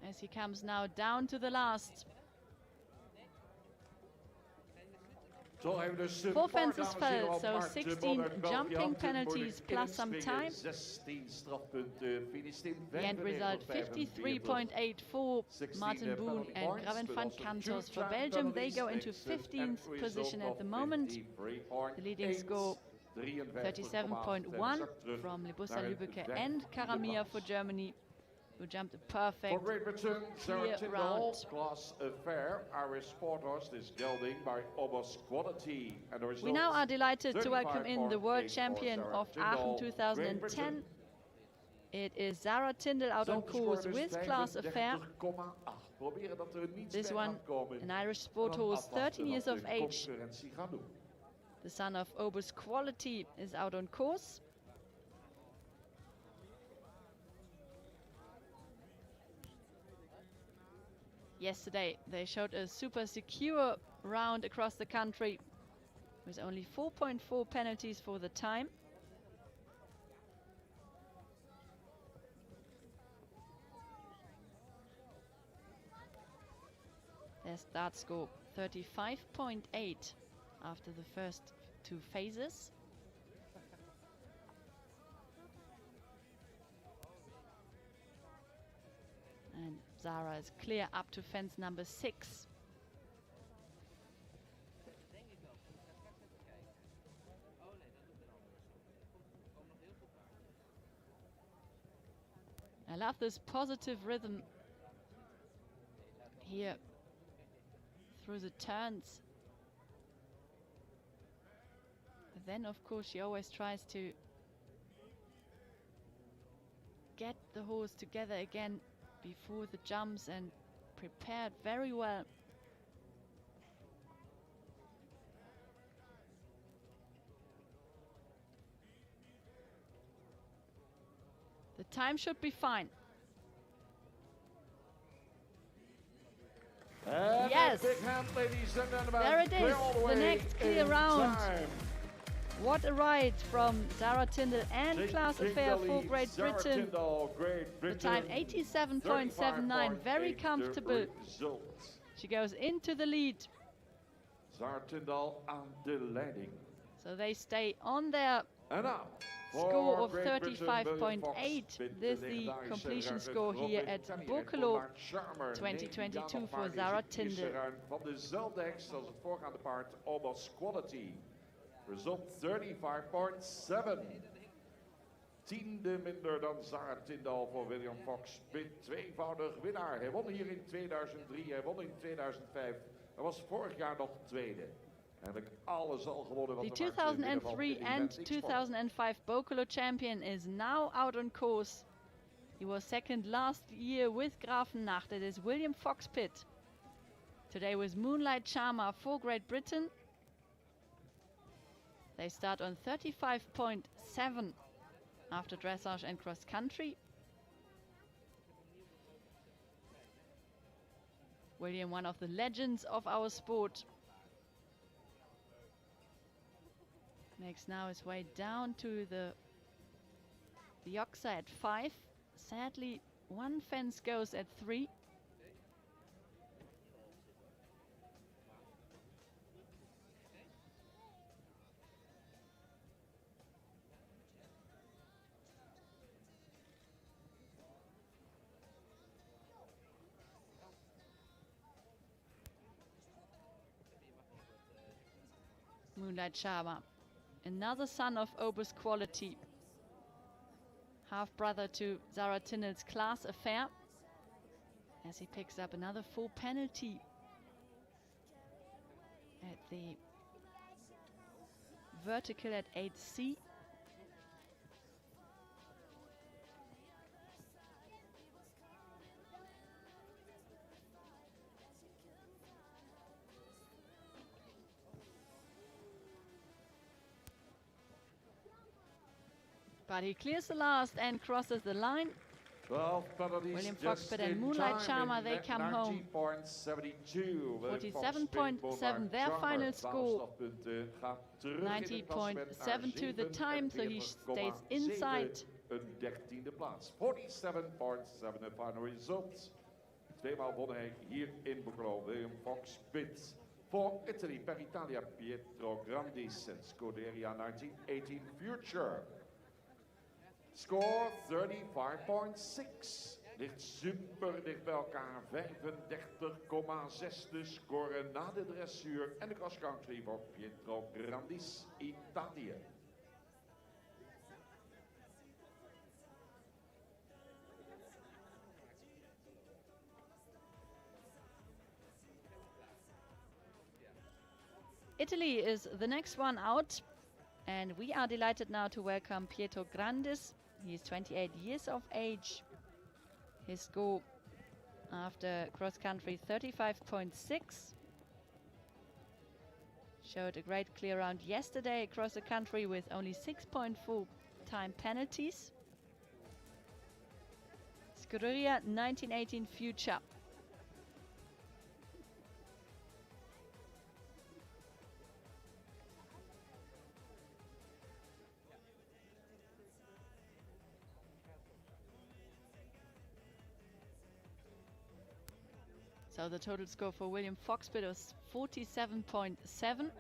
[SPEAKER 1] As he comes now down to the last.
[SPEAKER 2] Zo hebben we dus
[SPEAKER 1] 4
[SPEAKER 2] een paar
[SPEAKER 1] fences
[SPEAKER 2] dames hier
[SPEAKER 1] fell,
[SPEAKER 2] al.
[SPEAKER 1] so
[SPEAKER 2] Mark de
[SPEAKER 1] 16
[SPEAKER 2] Bodden uit België
[SPEAKER 1] jumping
[SPEAKER 2] had in
[SPEAKER 1] penalties
[SPEAKER 2] voor de
[SPEAKER 1] plus some
[SPEAKER 2] killenspringen.
[SPEAKER 1] time.
[SPEAKER 2] 16 strafpunten, finished in
[SPEAKER 1] The end result 53.8 for Martin Boone and Gravin van Cantos for Belgium. They go into 15th position at the moment. The leading score 37.1 from Libussa Lübbecke and Karamia for Germany, who jumped a
[SPEAKER 2] For
[SPEAKER 1] perfect
[SPEAKER 2] Great Britain,
[SPEAKER 1] clear
[SPEAKER 2] Sarah
[SPEAKER 1] round.
[SPEAKER 2] Tyndall, class affair. Irish Sporthorse is gelding by Obos Quality. And the
[SPEAKER 1] We
[SPEAKER 2] result,
[SPEAKER 1] now are delighted to welcome in the world
[SPEAKER 2] 35.8
[SPEAKER 1] champion
[SPEAKER 2] for
[SPEAKER 1] of
[SPEAKER 2] Sarah
[SPEAKER 1] Aachen
[SPEAKER 2] Tyndall,
[SPEAKER 1] 2010.
[SPEAKER 2] Great Britain.
[SPEAKER 1] It is Zara Tyndall out on course with class affair.
[SPEAKER 2] 35,8. Proberen dat er niet
[SPEAKER 1] This
[SPEAKER 2] bij
[SPEAKER 1] one,
[SPEAKER 2] gaat komen.
[SPEAKER 1] an Irish
[SPEAKER 2] En
[SPEAKER 1] sport
[SPEAKER 2] dan
[SPEAKER 1] horse,
[SPEAKER 2] afwachten
[SPEAKER 1] 13 years
[SPEAKER 2] wat
[SPEAKER 1] of
[SPEAKER 2] de
[SPEAKER 1] age.
[SPEAKER 2] concurrentie gaat doen.
[SPEAKER 1] The son of Obus Quality is out on course. Yesterday they showed a super secure round across the country with only 4.4 penalties for the time. Their start score 35.8 after the first 2 phases. And Zara is clear up to fence number 6. I love this positive rhythm here through the turns. But then, of course, she always tries to get the horse together again before the jumps and prepared very well. The time should be fine.
[SPEAKER 2] And
[SPEAKER 1] Yes.
[SPEAKER 2] a big hand, ladies and gentlemen.
[SPEAKER 1] There it
[SPEAKER 2] Clear
[SPEAKER 1] is,
[SPEAKER 2] all
[SPEAKER 1] the
[SPEAKER 2] way
[SPEAKER 1] next clear
[SPEAKER 2] in
[SPEAKER 1] round.
[SPEAKER 2] time.
[SPEAKER 1] What a ride from Zara Tyndall and
[SPEAKER 2] Take
[SPEAKER 1] class affair for
[SPEAKER 2] lead,
[SPEAKER 1] Great
[SPEAKER 2] Sarah
[SPEAKER 1] Britain.
[SPEAKER 2] Tyndall, Great
[SPEAKER 1] The
[SPEAKER 2] Britain.
[SPEAKER 1] time 87.79, very
[SPEAKER 2] 35.8
[SPEAKER 1] comfortable.
[SPEAKER 2] the result.
[SPEAKER 1] She goes into the lead,
[SPEAKER 2] Sarah Tyndall aan de leiding.
[SPEAKER 1] so they stay on their
[SPEAKER 2] En nou,
[SPEAKER 1] score
[SPEAKER 2] voor
[SPEAKER 1] of
[SPEAKER 2] Great Britain, William Fox
[SPEAKER 1] 35.8.
[SPEAKER 2] wint
[SPEAKER 1] This
[SPEAKER 2] de
[SPEAKER 1] the
[SPEAKER 2] legendarische
[SPEAKER 1] completion
[SPEAKER 2] ruiter
[SPEAKER 1] score here
[SPEAKER 2] Robin
[SPEAKER 1] at
[SPEAKER 2] Kenny.
[SPEAKER 1] Boekelo
[SPEAKER 2] Mark Charmer,
[SPEAKER 1] 2022
[SPEAKER 2] 9
[SPEAKER 1] for
[SPEAKER 2] jaar nog
[SPEAKER 1] Zara
[SPEAKER 2] maar, is het eerste
[SPEAKER 1] Tyndall.
[SPEAKER 2] ruim van dezelfde heks als het voorgaande paard, Obos Quality. Result 35.7. Tiende minder dan Zara Tyndall voor William Fox. Tweevoudig winnaar. Hij won hier in 2003, hij won in 2005. Hij was vorig jaar nog tweede. Eigenlijk alles al gewonnen wat
[SPEAKER 1] The
[SPEAKER 2] er maar te winnen valt
[SPEAKER 1] 2003
[SPEAKER 2] in
[SPEAKER 1] and
[SPEAKER 2] Event X-Sport.
[SPEAKER 1] 2005 Boekelo champion is now out on course. He was second last year with Grafennacht. It is William Fox Pitt. Today with Moonlight Charmer for Great Britain. They start on 35.7 after dressage and cross country. William, one of the legends of our sport, makes now his way down to the Yoxa at 5. Sadly, one fence goes at 3. Moonlight Charmer, another son of Obus Quality, half-brother to Zara Tyndall's class affair, as he picks up another 4 penalty at the vertical at 8C. But he clears the last and crosses the line.
[SPEAKER 2] 12 penalties
[SPEAKER 1] William
[SPEAKER 2] just
[SPEAKER 1] Foxpit and
[SPEAKER 2] in
[SPEAKER 1] Moonlight
[SPEAKER 2] time
[SPEAKER 1] Charmer,
[SPEAKER 2] in
[SPEAKER 1] they come home.
[SPEAKER 2] 90.72.
[SPEAKER 1] 47.7 their final score. 90.72 the time, so he stays inside.
[SPEAKER 2] Een 13e plaats. 47.7 de final result. Tweemaal won hij hier in Boekelo. William Fox Pitt. For Italy, per Italia, Pietro Grandis and Scuderia 1918 Future. Score 35.6. Ligt super dicht bij elkaar. 35,6 de score na de dressuur en de cross country voor Pietro Grandis, Italië.
[SPEAKER 1] Italy is the next one out, and we are delighted now to welcome Pietro Grandis. He is 28 years of age. His score after cross country 35.6. Showed a great clear round yesterday across the country with only 6.4 time penalties. Scuderia 1918 Future. So the total score for William Foxbit was 47.7.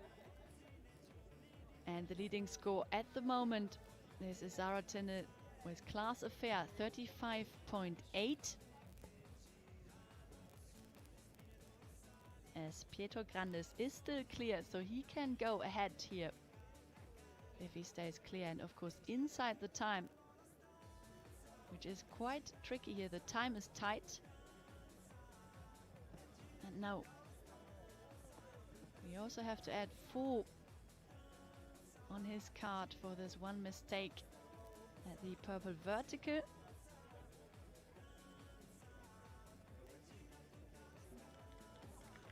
[SPEAKER 1] And the leading score at the moment, this is Zara Tinne with Class Affair 35.8. As Pietro Grandis is still clear, so he can go ahead here if he stays clear, and of course inside the time, which is quite tricky here. The time is tight. And now we also have to add 4 on his card for this one mistake at the purple vertical.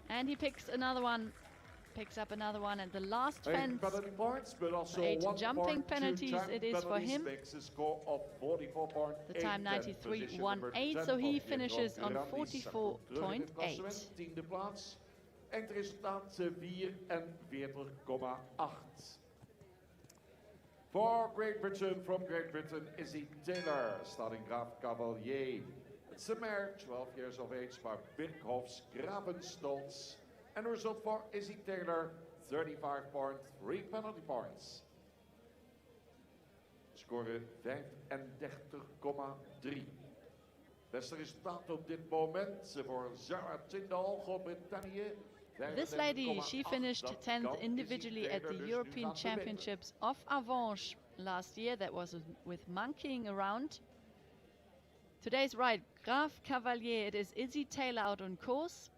[SPEAKER 1] And he picks another one, picks up another one, and the last fence.
[SPEAKER 2] Points, but also
[SPEAKER 1] 8 jumping penalties it is for him. The time 93.18, so he finishes on 44.8.
[SPEAKER 2] Tiende plaats. Eindresultaat 44,8. For Great Britain, from Great Britain, Izzy Taylor, starting Graaf Cavalier. It's a mare, 12 years of age, by Birkhof's Gravenstolz. And the result for Izzy Taylor, 35.3 penalty points. Score 35,3. Beste resultaat op dit moment voor Zara Tindall, Groot-Brittannië.
[SPEAKER 1] This lady, she finished 10th individually at the European Championships of Avanches last year. That was with monkeying around. Today's ride, Graaf Cavalier, it is Izzy Taylor out on course.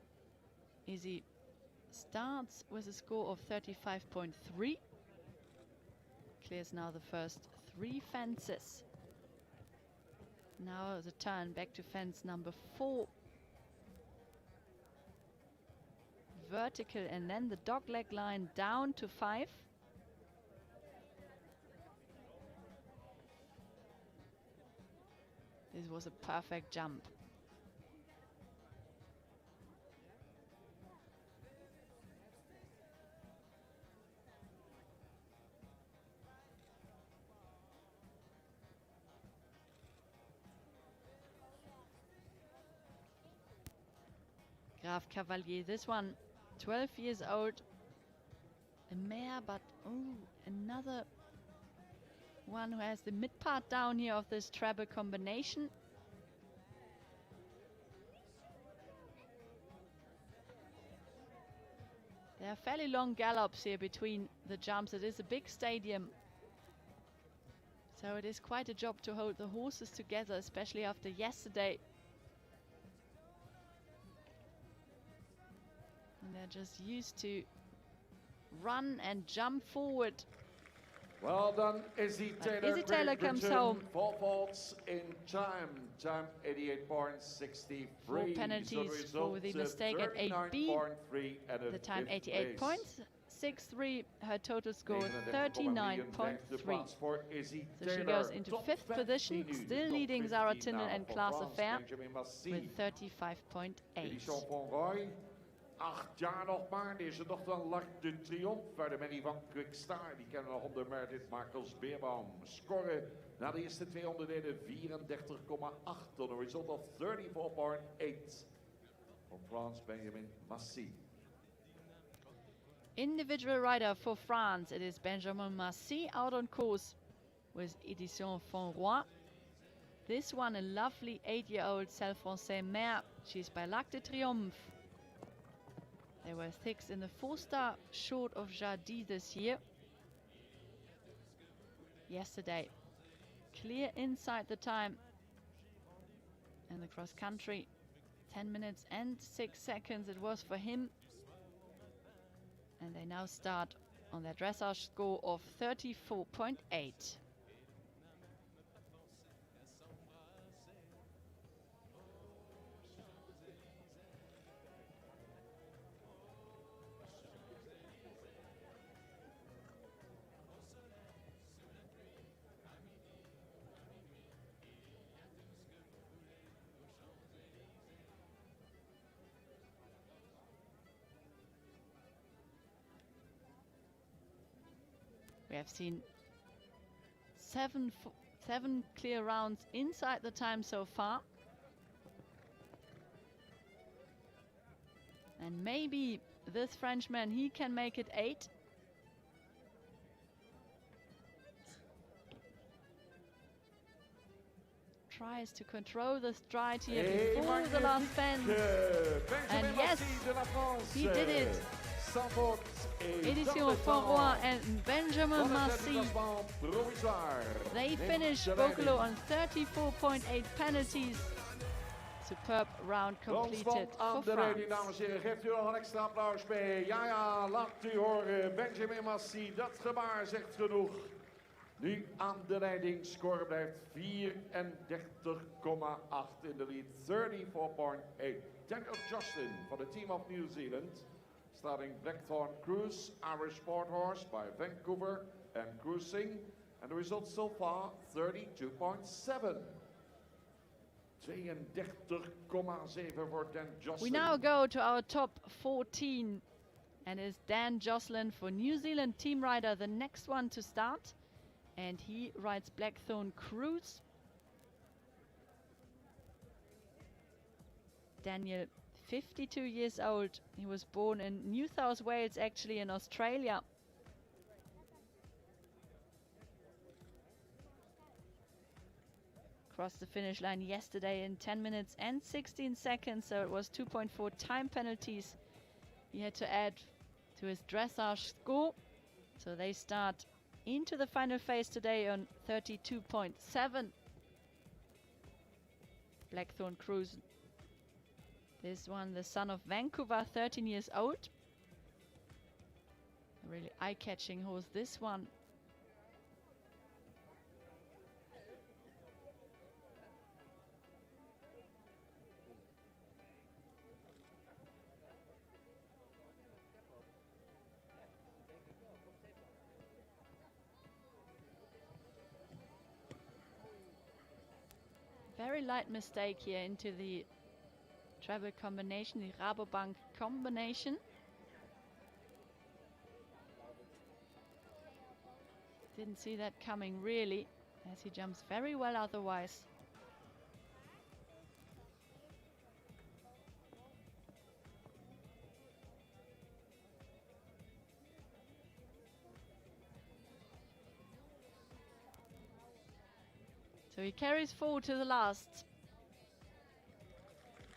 [SPEAKER 1] Izzy starts with a score of 35.3. Clears now the first 3 fences. Now the turn back to fence number 4. Vertical, and then the dogleg line down to 5. This was a perfect jump. Graaf Cavalier, this one 12 years old, a mare, but another one who has the mid part down here of this treble combination. There are fairly long gallops here between the jumps. It is a big stadium, so it is quite a job to hold the horses together, especially after yesterday. And they're just used to run and jump forward.
[SPEAKER 2] Well done, Izzy Taylor.
[SPEAKER 1] Izzy Taylor comes home.
[SPEAKER 2] 4 faults in time. Time 88.63.
[SPEAKER 1] 4 penalties for the mistake at 8B. The time 88 points. 6-3. Her total score 39.3. So she goes into 5th position, still leading Zara Tindall and Class Affair with 35.8.
[SPEAKER 2] 8 jaar nog maar. Deze dochter van L'Arc de Triomphe bij de merrie van Quickstar. Die kennen we nog onder Meredith Marcos Beerbaum. Scoren na de eerste 2 onderdelen 34,8. On a result of 34.8. Voor Frans Benjamin Massy.
[SPEAKER 1] Individual rider for France, it is Benjamin Massy out on course with Edition Fonroy. This one, a lovely 8-year-old Celle Français mare. She's by l'Arc de Triomphe. They were sixth in the 4-star short of Jardy this year. Yesterday, clear inside the time in the cross country. 10 minutes and 6 seconds it was for him. And they now start on their dressage score of 34.8. We have seen seven clear rounds inside the time so far. And maybe this Frenchman, he can make it 8. Tries to control the stride here before the last bend. And yes, he did it. Edition Fonroy and Benjamin Massy. They finished Boekelo on 34.8 penalties. Superb round completed for France.
[SPEAKER 2] Dames en heren, geeft u nog een extra applaus mee. Ja, ja, laat u horen. Benjamin Massy, dat gebaar zegt genoeg. Nu aan de leiding. Score blijft 34,8 in de lead. 34.8. Daniel Justin for the team of New Zealand. Starting Blackthorn Cruise, Irish Sport Horse by Vancouver and Cruising. And the results so far, 32.7. 32,7 for Dan Jocelyn.
[SPEAKER 1] We now go to our top 14. And it's Dan Jocelyn for New Zealand team rider, the next one to start. And he rides Blackthorn Cruise. Daniel, 52 years old. He was born in New South Wales, actually in Australia. Crossed the finish line yesterday in 10 minutes and 16 seconds, so it was 2.4 time penalties he had to add to his dressage score. So they start into the final phase today on 32.7. Blackthorn Cruise. This one, the son of Vancouver, 13 years old. A really eye-catching horse, this one. Very light mistake here into the treble combination, the Rabobank combination. Didn't see that coming really, as he jumps very well otherwise. So he carries forward to the last.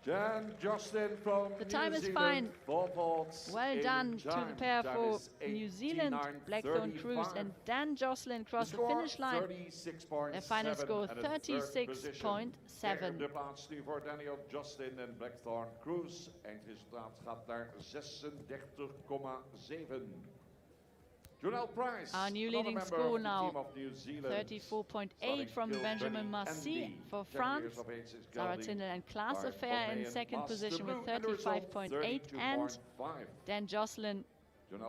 [SPEAKER 2] Dan Justin from
[SPEAKER 1] The time
[SPEAKER 2] New
[SPEAKER 1] is
[SPEAKER 2] Zealand.
[SPEAKER 1] fine.
[SPEAKER 2] Well
[SPEAKER 1] done to the
[SPEAKER 2] time.
[SPEAKER 1] pair
[SPEAKER 2] Time
[SPEAKER 1] for
[SPEAKER 2] is
[SPEAKER 1] New Zealand,
[SPEAKER 2] 89.35.
[SPEAKER 1] Blackthorn Cruise and Dan Jocelyn cross the finish line.
[SPEAKER 2] 36.7
[SPEAKER 1] Their final score
[SPEAKER 2] and a third position.
[SPEAKER 1] 36.7.
[SPEAKER 2] Derde plaats nu voor Daniel Justin en Blackthorn Cruise. Eindresultaat gaat naar 36,7. Jonelle Price,
[SPEAKER 1] Our new
[SPEAKER 2] another
[SPEAKER 1] leading
[SPEAKER 2] member
[SPEAKER 1] score
[SPEAKER 2] of the
[SPEAKER 1] now,
[SPEAKER 2] team of New Zealand.
[SPEAKER 1] 34.8 from Benjamin Massy for France. Sarah Tindall and Klaas Affair in second position with 35.8, and Dan Jocelyn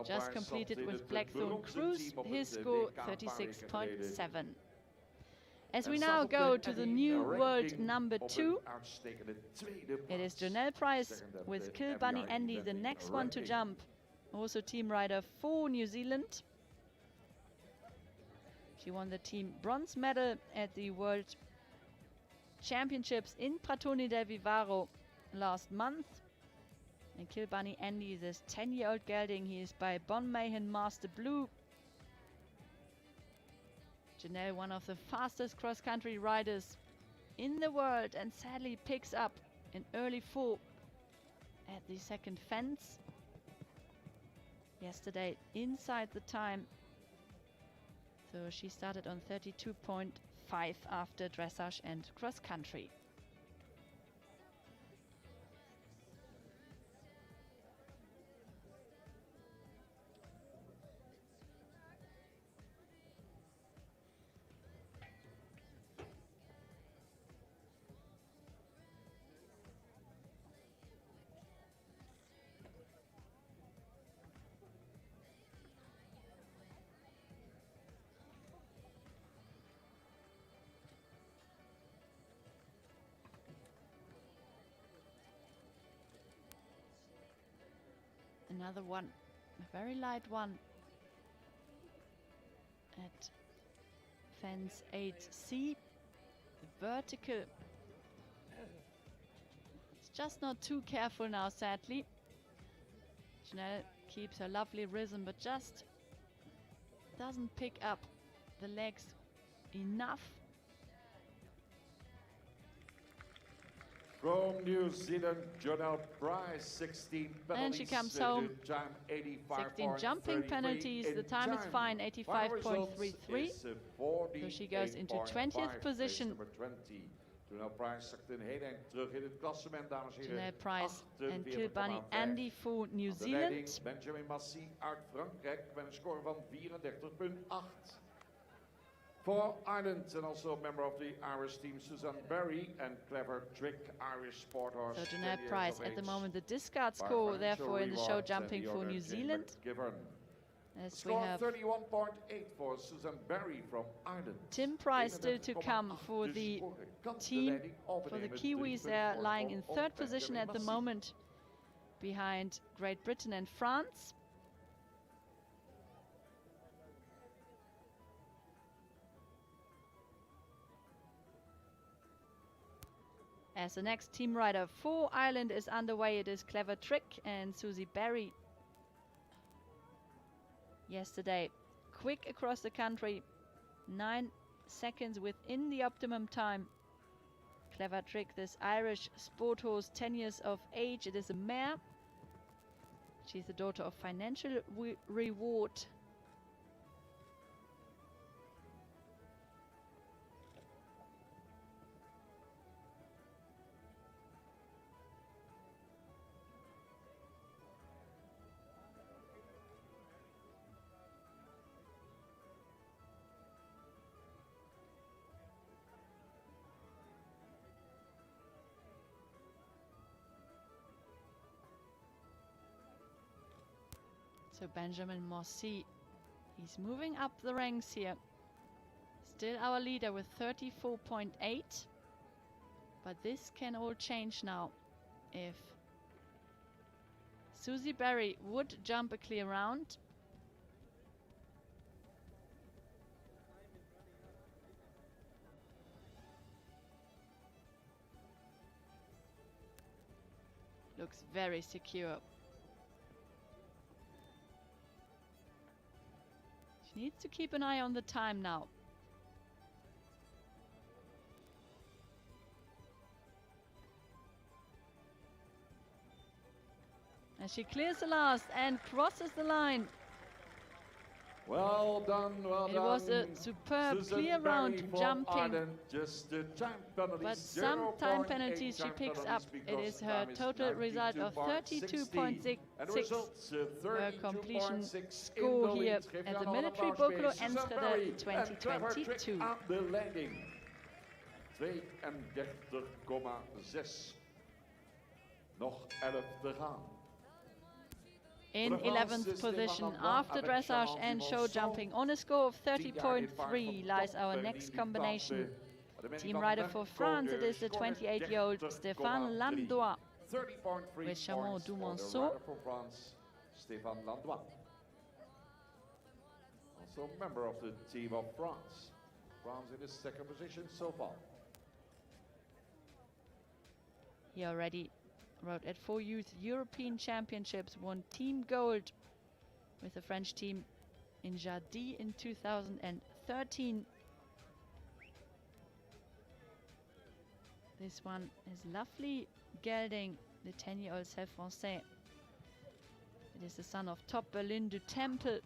[SPEAKER 1] just completed with Blackthorn Cruise, his score 36.7. As we now go to the new world number 2, it is Jonelle Price with Kill Bunny Andy, the next one to jump. Also team rider for New Zealand. She won the team bronze medal at the World Championships in Pratoni del Vivaro last month. And Kilbani Andy, this 10-year-old gelding, he is by Bon Mayhen Master Blue. Janelle, one of the fastest cross-country riders in the world, and sadly picks up an early fall at the second fence. Yesterday inside the time. So she started on 32.5 after dressage and cross-country. Another one, a very light one at fence 8C. The vertical. It's just not too careful now, sadly. Janelle keeps her lovely rhythm, but just doesn't pick up the legs enough.
[SPEAKER 2] From New Zealand, Janelle Price, 16 penalties.
[SPEAKER 1] And she comes home.
[SPEAKER 2] Time
[SPEAKER 1] 16 jumping penalties. The time is fine, 85.33. So she goes into 20th position.
[SPEAKER 2] Janelle Price zakt een heel eind terug in het klassement, dames en heren.
[SPEAKER 1] Janelle Price en Kilbani Andy voor New Zealand.
[SPEAKER 2] Benjamin Massy uit Frankrijk met een score van 34,8. For Ireland, and also a member of the Irish team, Susan Berry and Clever Trick, Irish sport horse.
[SPEAKER 1] So Janelle Price at the moment the discard score, therefore in the show jumping for New Zealand. As we have
[SPEAKER 2] 31.8 for Susan Berry from Ireland.
[SPEAKER 1] Tim Price still to come for the team. For the Kiwis, they're lying in third position at the moment, behind Great Britain and France. As the next team rider for Ireland is underway, it is Clever Trick and Susie Berry. Yesterday, quick across the country, 9 seconds within the optimum time. Clever Trick, this Irish sport horse, 10 years of age. It is a mare. She's the daughter of Financial Reward. So Benjamin Mossy, he's moving up the ranks here. Still our leader with 34.8. But this can all change now. If Susie Berry would jump a clear round, looks very secure. Needs to keep an eye on the time now. And she clears the last and crosses the line.
[SPEAKER 2] Well done, well
[SPEAKER 1] it
[SPEAKER 2] done.
[SPEAKER 1] It was a superb clear round jumping.
[SPEAKER 2] Just the time penalties,
[SPEAKER 1] but some time penalties she picks up. It is her total result of 32.66. Her completion score here at the Military Boekelo Enschede 2022.
[SPEAKER 2] De leiding. 32,6. Nog 11 te gaan.
[SPEAKER 1] In 11th position after dressage and show jumping on a score of 30.3 lies our next combination. Team rider for France, it is the 28-year-old Stéphane Landois with Chamon du Monceau.
[SPEAKER 2] Stéphane Landois, also a member of the team of France. France in the second position so far.
[SPEAKER 1] He already rode at 4 Youth European Championships, won team gold with the French team in Jardy in 2013. This one is lovely gelding, the 10-year-old Self Français. It is the son of top Berlin du Temple.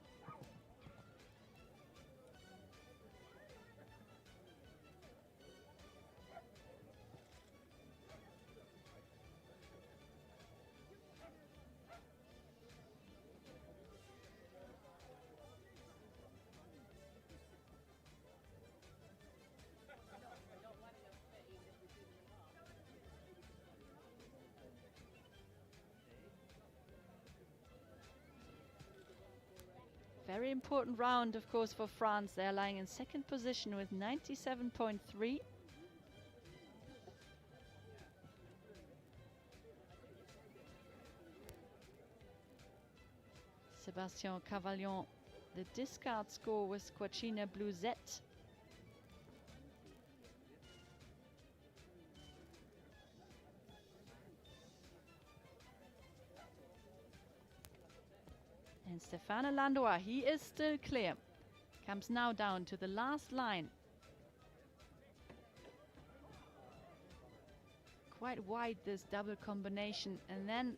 [SPEAKER 1] Very important round, of course, for France. They are lying in second position with 97.3. Sébastien Cavallon, the discard score was Quachina Bluezette. And Stefano Landois, he is still clear. Comes now down to the last line. Quite wide, this double combination. And then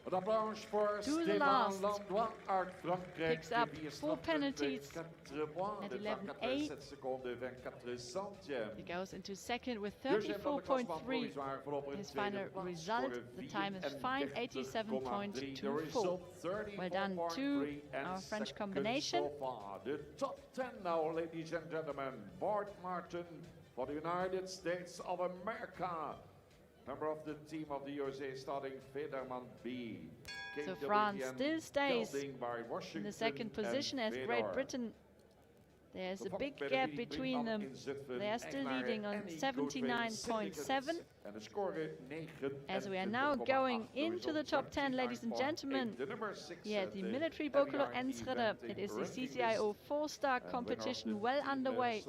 [SPEAKER 2] Een applaus voor
[SPEAKER 1] to the
[SPEAKER 2] Stefan
[SPEAKER 1] last.
[SPEAKER 2] Landois uit Frankrijk.
[SPEAKER 1] Picks up
[SPEAKER 2] Die is
[SPEAKER 1] 4
[SPEAKER 2] nog
[SPEAKER 1] penalties
[SPEAKER 2] met 4 points,
[SPEAKER 1] at
[SPEAKER 2] de
[SPEAKER 1] 11.8.
[SPEAKER 2] 24 seconden, 24 centièmes.
[SPEAKER 1] he goes into second with
[SPEAKER 2] Dus heeft dat de klassement
[SPEAKER 1] 34.3.
[SPEAKER 2] provisoire voorop in
[SPEAKER 1] His
[SPEAKER 2] tweede
[SPEAKER 1] final
[SPEAKER 2] plaats
[SPEAKER 1] result,
[SPEAKER 2] voor
[SPEAKER 1] the time is fine,
[SPEAKER 2] 34,3. The
[SPEAKER 1] 87.24.
[SPEAKER 2] result
[SPEAKER 1] Well done to
[SPEAKER 2] 34.3 and
[SPEAKER 1] our French
[SPEAKER 2] second
[SPEAKER 1] combination.
[SPEAKER 2] so far. The top 10 now, ladies and gentlemen. Bart Martin for the United States of America. Member of the team of the USA starting Federman B.
[SPEAKER 1] So
[SPEAKER 2] KWN
[SPEAKER 1] France still stays
[SPEAKER 2] gelding by
[SPEAKER 1] in
[SPEAKER 2] Washington
[SPEAKER 1] the second position as
[SPEAKER 2] and
[SPEAKER 1] Great
[SPEAKER 2] Fedor.
[SPEAKER 1] Britain. There's a
[SPEAKER 2] Vervangt
[SPEAKER 1] big
[SPEAKER 2] bij de
[SPEAKER 1] gap
[SPEAKER 2] winning
[SPEAKER 1] between
[SPEAKER 2] van
[SPEAKER 1] them.
[SPEAKER 2] in Zutphen,
[SPEAKER 1] They are still
[SPEAKER 2] Engelaar
[SPEAKER 1] leading on
[SPEAKER 2] en in
[SPEAKER 1] 79.7.
[SPEAKER 2] En de score 9.
[SPEAKER 1] As we are now going into the top 10, ladies and gentlemen. Here at the military Boekelo Enschede, it is the CCIO 4-star competition well underway.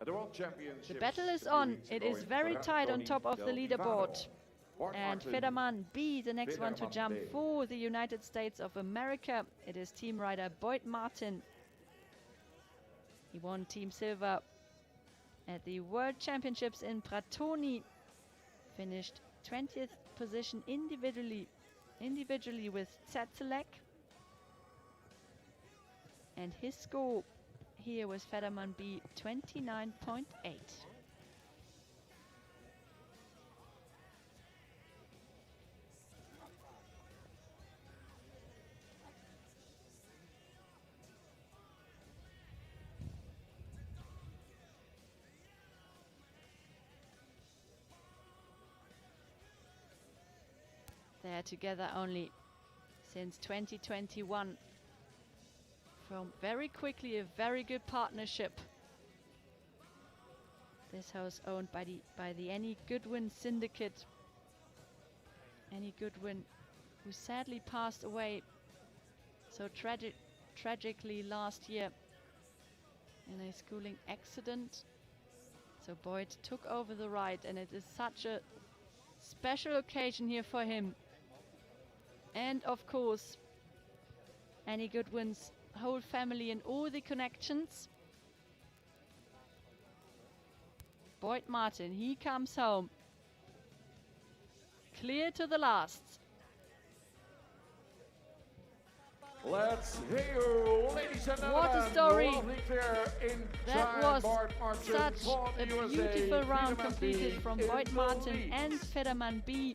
[SPEAKER 1] The battle is on. It is very tight on top of the leaderboard. And Federman B, the next one to jump for the United States of America. It is team rider Boyd Martin. He won Team Silver at the World Championships in Pratoni. Finished 20th position individually with Tsetselek. And his score here was Federman B 29.8. They are together only since 2021. From very quickly a very good partnership. This house owned by the Annie Goodwin Syndicate. Annie Goodwin, who sadly passed away so tragically last year in a schooling accident. So Boyd took over the ride, and it is such a special occasion here for him. And of course, Annie Goodwin's whole family and all the connections. Boyd Martin, he comes home. Clear to the last.
[SPEAKER 2] Let's hear you, ladies and gentlemen.
[SPEAKER 1] What a story.
[SPEAKER 2] That
[SPEAKER 1] was such a beautiful round completed from Boyd Martin and Federman B.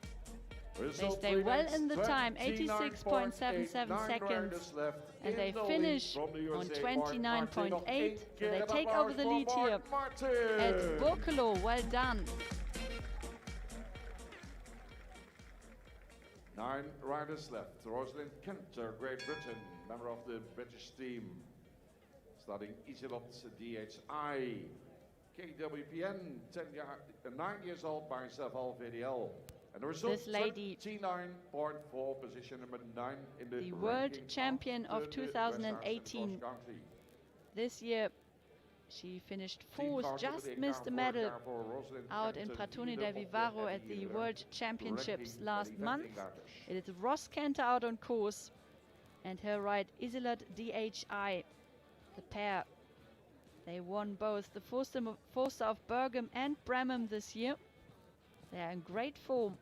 [SPEAKER 1] They stay well in the time, 86.77 seconds, and they finish on 29.8. So they take over the lead here at Boekelo. Well done.
[SPEAKER 2] 9 riders left. Rosalind Kenter, Great Britain, member of the British team. Starting Iselot DHI. KWPN, 9 years old by Saval VDL. And the result,
[SPEAKER 1] This lady,
[SPEAKER 2] 29.4, position number 9 in the
[SPEAKER 1] world
[SPEAKER 2] ranking
[SPEAKER 1] champion of
[SPEAKER 2] the
[SPEAKER 1] 2018. This year She finished
[SPEAKER 2] Team
[SPEAKER 1] fourth,
[SPEAKER 2] vrouwen
[SPEAKER 1] just
[SPEAKER 2] op het
[SPEAKER 1] missed a
[SPEAKER 2] EK
[SPEAKER 1] medal
[SPEAKER 2] vorig jaar voor Rosalind
[SPEAKER 1] out in
[SPEAKER 2] Kemper,
[SPEAKER 1] Pratoni
[SPEAKER 2] vierde
[SPEAKER 1] del
[SPEAKER 2] op de
[SPEAKER 1] Vivaro at the
[SPEAKER 2] FEI
[SPEAKER 1] World Championships
[SPEAKER 2] ranking
[SPEAKER 1] last
[SPEAKER 2] van
[SPEAKER 1] month.
[SPEAKER 2] eventingaarders.
[SPEAKER 1] It is Ross Kenter out on course, and her ride Isolot DHI. The pair, they won both the Forster of Bergam and Bremen this year. They are in great form.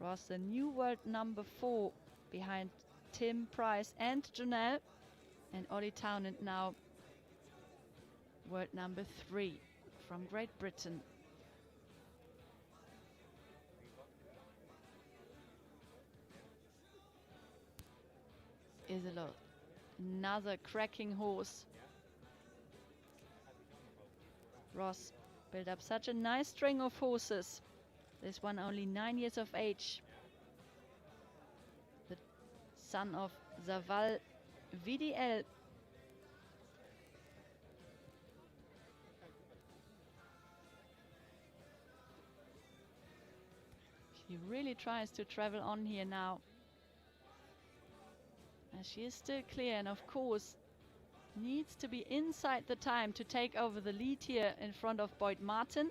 [SPEAKER 1] Ross, the new world number 4 behind Tim Price and Janelle, and Ollie Townend now world number 3 from Great Britain. Isolot, another cracking horse. Ross built up such a nice string of horses. This one only 9 years of age. The son of Zaval VDL. She really tries to travel on here now. And she is still clear, and of course needs to be inside the time to take over the lead here in front of Boyd Martin.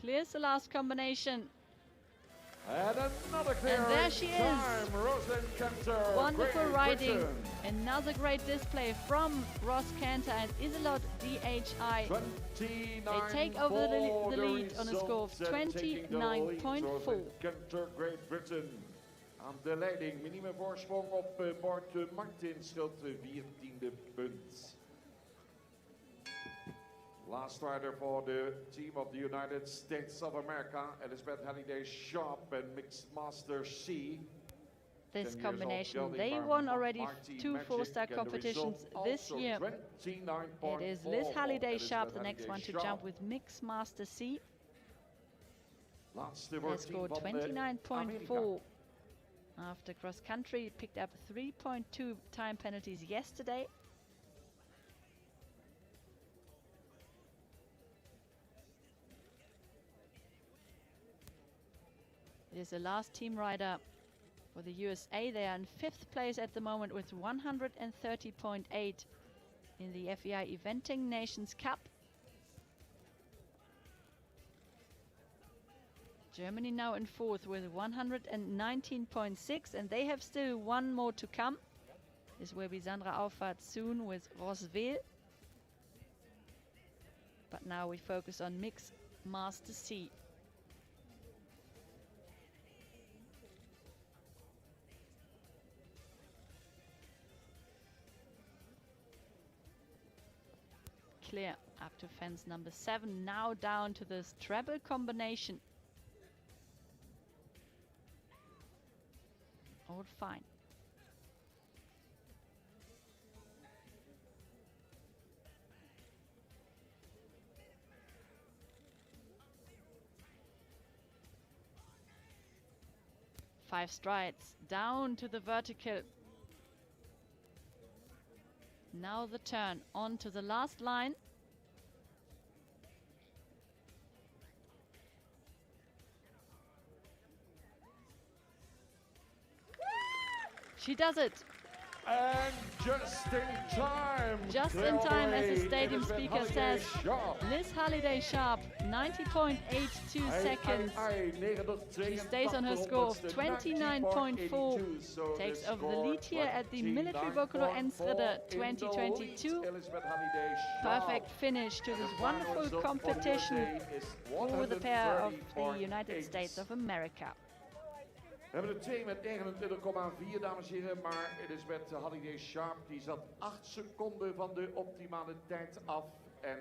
[SPEAKER 1] Clears the last combination.
[SPEAKER 2] And another clear
[SPEAKER 1] And there she
[SPEAKER 2] time.
[SPEAKER 1] is.
[SPEAKER 2] Rosalind Kemper,
[SPEAKER 1] Wonderful
[SPEAKER 2] Great
[SPEAKER 1] riding.
[SPEAKER 2] Britain.
[SPEAKER 1] Another great display from Ross Kenter and Isolot DHI.
[SPEAKER 2] 29
[SPEAKER 1] They take over the
[SPEAKER 2] for
[SPEAKER 1] lead on a score of
[SPEAKER 2] results and taking the lead.
[SPEAKER 1] 29.4.
[SPEAKER 2] Rosalind Kemper, Great Britain. Aan de leiding, minime voorsprong op Boyd Martin, scheelt de 14e punt. Last rider for the team of the United States of America, Elizabeth Halliday Sharp and Mixed Master C.
[SPEAKER 1] This
[SPEAKER 2] 10 years old,
[SPEAKER 1] combination,
[SPEAKER 2] gelding
[SPEAKER 1] they
[SPEAKER 2] by
[SPEAKER 1] won already
[SPEAKER 2] Mighty
[SPEAKER 1] 2
[SPEAKER 2] Magic,
[SPEAKER 1] four-star
[SPEAKER 2] and the
[SPEAKER 1] competitions
[SPEAKER 2] result
[SPEAKER 1] this
[SPEAKER 2] also
[SPEAKER 1] year.
[SPEAKER 2] 29.4
[SPEAKER 1] It is Liz Halliday
[SPEAKER 2] for
[SPEAKER 1] Sharp, the
[SPEAKER 2] Elizabeth
[SPEAKER 1] next one to
[SPEAKER 2] Halliday
[SPEAKER 1] jump
[SPEAKER 2] Sharp.
[SPEAKER 1] with Mixed Master C.
[SPEAKER 2] Laatste
[SPEAKER 1] They
[SPEAKER 2] wordt team
[SPEAKER 1] scored
[SPEAKER 2] van de Amerika.
[SPEAKER 1] 29.4 after cross country. Picked up 3.2 time penalties yesterday. It is the last team rider for the USA. They are in 5th place at the moment with 130.8 in the FEI Eventing Nations Cup. Germany now in 4th with 119.6, and they have still one more to come. This will be Sandra Auffahrt soon with Roswell. But now we focus on Mixed Master C. Clear up to fence number 7, now down to this treble combination. All fine. Five strides down to the vertical. Now the turn onto the last line. She does it.
[SPEAKER 2] And just in time.
[SPEAKER 1] Just
[SPEAKER 2] clear
[SPEAKER 1] in time, as the
[SPEAKER 2] away,
[SPEAKER 1] stadium
[SPEAKER 2] Elizabeth
[SPEAKER 1] speaker
[SPEAKER 2] Halliday
[SPEAKER 1] says.
[SPEAKER 2] Sharp.
[SPEAKER 1] Liz Halliday Sharp, 90.82 seconds. She stays on her score of 29.4. Takes over the lead here at the Military Boekelo Enschede 2022. Perfect finish to this wonderful competition for the pair of the United States of America.
[SPEAKER 2] We hebben er 2 met 29,4 dames en heren, maar Elizabeth Halliday Sharp die zat 8 seconden van de optimale tijd af en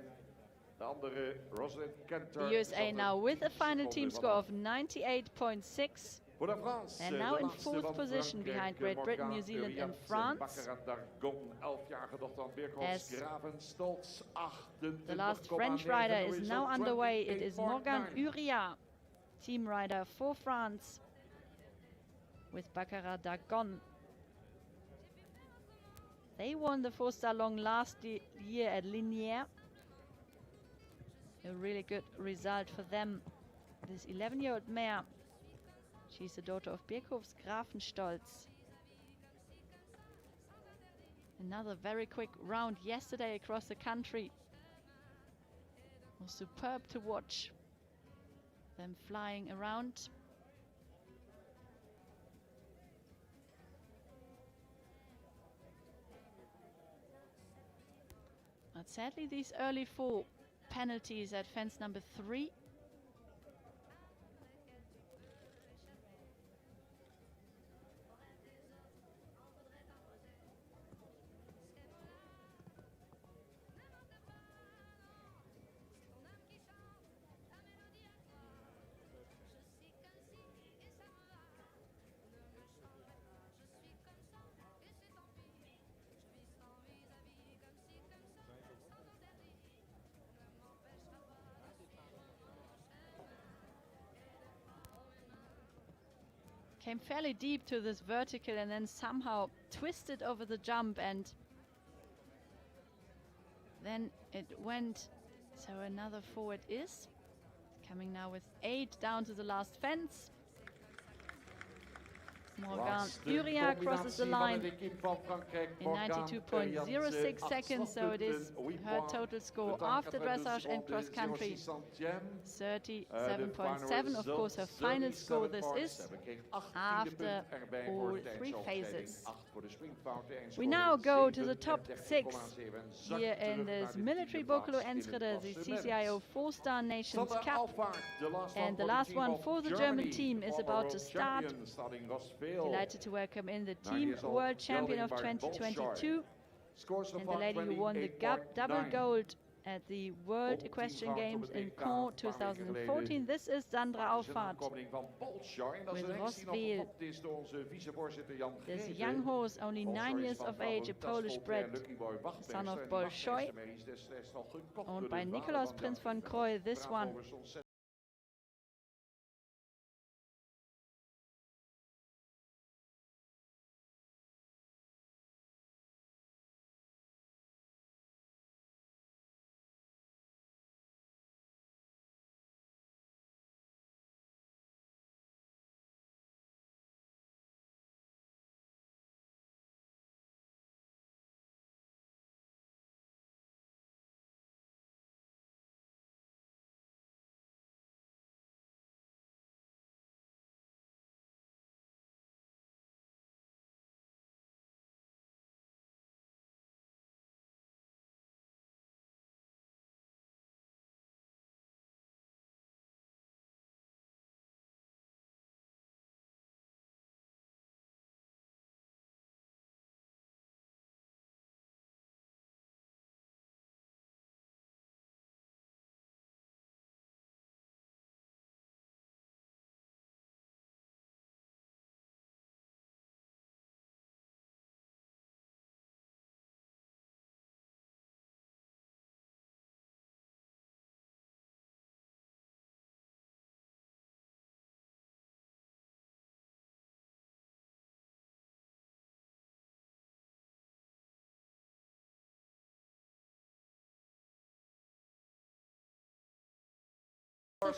[SPEAKER 2] de andere Rosalind Kenter.
[SPEAKER 1] The USA now with a final team score of 98.6
[SPEAKER 2] voor de France,
[SPEAKER 1] and now in 4th position behind Great Britain, New Zealand and France. As the last French rider is now underway, it is Morgan Uria, team rider for France, with Baccarat Dagon. They won the 4-star long last year at Liniers. A really good result for them. this 11-year-old mare. She's the daughter of Birkhof's Grafenstolz. Another very quick round yesterday across the country. It was superb to watch them flying around. But sadly, these early 4 penalties at fence number 3. Came fairly deep to this vertical and then somehow twisted over the jump, and then it went. So another 4 it is. Coming now with 8 down to the last fence. Morgan Uria crosses the line in 92.06 seconds, so it is her total score after dressage and cross country. 37.7, of course, her final score. This is after all 3 phases. We now go to the top 6 here in this military Boekelo Enschede, the CCIO 4-Star Nations Cup. And the last one for the German team is about to start. Delighted to welcome in the team world champion of 2022 and the lady who won the double gold at the World Equestrian Games in Caen 2014. This is Sandra Auffahrt with Rosweel. This young horse, only 9 years of age, a Polish bred, son of Bolshoi, owned by Nikolaus Prinz von Kroy. This one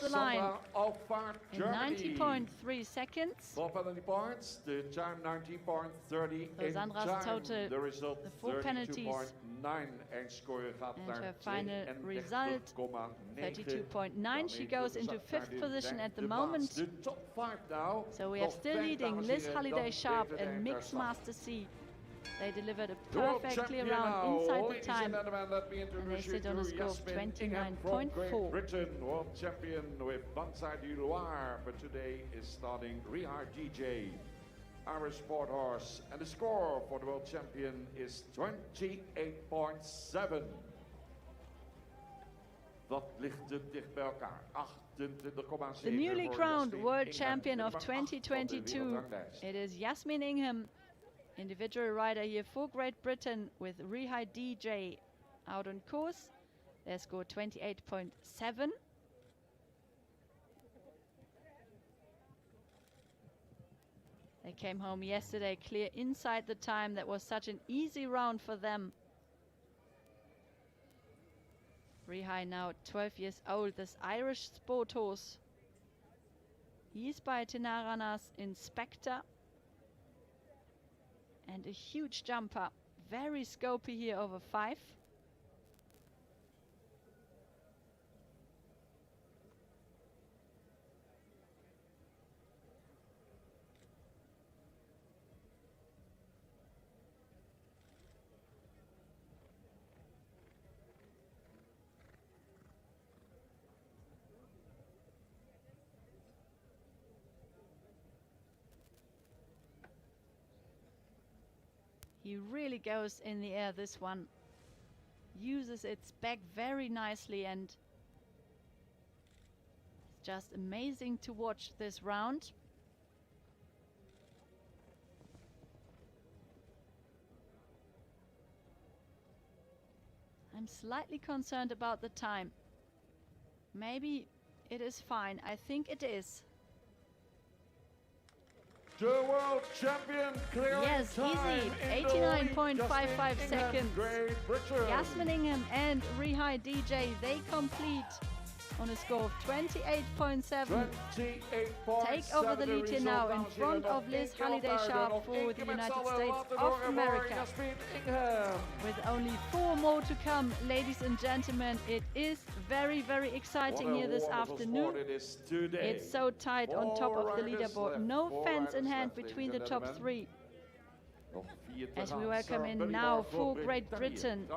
[SPEAKER 1] the line in 90.3 seconds.
[SPEAKER 2] For penalty points, the time 19.30.
[SPEAKER 1] So Sandra's total,
[SPEAKER 2] the result
[SPEAKER 1] the 4 penalties,
[SPEAKER 2] 32.9 en score gaat
[SPEAKER 1] and
[SPEAKER 2] naar
[SPEAKER 1] her final result 32.9. She goes into 5th position at the moment.
[SPEAKER 2] The top 5 now.
[SPEAKER 1] So we have still leading Liz Halliday Sharp and Mix Master C. They delivered a perfect clear round inside the time, and they sit on a score of 29.4.
[SPEAKER 2] Britain, world champion with Banzai du Loire, but today is starting Rihard DJ, Irish sport horse, and the score for the world champion is 28.7. Dat ligt te dicht bij elkaar. 28,7.
[SPEAKER 1] The newly crowned world champion of 2022, it is Yasmin Ingham, individual rider here for Great Britain, with Rihai DJ out on course. Their score 28.7. They came home yesterday clear inside the time. That was such an easy round for them. Rihai now 12 years old, this Irish sport horse He's by Tinarana's Inspector. And a huge jumper. Very scopy here over 5. He really goes in the air, this one. Uses its back very nicely, and it's just amazing to watch this round. I'm slightly concerned about the time. Maybe it is fine. I think it is.
[SPEAKER 2] The world champion clearing
[SPEAKER 1] Yes,
[SPEAKER 2] time
[SPEAKER 1] easy.
[SPEAKER 2] in the lead,
[SPEAKER 1] 89.55
[SPEAKER 2] Justin
[SPEAKER 1] seconds.
[SPEAKER 2] Ingham, Great Britain.
[SPEAKER 1] Yasmin Ingham and Rihai DJ, they complete on a score of 28.7.
[SPEAKER 2] 28.7.
[SPEAKER 1] Take over the lead here now in front of Liz Halliday-Sharp for the United States of America. With only 4 more to come, ladies and gentlemen, it is very, very exciting here this afternoon. It's so tight on top of the leaderboard. No fence in hand between the top 3. As we welcome in now for Great Britain,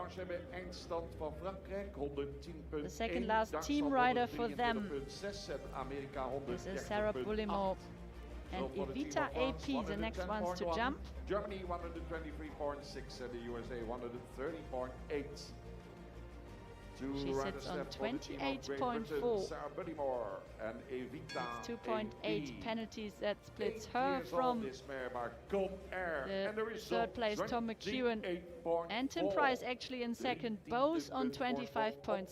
[SPEAKER 1] the second last team rider for them. This is Sarah Bullimore and Evita AP, the next ones to jump.
[SPEAKER 2] Germany 123.6 and the USA 130.8.
[SPEAKER 1] She sits on 28.4.
[SPEAKER 2] Sarah Bullimore and Evita.
[SPEAKER 1] It's 2.8 penalties that splits her from the third place, Tom McEwen, and Tim Price actually in second, both on 25.6.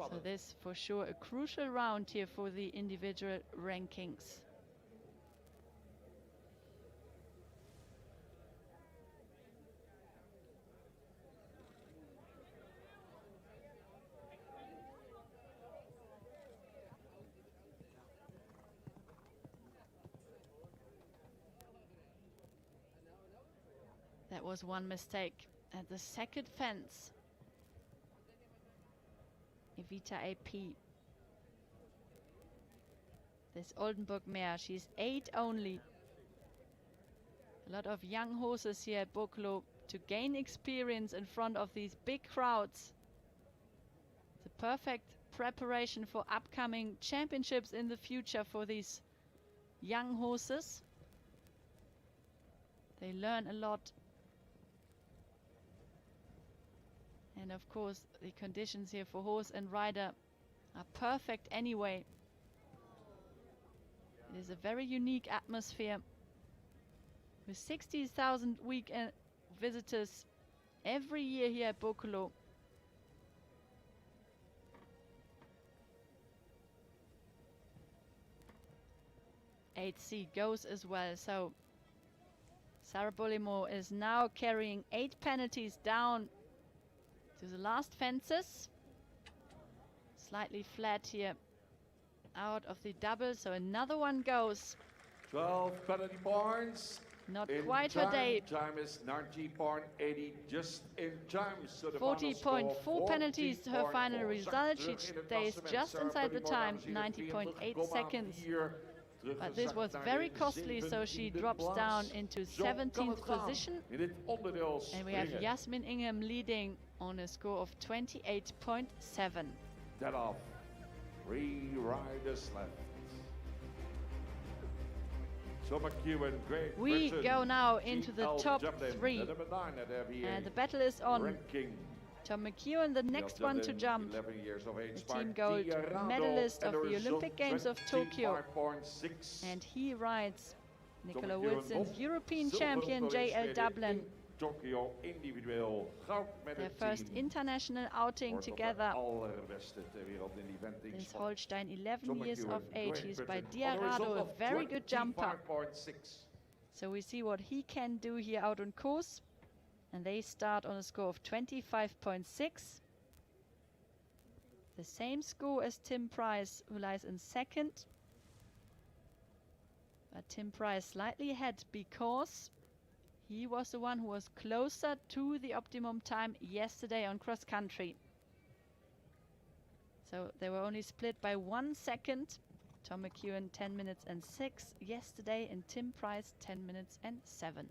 [SPEAKER 1] So this for sure a crucial round here for the individual rankings. That was one mistake at the second fence. Evita AP. This Oldenburg mare, she's 8 only. A lot of young horses here at Boekelo to gain experience in front of these big crowds. The perfect preparation for upcoming championships in the future for these young horses. They learn a lot. And of course, the conditions here for horse and rider are perfect anyway. It is a very unique atmosphere with 60,000 weekend visitors every year here at Boekelo. Eight C goes as well, so Sarah Bullimore is now carrying 8 penalties down to the last fences. Slightly flat here out of the double, so another one goes.
[SPEAKER 2] 12 penalty points.
[SPEAKER 1] Not quite her day.
[SPEAKER 2] Time is 90.80, just in time. So
[SPEAKER 1] 40.4 penalties to her final result. She stays just inside the time, 90.8 seconds. But this was very costly, so she drops down into 17th position. And we have Yasmin Ingham leading on a score of 28.7.
[SPEAKER 2] That off. 3 riders left. So McEwen, Great
[SPEAKER 1] We
[SPEAKER 2] Britain,
[SPEAKER 1] go now into the top
[SPEAKER 2] Dublin,
[SPEAKER 1] 3.
[SPEAKER 2] the number 9 at FEI
[SPEAKER 1] And the battle is on.
[SPEAKER 2] ranking.
[SPEAKER 1] Tom McEwen, the next one to jump.
[SPEAKER 2] 11 years of age,
[SPEAKER 1] The team gold medalist of the Olympic Games of Tokyo.
[SPEAKER 2] 25.6.
[SPEAKER 1] And he rides Nicola
[SPEAKER 2] McEwen
[SPEAKER 1] Wilson's
[SPEAKER 2] op.
[SPEAKER 1] European
[SPEAKER 2] Zilver
[SPEAKER 1] champion JL
[SPEAKER 2] geïnspireerd
[SPEAKER 1] Dublin.
[SPEAKER 2] in Tokyo individueel goud met
[SPEAKER 1] Their
[SPEAKER 2] het
[SPEAKER 1] first
[SPEAKER 2] team.
[SPEAKER 1] international outing
[SPEAKER 2] Wordt op de
[SPEAKER 1] together.
[SPEAKER 2] allerbeste ter wereld in die eventing
[SPEAKER 1] This
[SPEAKER 2] sport.
[SPEAKER 1] Holstein, 11
[SPEAKER 2] Tom
[SPEAKER 1] years
[SPEAKER 2] McEwen,
[SPEAKER 1] of age.
[SPEAKER 2] Great
[SPEAKER 1] He's by
[SPEAKER 2] Britain. On the
[SPEAKER 1] Diarado,
[SPEAKER 2] result
[SPEAKER 1] a
[SPEAKER 2] of
[SPEAKER 1] very good jumper.
[SPEAKER 2] 25.6.
[SPEAKER 1] So we see what he can do here out on course. And they start on a score of 25.6. The same score as Tim Price, who lies in second. But Tim Price slightly ahead because he was the one who was closer to the optimum time yesterday on cross country. So they were only split by 1 second. Tom McEwen 10 minutes and 6 yesterday, and Tim Price 10 minutes and 7.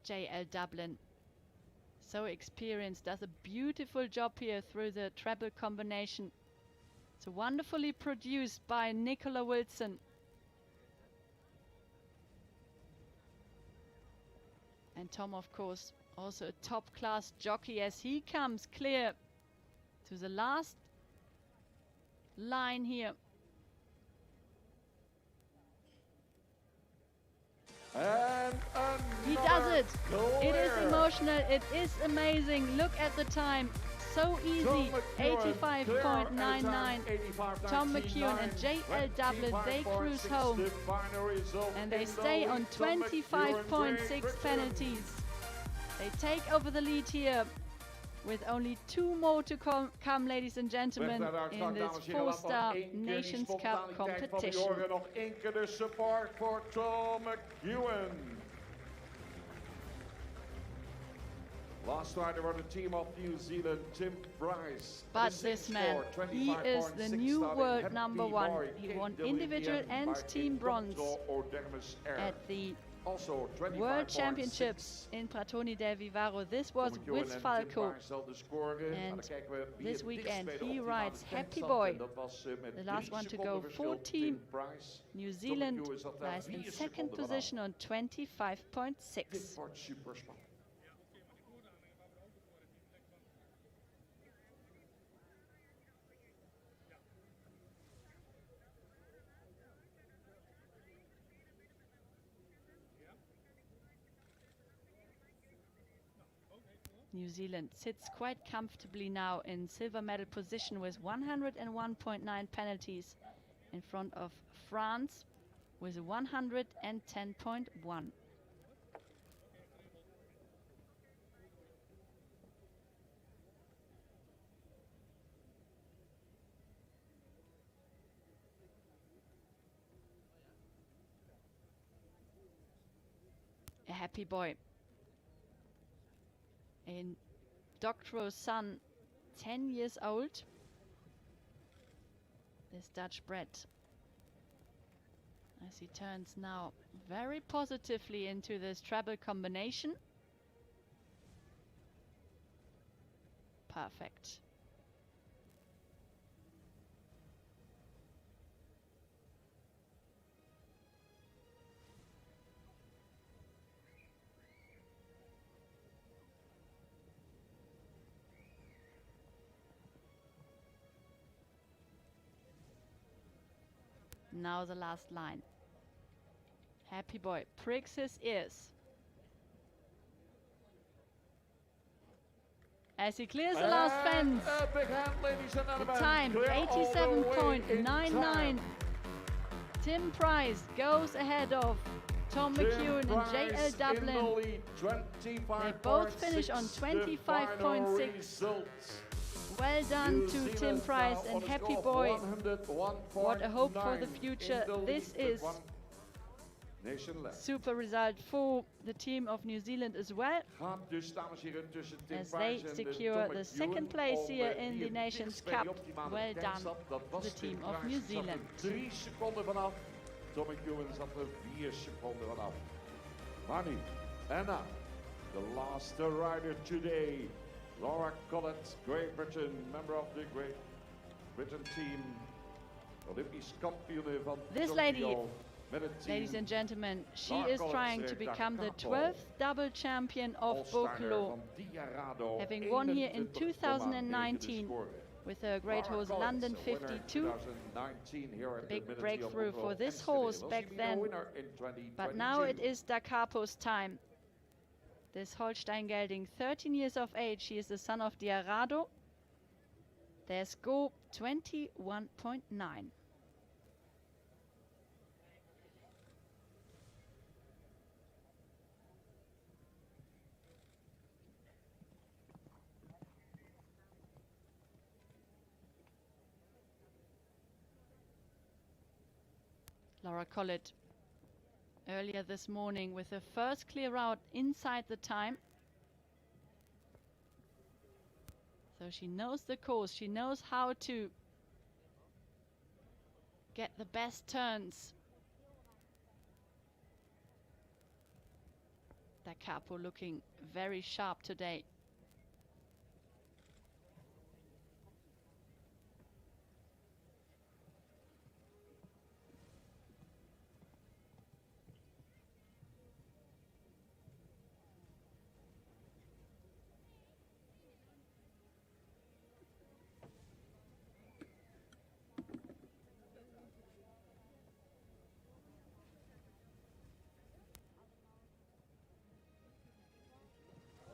[SPEAKER 1] JL Dublin, so experienced, does a beautiful job here through the treble combination. It's wonderfully produced by Nicola Wilson. And Tom, of course, also a top-class jockey as he comes clear to the last line here.
[SPEAKER 2] And
[SPEAKER 1] he does it. It is emotional. It is amazing. Look at the time. So easy. 85.99. Tom McEwen and JL Dublin, they cruise home. And they stay on 25.6 penalties. They take over the lead here with only 2 more to come, ladies and gentlemen, in this 4-star Nations Cup competition.
[SPEAKER 2] Nog 1 keer de support voor Tom McEwen. Last rider for the team of New Zealand, Tim Price.
[SPEAKER 1] But this man, he is the new world #1. He won individual and team bronze at the World Championships in Pratoni del Vivaro. This was with Falco. And this weekend he rides Happy Boy, the last one to go for Team New Zealand, lies in second position on 25.6. New Zealand sits quite comfortably now in silver medal position with 101.9 penalties in front of France with 110.1. A Happy Boy. A doctoral son, 10 years old. This Dutch bred, as he turns now very positively into this treble combination. Perfect. Now the last line. Happy Boy pricks his ears as he clears the last fence. The time 87.99. Tim Price goes ahead of Tom McEwen and JL Dublin. They both finish on 25.6. Well done to Tim Price and Happy Boy. What a hope for the future. This is super result for the team of New Zealand as well, as they secure the second place here in the Nations Cup. Well done to the team of New Zealand.
[SPEAKER 2] 3 seconden vanaf. Tom McEwen zat er 4 seconden vanaf. Maar nu, Anna, the last rider today. Laura Collett, Great Britain, member of the Great Britain team. Olympisch kampioene van
[SPEAKER 1] This lady,
[SPEAKER 2] Tokyo.
[SPEAKER 1] Ladies and gentlemen, she is trying to become the 12th double champion of Boekelo, having won here in 2019 with her great horse London 52. Big breakthrough for this horse back then, but now it is Da Capo's time. This Holstein gelding, 13 years of age, she is the son of Diarado. Their score 21.9. Laura Collett earlier this morning with the first clear out inside the time. So she knows the course, she knows how to get the best turns. Da Capo looking very sharp today.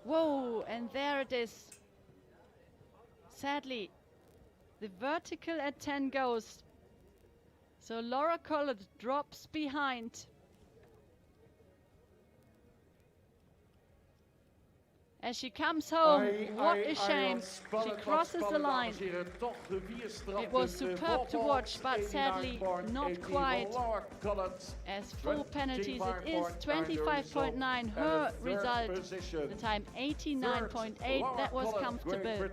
[SPEAKER 1] Whoa, and there it is. Sadly, the vertical at 10 goes. So Laura Collett drops behind. As she comes home, what a shame. She crosses the line. It was superb to watch, but sadly not quite. As full penalties, it is 25.9. Her result, the time 89.8. That was comfortable.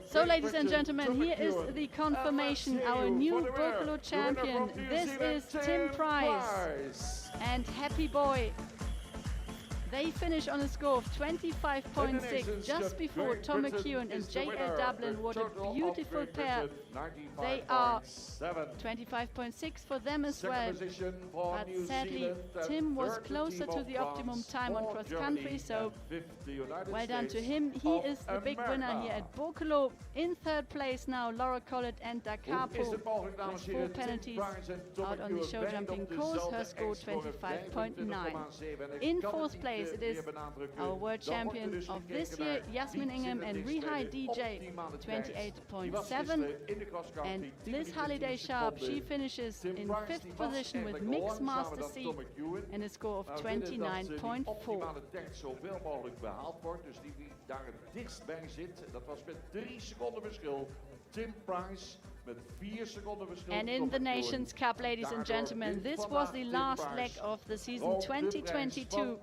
[SPEAKER 1] So, ladies and gentlemen, here is the confirmation. Our new Boekelo champion. This is Tim Price and Happy Boy. They finish on a score of 25.6, just before Tom McEwen and JL Dublin. What a beautiful pair. They are 25.6 for them as well. But sadly, Tim was closer to the optimum time on cross country, so well done to him. He is the big winner here at Boekelo. In third place now, Laura Collett and Da Capo with 4 penalties out on the show jumping course. Her score 25.9. In fourth place, it is our world champion of this year, Jasmine Ingham and Rehai DJ, 28.7. And Liz Halliday Sharp, she finishes in 5th position with Mix Master C and a score of 29.4.
[SPEAKER 2] Tim Price met 4 seconden verschil.
[SPEAKER 1] And in the Nations Cup, ladies and gentlemen, this was the last leg of the season 2022.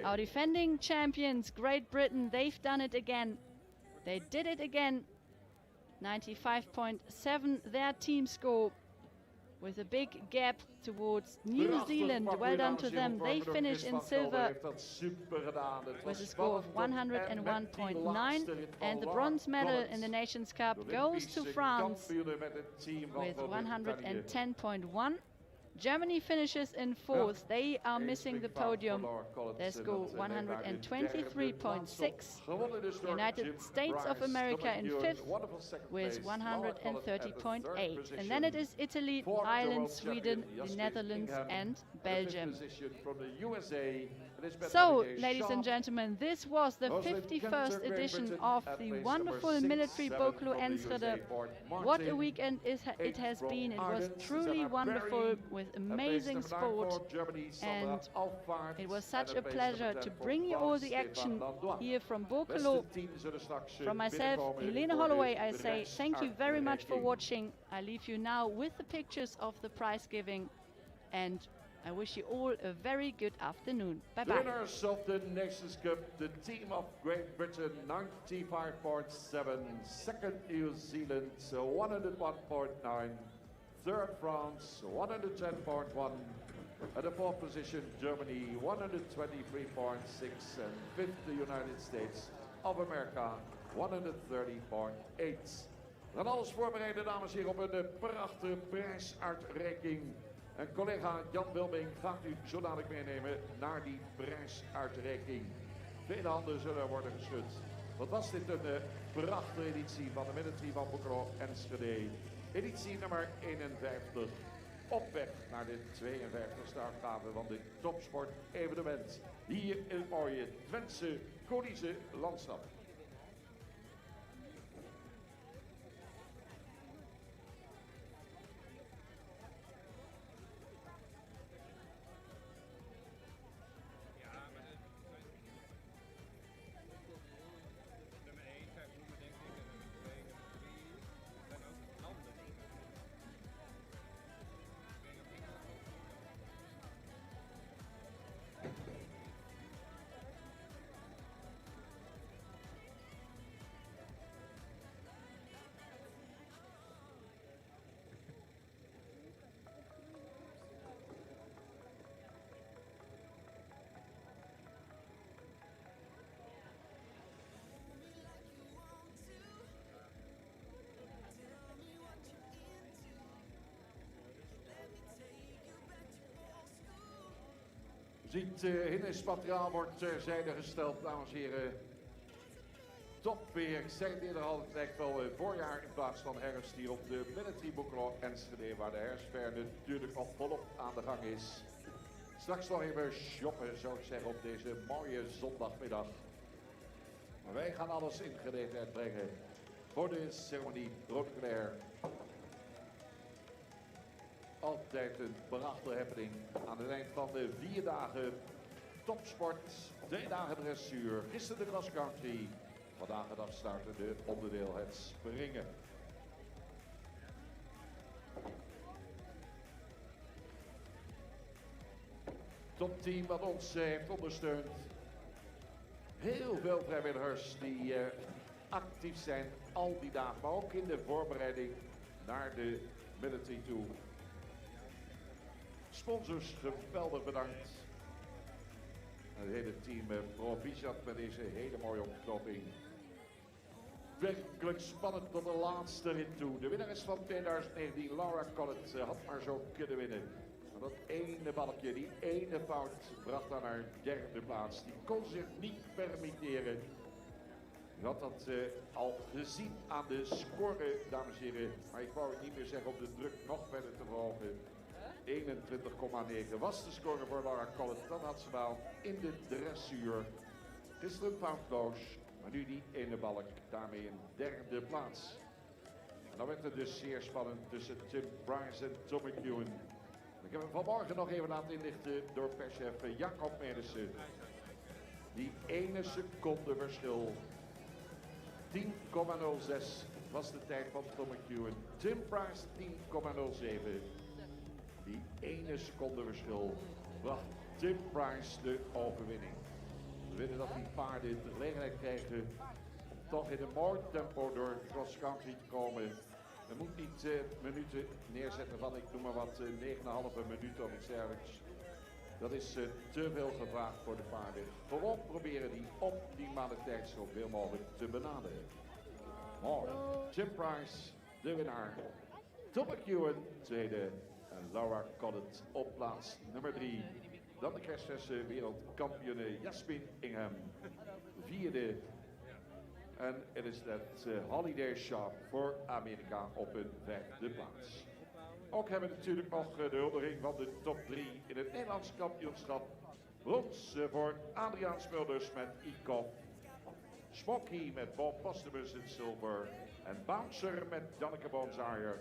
[SPEAKER 1] Our defending champions, Great Britain, they've done it again. They did it again. 95.7 their team score, with a big gap towards New Zealand. Well done to them. They finish in silver with a score of 101.9, and the bronze medal in the Nations Cup goes to France with 110.1. Germany finishes in 4th. They are missing the podium. Their score 123.6. United States of America in 5th with 130.8. And then it is Italy, Ireland, Sweden, the Netherlands and Belgium. So, ladies and gentlemen, this was the 51st edition of the wonderful military Boekelo Enschede. What a weekend it has been. It was truly wonderful with amazing sport, and it was such a pleasure to bring you all the action here from Boekelo. From myself, Helene Holloway, I say thank you very much for watching. I leave you now with the pictures of the prize giving, and I wish you all a very good afternoon. Bye-bye.
[SPEAKER 2] Winners of the Nations Cup, the team of Great Britain, 95.7. Second, New Zealand, 101.9. Third, France, 110.1. At the 4th position, Germany, 123.6. And 5th, the United States of America, 130.8. We gaan alles voorbereiden, dames en heren, op een prachtige prijsuitreiking. En collega Jan Wilming gaat u zo dadelijk meenemen naar die prijsuitreiking. Vele handen zullen worden geschud. Wat was dit een prachtige editie van de military van Boekelo Enschede. Editie nummer 51. Op weg naar de 52e uitgave van dit topsport-evenement. Hier in het mooie Twentse Konische landschap. Ziet, hindernismateriaal wordt terzijde gesteld, dames en heren. Topweer, ik zei het eerder al, het lijkt wel voorjaar in plaats van herfst hier op de military Boekelo Enschede, waar de herfstfair natuurlijk nog volop aan de gang is. Straks nog even shoppen, zou ik zeggen, op deze mooie zondagmiddag. Maar wij gaan alles in gelegenheid brengen voor de ceremonie protocolair. Altijd een prachtige happening aan het eind van de 4 dagen topsport, 2 dagen dressuur, gisteren de cross country. Vandaag de dag starten de onderdeel het springen. Topteam wat ons heeft ondersteund. Heel veel vrijwilligers die actief zijn al die dagen, maar ook in de voorbereiding naar de military toe. Sponsors, geweldig bedankt. En het hele team proficiat met deze hele mooie opknoping. Werkelijk spannend tot de laatste rit toe. De winnares van 2019, Laura Collett, had maar zo kunnen winnen. Maar dat ene balkje, die ene fout, bracht aan haar 3e plaats. Die kon zich niet permitteren. U had dat al gezien aan de score, dames en heren. Maar ik wou het niet meer zeggen om de druk nog verder te verhogen. 21,9 was de score voor Laura Collett. Dat had ze wel in de dressuur. Gisteren een foutloos, maar nu die ene balk. Daarmee een 3e plaats. En dan werd het dus zeer spannend tussen Tim Price en Tom McEwen. Ik heb hem vanmorgen nog even laten inlichten door perschef Jacob Medersen. Die 1 seconde verschil. 10,06 was de tijd van Tom McEwen. Tim Price 10,07. Die 1 seconde verschil bracht Tim Price de overwinning. We willen dat die paarden de gelegenheid krijgen om toch in een mooi tempo door cross country te komen. Je moet niet minuten neerzetten van, ik noem maar wat, 9,5 minuten of iets dergelijks. Dat is te veel gevraagd voor de paarden. Gewoon proberen die optimale tijd zo veel mogelijk te benaderen. Mooi. Tim Price, de winnaar. Tom McEwen, tweede. En Laura Collett op plaats nummer 3. Dan de kerstverse wereldkampioene Jasmin Ingham, 4e. En het is net Holiday Sharp voor Amerika op een 5e plaats. Ook hebben we natuurlijk nog de huldiging van de top 3 in het Nederlands kampioenschap. Brons voor Adriaan Smulders met Ikop. Smoky met Bob Postumus in zilver. En Bouncer met Janneke Boonzaaier.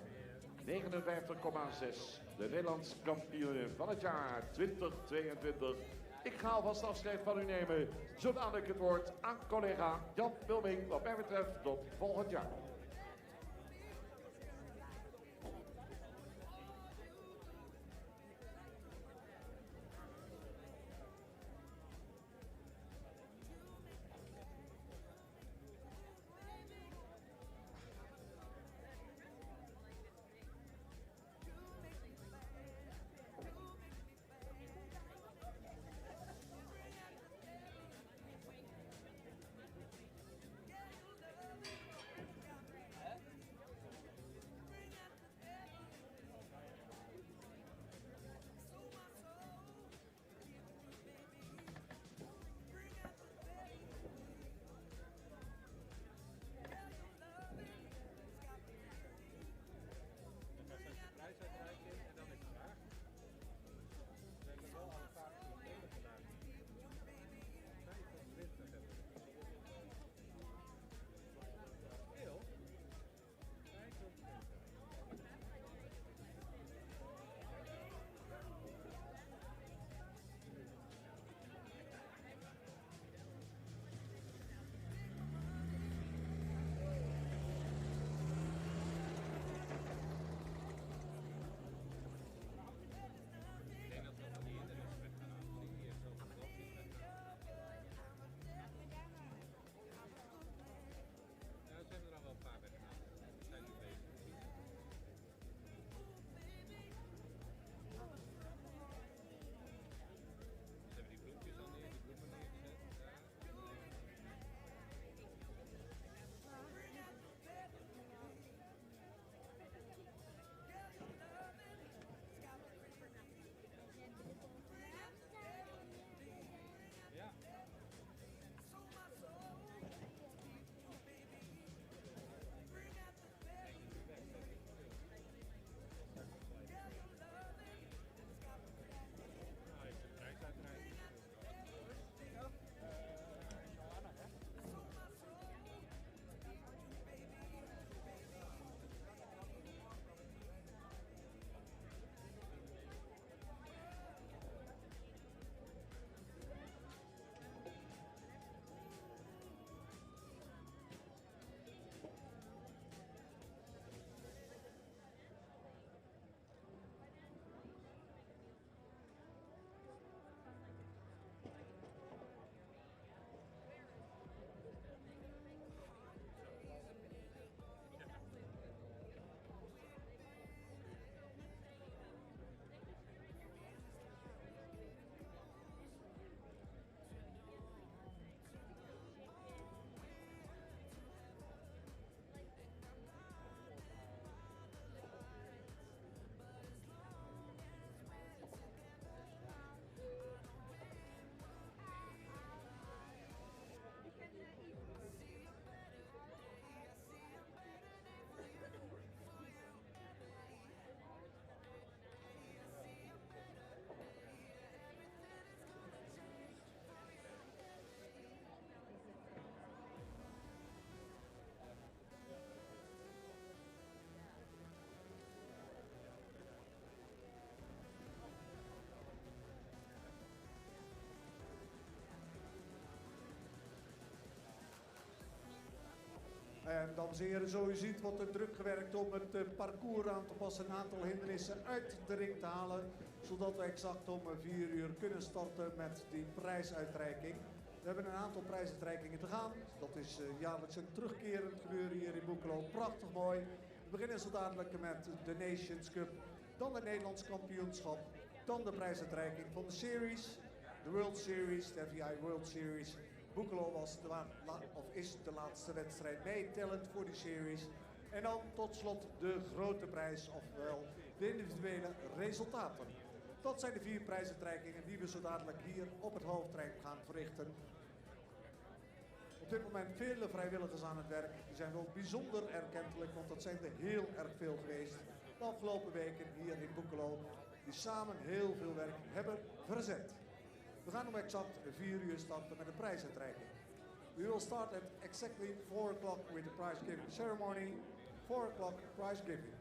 [SPEAKER 2] 59,6. De Nederlands kampioen van het jaar 2022. Ik ga alvast afscheid van u nemen. Zo dadelijk het woord aan collega Jan Wilming. Wat mij betreft tot volgend jaar.
[SPEAKER 3] En dames en heren, zo u ziet wordt er druk gewerkt om het parcours aan te passen, een aantal hindernissen uit de ring te halen, zodat we exact om 4 uur kunnen starten met die prijsuitreiking. We hebben een aantal prijsuitreikingen te gaan. Dat is jaarlijks een terugkerend gebeuren hier in Boekelo. Prachtig mooi. We beginnen zo dadelijk met de Nations Cup, dan het Nederlands kampioenschap, dan de prijsuitreiking van de Series, de World Series, de FEI World Series. Boekelo was is de laatste wedstrijd mee, talent voor die series. En dan tot slot de grote prijs, ofwel de individuele resultaten. Dat zijn de 4 prijsuitreikingen die we zo dadelijk hier op het hoofdtrein gaan verrichten. Op dit moment vele vrijwilligers aan het werk. Die zijn wel bijzonder erkentelijk, want dat zijn er heel erg veel geweest de afgelopen weken hier in Boekelo. Die samen heel veel werk hebben verzet. We gaan om exact 4 uur starten met de prijsuitreiking. We will start at exactly 4 o'clock with the prize giving ceremony. 4 o'clock prize giving.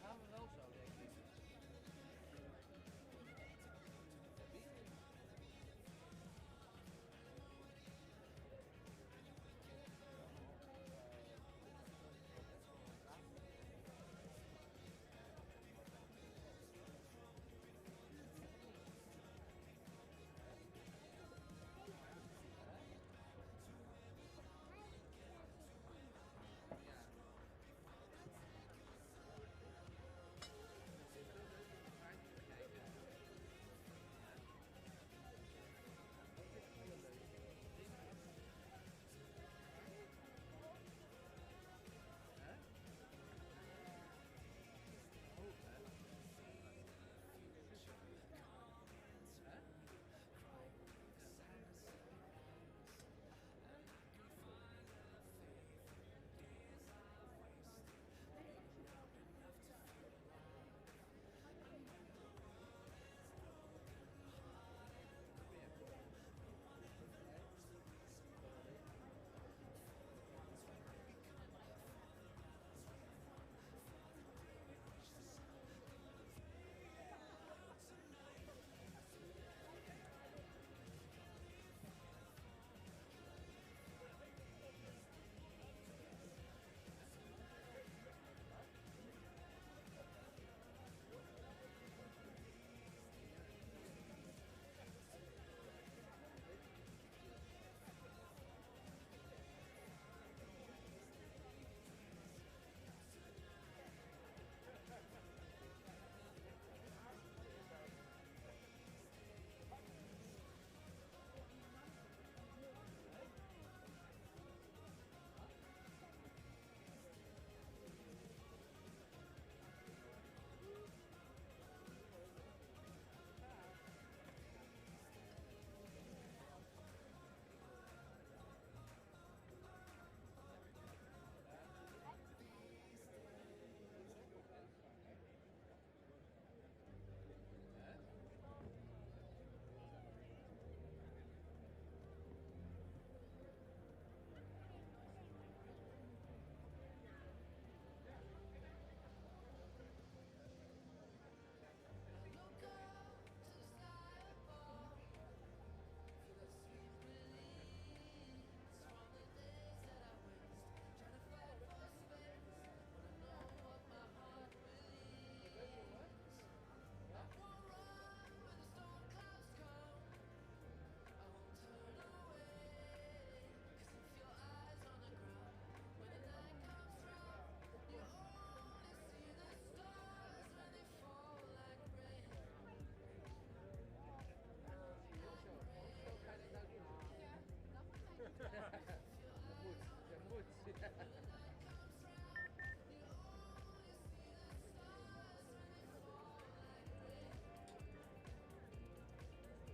[SPEAKER 5] gaan we wel zo, denk ik.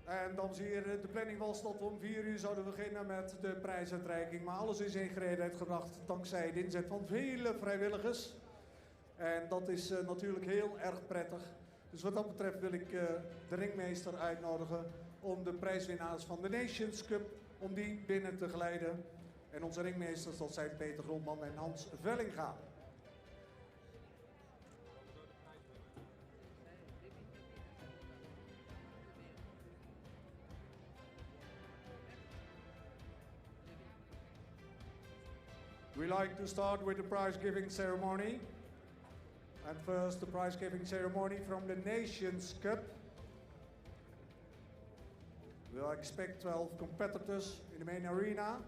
[SPEAKER 3] En dames en heren, de planning was dat om 4 uur zouden we beginnen met de prijsuitreiking. Maar alles is in gereedheid gebracht dankzij de inzet van vele vrijwilligers. En dat is natuurlijk heel erg prettig. Dus wat dat betreft wil ik de ringmeester uitnodigen om de prijswinnaars van de Nations Cup, om die binnen te geleiden. En onze ringmeesters, dat zijn Peter Grondman en Hans Vellinga. We like to start with the prize giving ceremony. And first the prize giving ceremony from the Nations Cup. We'll expect 12 competitors in the main arena.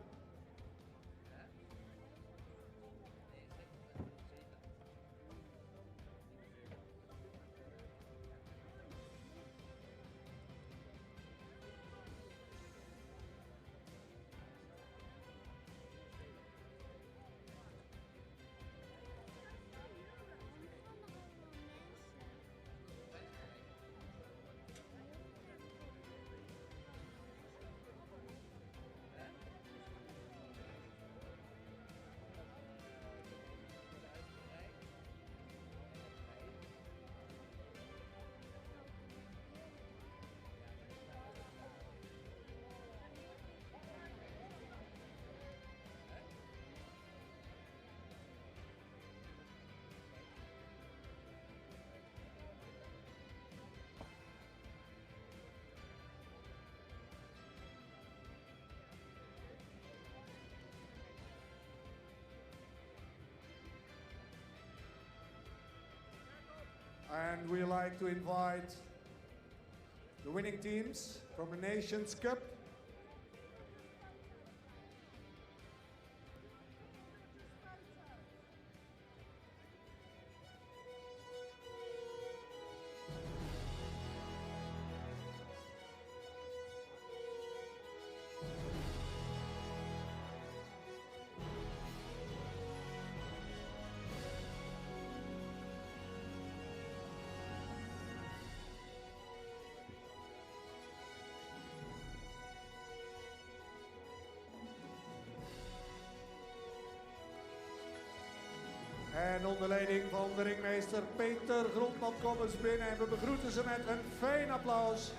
[SPEAKER 3] And we like to invite the winning teams from the Nations Cup. En onder leiding van de ringmeester Peter Grondman komen ze binnen en we begroeten ze met een fijn applaus.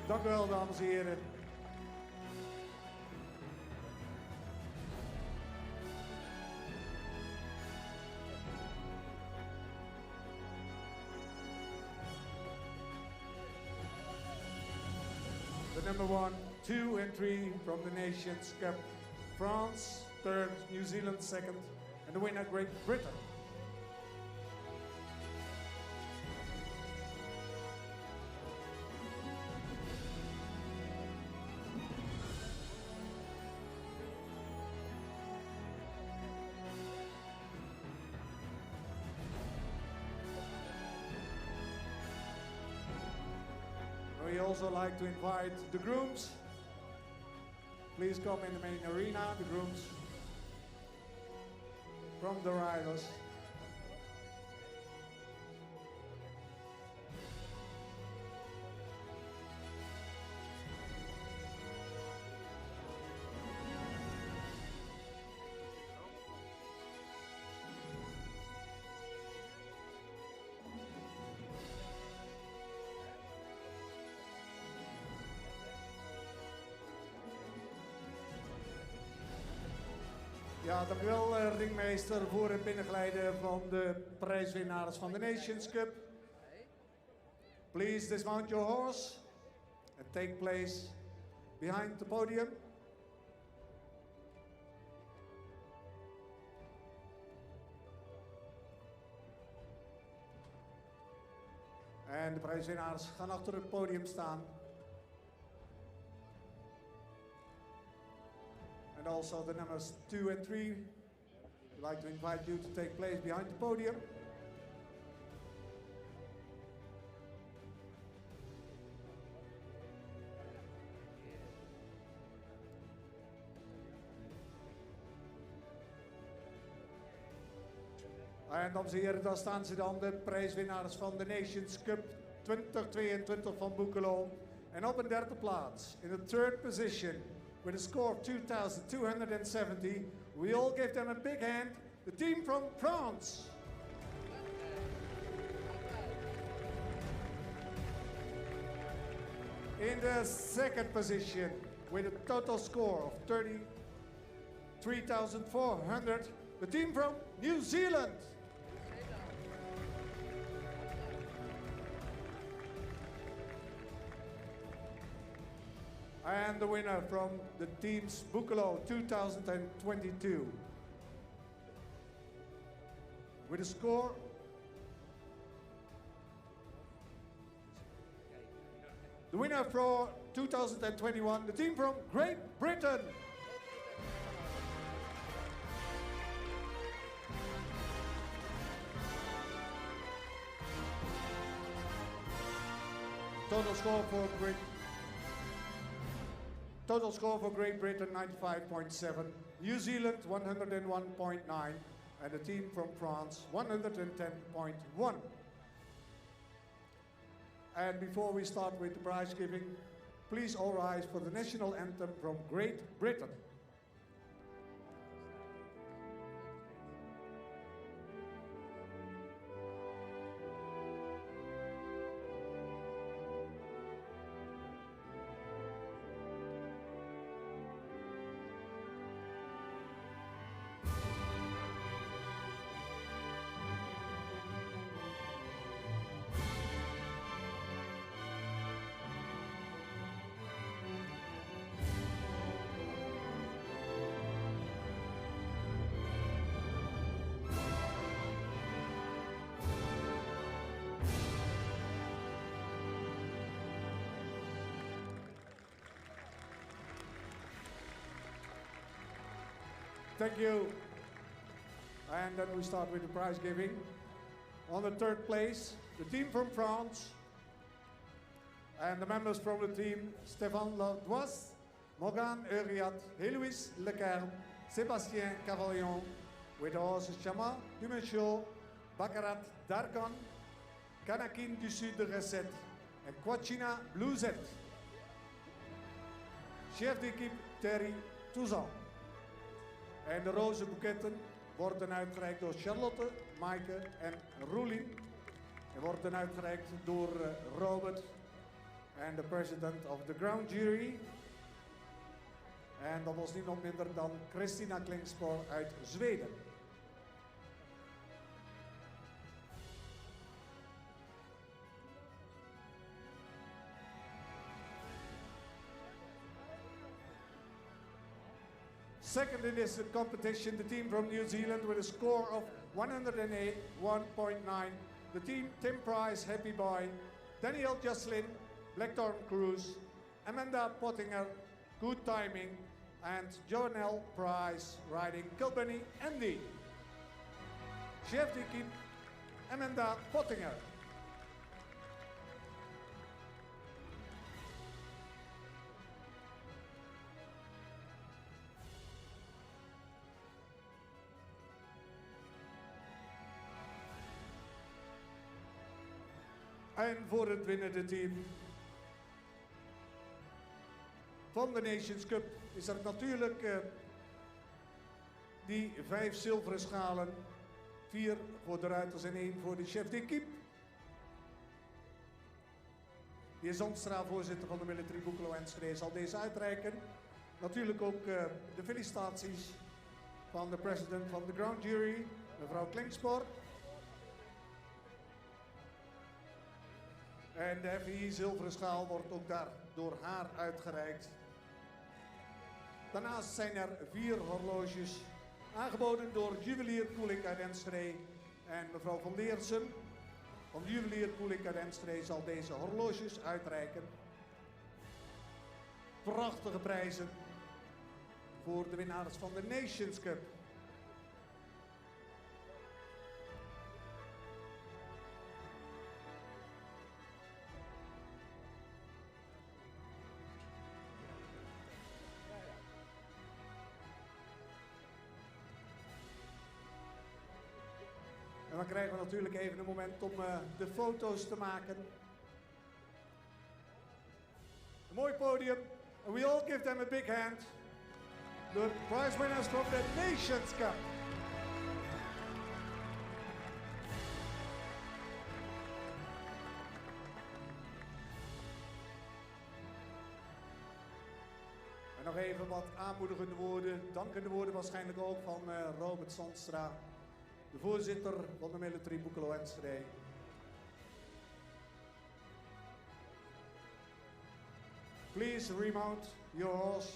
[SPEAKER 3] Dank u wel, dames en heren. The number 1, 2 and 3 from the Nations Cup. France third, New Zealand second, and the winner Great Britain. We also like to invite the grooms. Please come in the main arena, the grooms from the riders. Ja, dank u wel, ringmeester, voor het binnenglijden van de prijswinnaars van de Nations Cup. Please dismount your horse and take place behind the podium. En de prijswinnaars gaan achter het podium staan. And also the numbers 2 and 3, we'd like to invite you to take place behind the podium. En dames en heren, daar staan ze dan, de prijswinnaars van de Nations Cup 2022 van Boekelo. En op een derde plaats, in the third position, with a score of 2,270. We all give them a big hand. The team from France. In the second position, with a total score of 33,400, the team from New Zealand. And the winner from the teams Boekelo 2022. With a score the winner for 2021, the team from Great Britain. Total score for Great Britain 95.7, New Zealand 101.9, and the team from France 110.1. And before we start with the prize giving, please all rise for the national anthem from Great Britain. Thank you. And then we start with the prize giving. On the third place, the team from France. And the members from the team, Stéphane Lardoise, Morgan Euriat, Héloïse Lecairn, Sébastien Cavalion, with the horses Chama Dumechot, Baccarat Darkan, Kanakin du Sud de Recette en Quachina Bluezet. Chef d'équipe Terry Touzan. En de rozenboeketten worden uitgereikt door Charlotte, Maaike en Roelien. En worden uitgereikt door Robert en de president of the ground jury. En dat was niemand minder dan Christina Klingspoor uit Zweden. Second in this competition, the team from New Zealand with a score of 108.9. The team Tim Price, Happy Boy, Daniel Jocelyn, Blackthorn Cruz, Amanda Pottinger, Good Timing, and Joanelle Price riding Kilbenny Andy. Chef d'équipe Amanda Pottinger. En voor het winnende team van de Nations Cup is er natuurlijk die 5 zilveren schalen. 4 voor de ruiters en 1 voor de chef d'équipe. De heer Zandstra, voorzitter van de Military Boekelo Enschede, zal deze uitreiken. Natuurlijk ook de felicitaties van de president van de ground jury, mevrouw Klingspoor. En de FEI zilveren schaal wordt ook daar door haar uitgereikt. Daarnaast zijn er 4 horloges aangeboden door Juwelier Koelik uit Enschede. En mevrouw van Leersum van Juwelier Koelik uit Enschede zal deze horloges uitreiken. Prachtige prijzen voor de winnaars van de Nations Cup. En dan krijgen we natuurlijk even een moment om de foto's te maken. Een mooi podium. And we all give them a big hand. The prize winners from the Nations Cup. En nog even wat aanmoedigende woorden, dankende woorden waarschijnlijk ook van Robert Zandstra, de voorzitter van de Military Boekelo Enschede. Please remount your horse.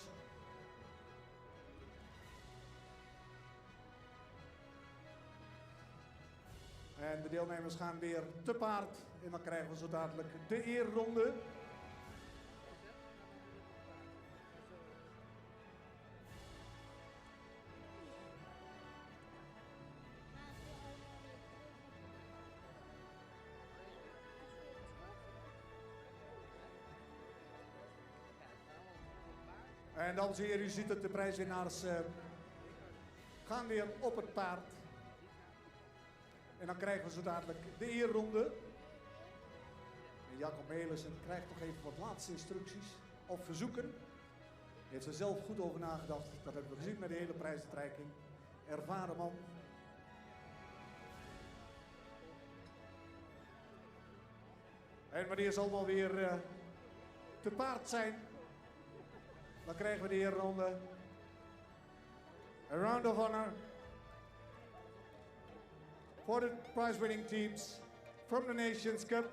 [SPEAKER 3] En de deelnemers gaan weer te paard en dan krijgen we zo dadelijk de eerronde. En dames en heren, u ziet het, de prijswinnaars gaan weer op het paard. En dan krijgen we zo dadelijk de eerronde. En Jacob Melissen krijgt nog even wat laatste instructies of verzoeken. Hij heeft er zelf goed over nagedacht. Dat hebben we gezien met de hele prijsuitreiking. Ervaren man. En wanneer zal wel weer te paard zijn? Dan krijgen we de eerronde. A round of honor for the prize winning teams from the Nations Cup.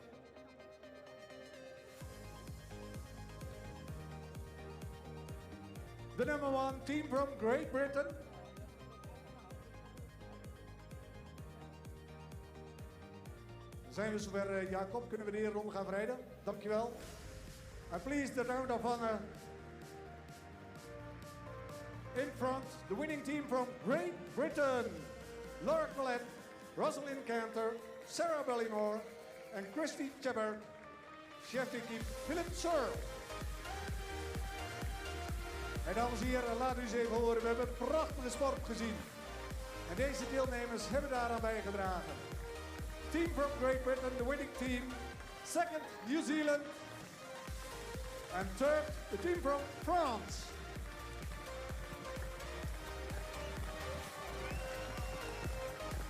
[SPEAKER 3] The number 1 team from Great Britain. Zijn we zover, Jacob? Kunnen we de eerronde gaan verrijden? Dankjewel. And please, the round of honor
[SPEAKER 5] In front, the winning team from Great Britain. Laura Collette, Rosalind Cantor, Sarah Bellymore en Christy Chebber. Chef d'équipe Philip Sir. En dames en heren, laat u eens even horen. We hebben een prachtige sport gezien. En deze deelnemers hebben daaraan bijgedragen. Team from Great Britain, the winning team. Second, New Zealand. And third, the team from France.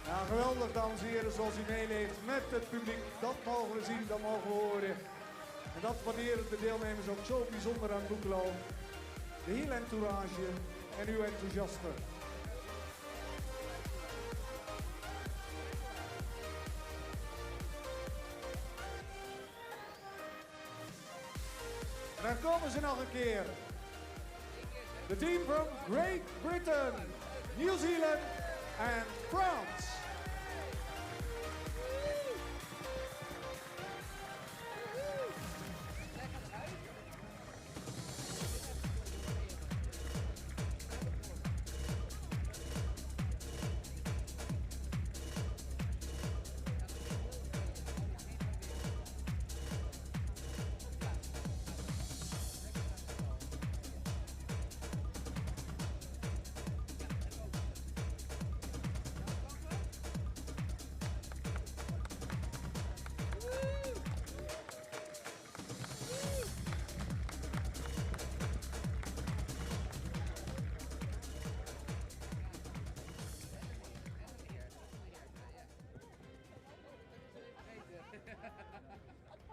[SPEAKER 5] Nou, geweldig, dames en heren, zoals u meeleeft met het publiek. Dat mogen we zien, dat mogen we horen. En dat waarderen de deelnemers ook zo bijzonder aan Boekelo. De hele entourage en uw enthousiasme. En dan komen ze nog een keer. The team from Great Britain, New Zealand and France.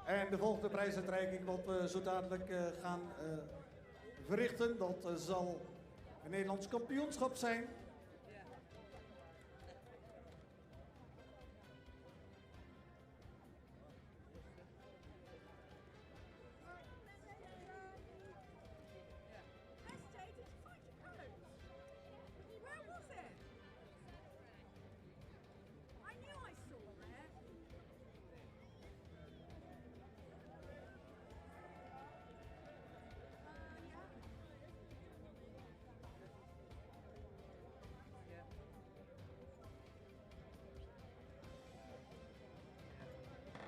[SPEAKER 5] En de volgende prijsuitreiking wat we zo dadelijk gaan verrichten, dat zal een Nederlands kampioenschap zijn.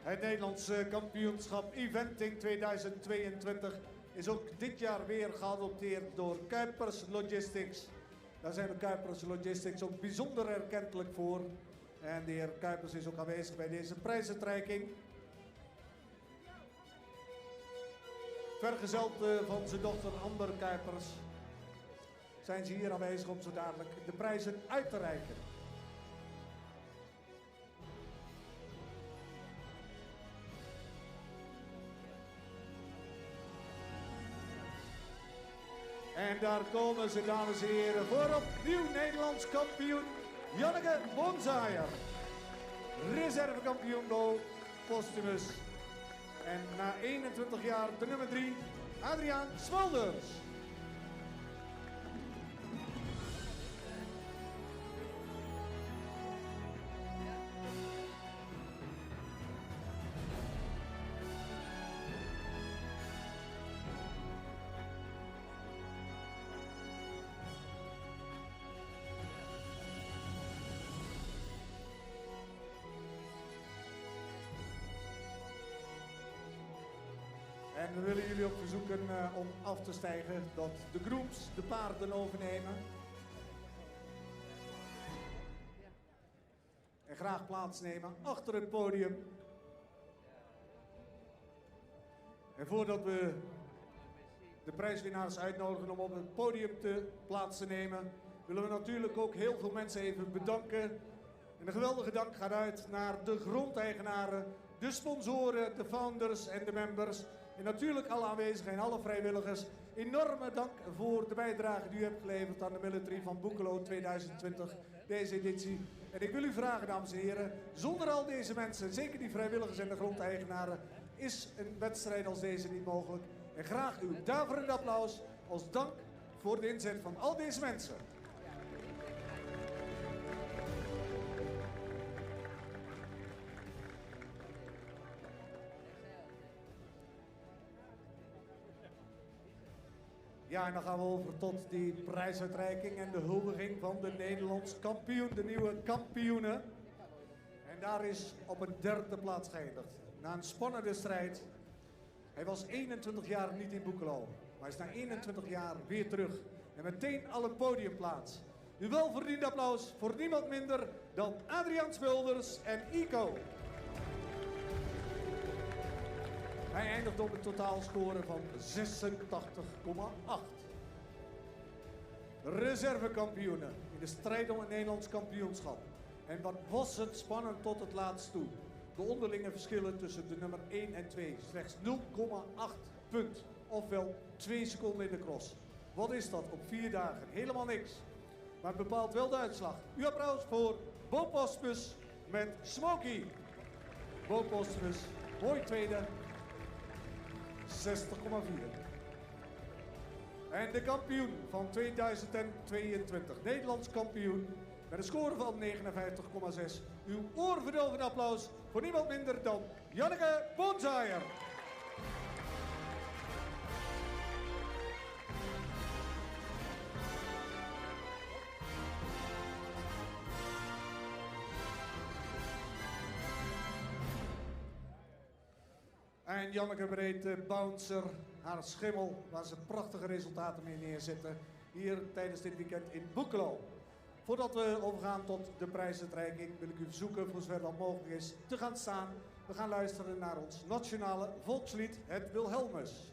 [SPEAKER 5] Het Nederlands kampioenschap Eventing 2022 is ook dit jaar weer geadopteerd door Kuipers Logistics. Daar zijn we Kuipers Logistics ook bijzonder erkentelijk voor. En de heer Kuipers is ook aanwezig bij deze prijsuitreiking. Vergezeld van zijn dochter Amber Kuipers zijn ze hier aanwezig om zo dadelijk de prijzen uit te reiken. En daar komen ze, dames en heren, voor opnieuw Nederlands kampioen Janneke Bonsaaier. Reservekampioen Go, postumus. En na 21 jaar de nummer 3, Adriaan Smulders. En we willen jullie ook verzoeken om af te stijgen, dat de groeps de paarden overnemen. En graag plaatsnemen achter het podium. En voordat we de prijswinnaars uitnodigen om op het podium plaats te nemen, willen we natuurlijk ook heel veel mensen even bedanken. En een geweldige dank gaat uit naar de grondeigenaren, de sponsoren, de founders en de members. En natuurlijk alle aanwezigen en alle vrijwilligers. Enorme dank voor de bijdrage die u hebt geleverd aan de Military van Boekelo 2020, deze editie. En ik wil u vragen, dames en heren, zonder al deze mensen, zeker die vrijwilligers en de grondeigenaren, is een wedstrijd als deze niet mogelijk. En graag uw daverend applaus als dank voor de inzet van al deze mensen.
[SPEAKER 3] Ja, en dan gaan we over tot die prijsuitreiking en de huldiging van de Nederlands kampioen, de nieuwe kampioenen. En daar is op een derde plaats geëindigd. Na een spannende strijd. Hij was 21 jaar niet in Boekelo, maar is na 21 jaar weer terug. En meteen al een podiumplaats. U welverdiend applaus voor niemand minder dan Adriaan Smulders en Ico. Hij eindigt op een totaalscore van 86,8. Reservekampioenen in de strijd om het Nederlands kampioenschap. En wat was het spannend tot het laatst toe. De onderlinge verschillen tussen de nummer 1 en 2. Slechts 0,8 punt. Ofwel 2 seconden in de cross. Wat is dat op 4 dagen? Helemaal niks. Maar het bepaalt wel de uitslag. Uw applaus voor Bo Postmus met Smokey. Bo Postmus, mooi tweede. 60,4. En de kampioen van 2022, Nederlands kampioen, met een score van 59,6. Uw oorverdovend applaus voor niemand minder dan Janneke Bonzaier. En Janneke bereed de bouncer, haar schimmel, waar ze prachtige resultaten mee neerzetten. Hier tijdens dit weekend in Boekelo. Voordat we overgaan tot de prijsuitreiking wil ik u verzoeken, voor zover dat mogelijk is, te gaan staan. We gaan luisteren naar ons nationale volkslied, het Wilhelmus.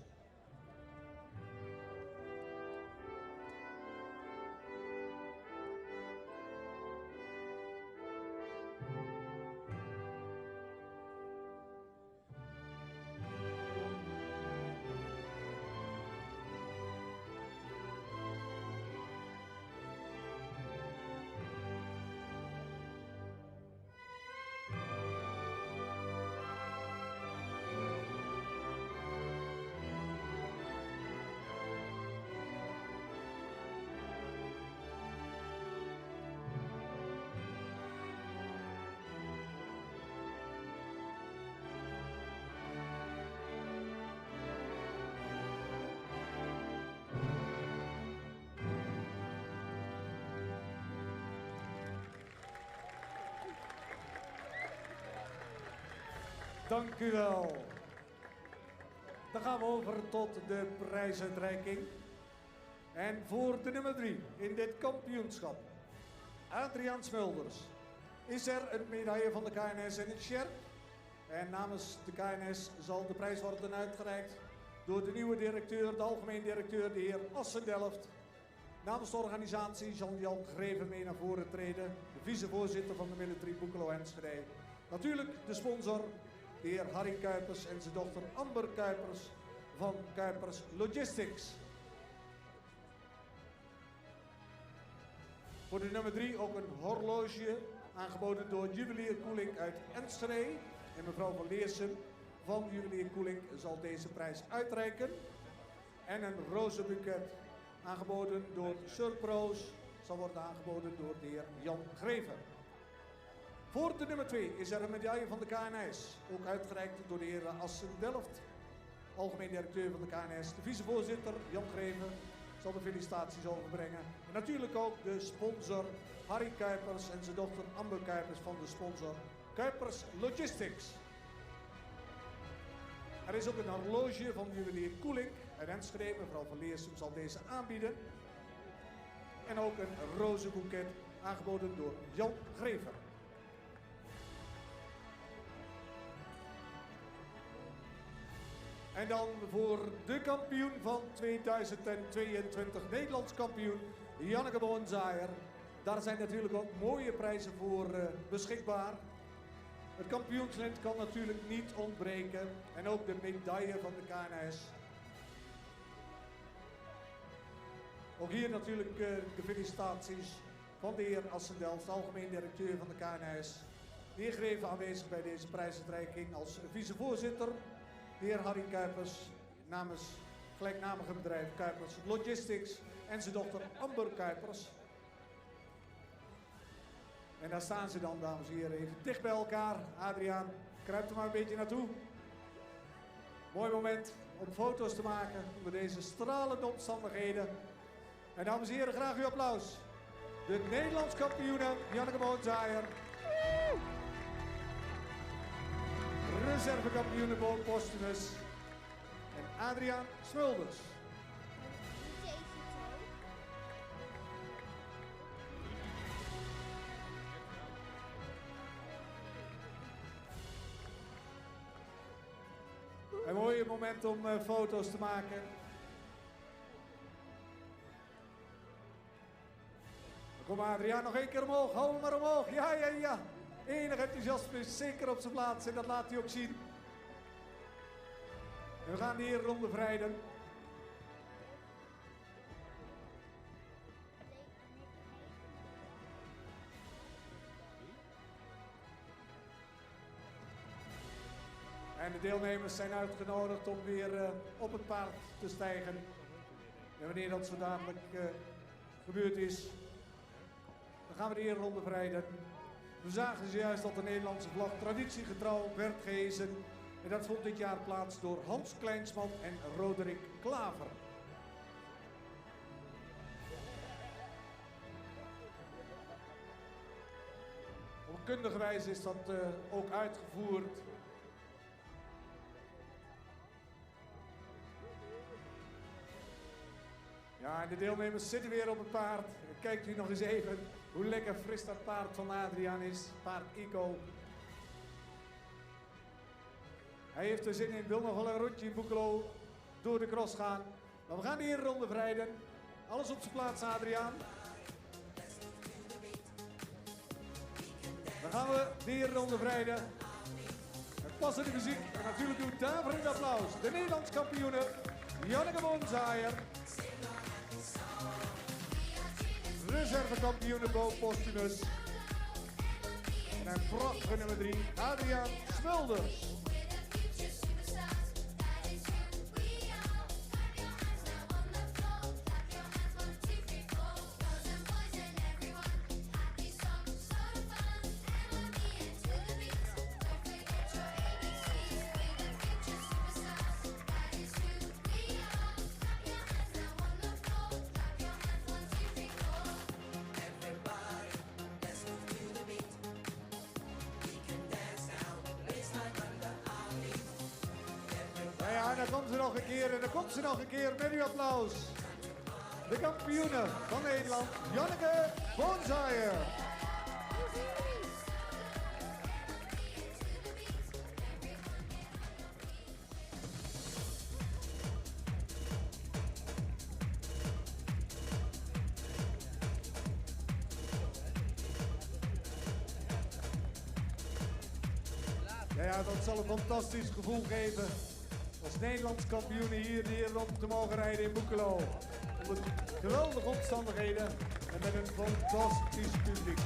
[SPEAKER 3] Dank u wel. Dan gaan we over tot de prijsuitreiking. En voor de nummer 3 in dit kampioenschap, Adriaan Smulders, is er een medaille van de KNS en een sjerp. En namens de KNS zal de prijs worden uitgereikt door de nieuwe directeur, de algemeen directeur, de heer Assendelft. Namens de organisatie zal Jan Greven mee naar voren treden, de vicevoorzitter van de Military Boekelo Enschede. Natuurlijk de sponsor, de heer Harry Kuipers en zijn dochter Amber Kuipers van Kuipers Logistics. Voor de nummer 3 ook een horloge, aangeboden door Juwelier Koelink uit Enschede. En mevrouw van Leersum van Juwelier Koelink zal deze prijs uitreiken. En een rozenbuket, aangeboden door Surpros, zal worden aangeboden door de heer Jan Greven. Voor de nummer 2 is er een medaille van de KNS, ook uitgereikt door de heer Assendelft, algemeen directeur van de KNS. De vicevoorzitter Jan Greven zal de felicitaties overbrengen. En natuurlijk ook de sponsor Harry Kuipers en zijn dochter Amber Kuipers van de sponsor Kuipers Logistics. Er is ook een horloge van juwelier Koelink uit Enschede. Mevrouw van Leersum zal deze aanbieden. En ook een rozenboeket aangeboden door Jan Greven. En dan voor de kampioen van 2022, Nederlands kampioen, Janneke Bonzaier. Daar zijn natuurlijk ook mooie prijzen voor beschikbaar. Het kampioenslint kan natuurlijk niet ontbreken. En ook de medaille van de KNS. Ook hier natuurlijk de felicitaties van de heer Assendelft, algemeen directeur van de KNS. De heer Greven aanwezig bij deze prijsuitreiking als vicevoorzitter. De heer Harry Kuipers namens gelijknamige bedrijf Kuipers Logistics en zijn dochter Amber Kuipers. En daar staan ze dan, dames en heren, even dicht bij elkaar. Adriaan, kruip er maar een beetje naartoe. Mooi moment. om foto's te maken onder deze stralende omstandigheden. En dames en heren, graag uw applaus. De Nederlands kampioene Janneke Moonzaaier. Reservekampioene Boom Postumus. En Adriaan Smulders. Een mooi moment om foto's te maken. Dan komt Adriaan nog één keer omhoog. Hou hem maar omhoog. Ja, ja, ja. Enig enthousiasme is zeker op zijn plaats en dat laat hij ook zien. En we gaan de herenronde vrijden. En de deelnemers zijn uitgenodigd om weer op het paard te stijgen. En wanneer dat zo dadelijk gebeurd is, dan gaan we de herenronde vrijden. We zagen zojuist dat de Nederlandse vlag traditiegetrouw werd gehezen. En dat vond dit jaar plaats door Hans Kleinsman en Roderick Klaver. Op kundige wijze is dat ook uitgevoerd. Ja, en de deelnemers zitten weer op het paard. Kijkt u nog eens even hoe lekker fris dat paard van Adriaan is. Paard Ico. Hij heeft er zin in, wil nog wel een rondje in Boekelo door de cross gaan. Maar we gaan de herenronde vrijden. Alles op zijn plaats, Adriaan. Dan gaan we de herenronde vrijden. En passen de muziek. En natuurlijk doet daarvoor een applaus. De Nederlands kampioene Janneke Moonzaaier. Reservekampioene Boom Postumus. En een prachtige nummer 3, Adriaan Smulders. Ja, dan komt ze nog een keer en dan komt ze nog een keer met uw applaus. De kampioene van Nederland, Janneke Moonzaaier. Ja, dat zal een fantastisch gevoel geven. Als Nederlands kampioen hier de herenronde te mogen rijden in Boekelo. Onder geweldige omstandigheden en met een fantastisch publiek.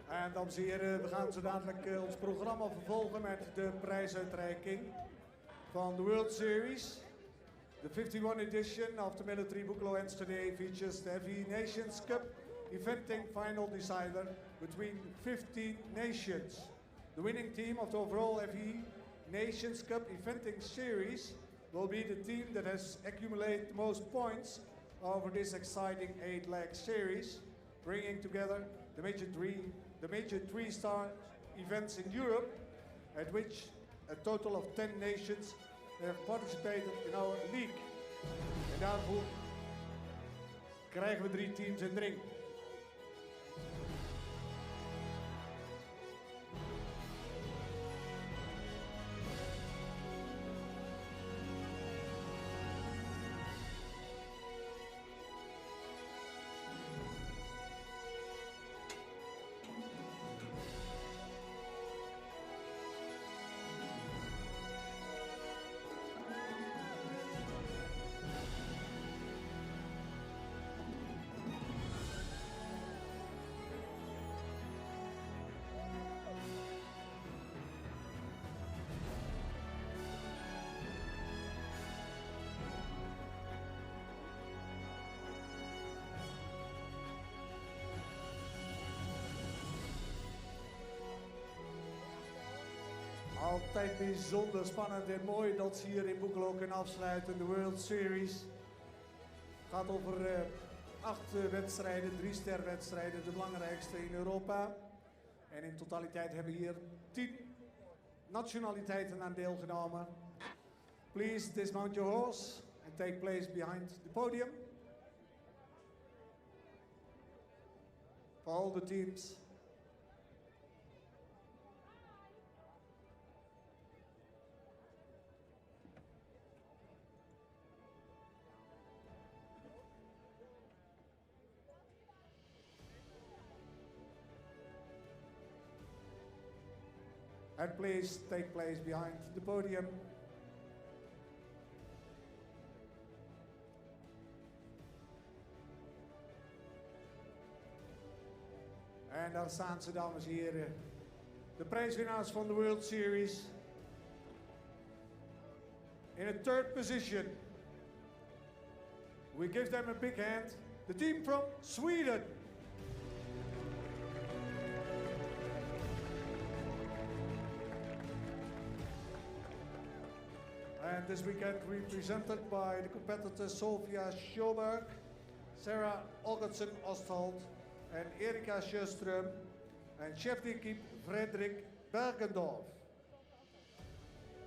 [SPEAKER 3] En dames en heren, we gaan zo dadelijk ons programma vervolgen met de prijsuitreiking van de World Series. The 51 edition of the Military Boekelo ends today features the FEI Nations Cup eventing final decider between 15 nations. The winning team of the overall FEI Nations Cup eventing series will be the team that has accumulated the most points over this exciting 8-leg series, bringing together the major three-star events in Europe, at which a total of 10 nations have participated in our league. En daarvoor krijgen we 3 teams in de ring. Altijd bijzonder spannend en mooi dat ze hier in Boekelo kunnen afsluiten. De World Series gaat over 8 wedstrijden, 3-sterwedstrijden, de belangrijkste in Europa. En in totaliteit hebben hier 10 nationaliteiten aan deelgenomen. Please dismount your horse and take place behind the podium. For all the teams. And please take place behind the podium. En daar staan ze, dames en heren. De prijswinnaars van de World Series. In a third position. We give them a big hand. The team from Sweden. And this weekend represented by the competitors Sofia Sjoberg, Sarah Algertsen Ostholt, and Erika Sjöström, and chef d'équipe Fredrik Bergendorf.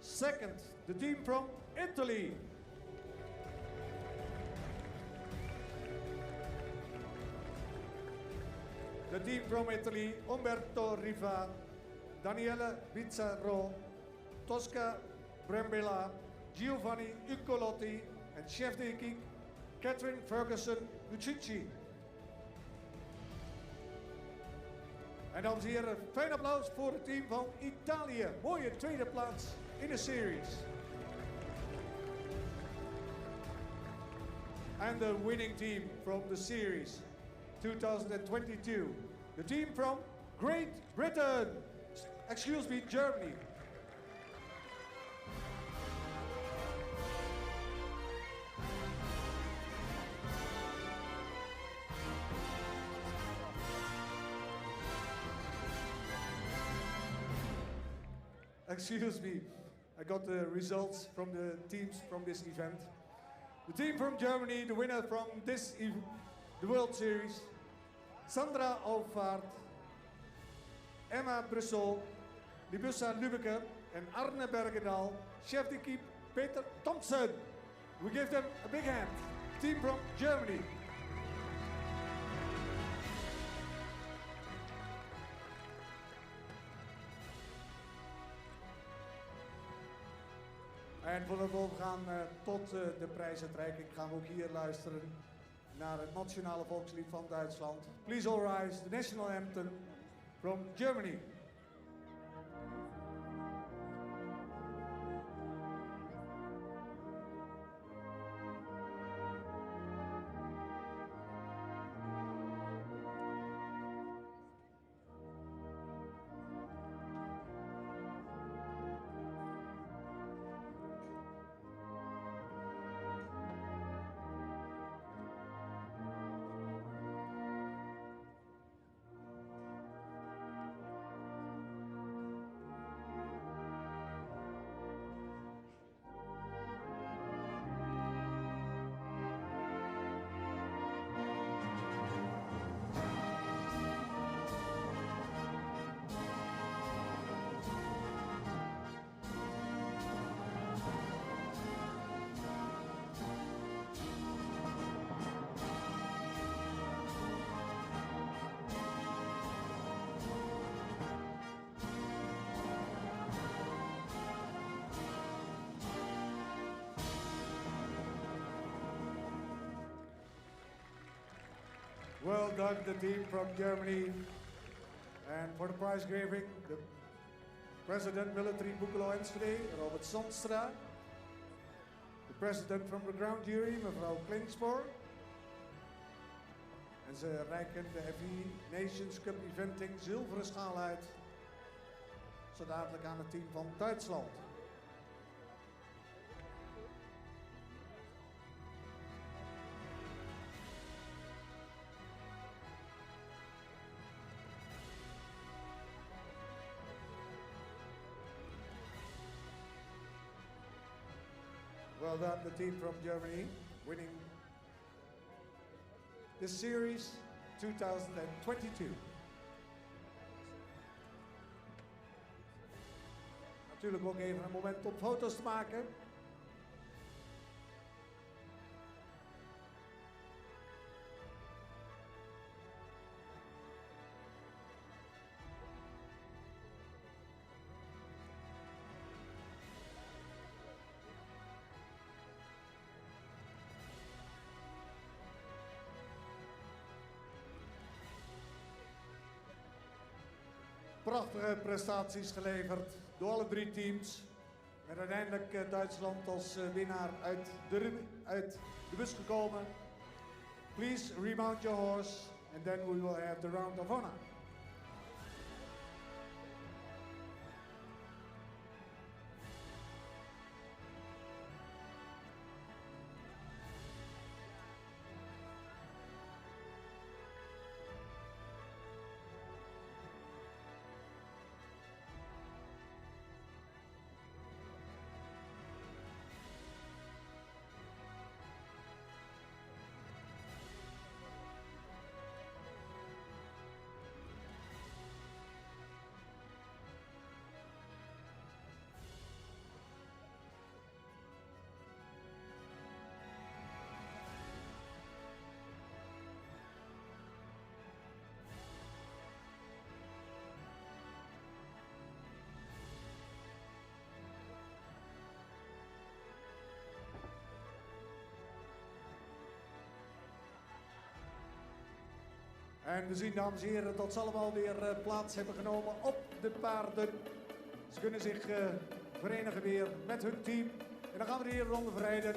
[SPEAKER 3] Second, the team from Italy. The team from Italy, Umberto Riva, Daniele Bizzarro, Tosca Brembilla, Giovanni Uccolotti, and chef d'équipe Catherine Ferguson Lucicci. En dames en heren, fijn applaus voor het team van Italië. Mooie tweede plaats in de series. And the winning team from the series 2022. The team from Great Britain. Excuse me, Germany. Excuse me, I got the results from the teams from this event. The team from Germany, the winner from the World Series, Sandra Auvaart, Emma Brussel, Libussa Lübbecke, and Arne Bergendahl, chef d'équipe Peter Thompson. We give them a big hand. Team from Germany. En voordat we overgaan tot de prijsuitreiking gaan we ook hier luisteren naar het nationale volkslied van Duitsland. Please all rise, the national anthem from Germany. Well done, the team from Germany. And for the prize giving, the President Military Boekelo Enschede, Robert Sandstra. The President from the ground jury, mevrouw Klingspoor. En ze reiken de FEI Nations Cup Eventing zilveren schaal uit. Zo dadelijk aan het team van Duitsland. Well done, the team from Germany, winning the series 2022. Natuurlijk ook even een moment om foto's te maken. Prachtige prestaties geleverd door alle drie teams. Met uiteindelijk Duitsland als winnaar uit de bus gekomen. Please remount your horse and then we will have the round of honor. En we zien, dames en heren, dat ze allemaal weer plaats hebben genomen op de paarden. Ze kunnen zich verenigen weer met hun team. En dan gaan we de herenronde verrijden.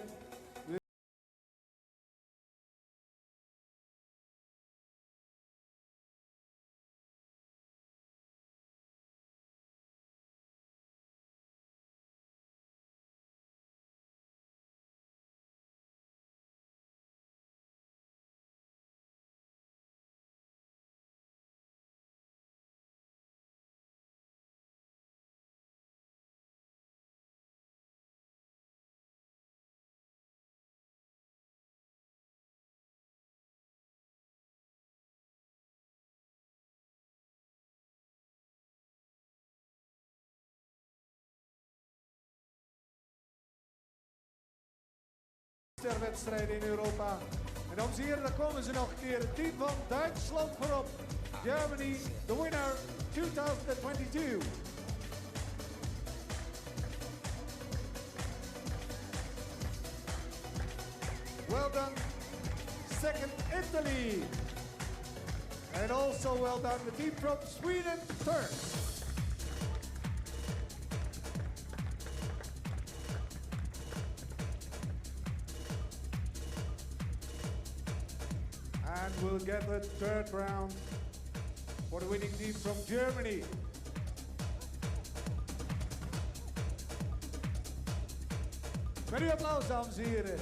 [SPEAKER 3] Wedstrijden in Europa. En dames en heren, dan komen ze nog een keer. Het team van Duitsland voorop. Germany, the winner 2022. Well done, second Italy. And also well done the team from Sweden, third. And we'll get the third round for the winning team from Germany. Met uw applaus, dames en heren.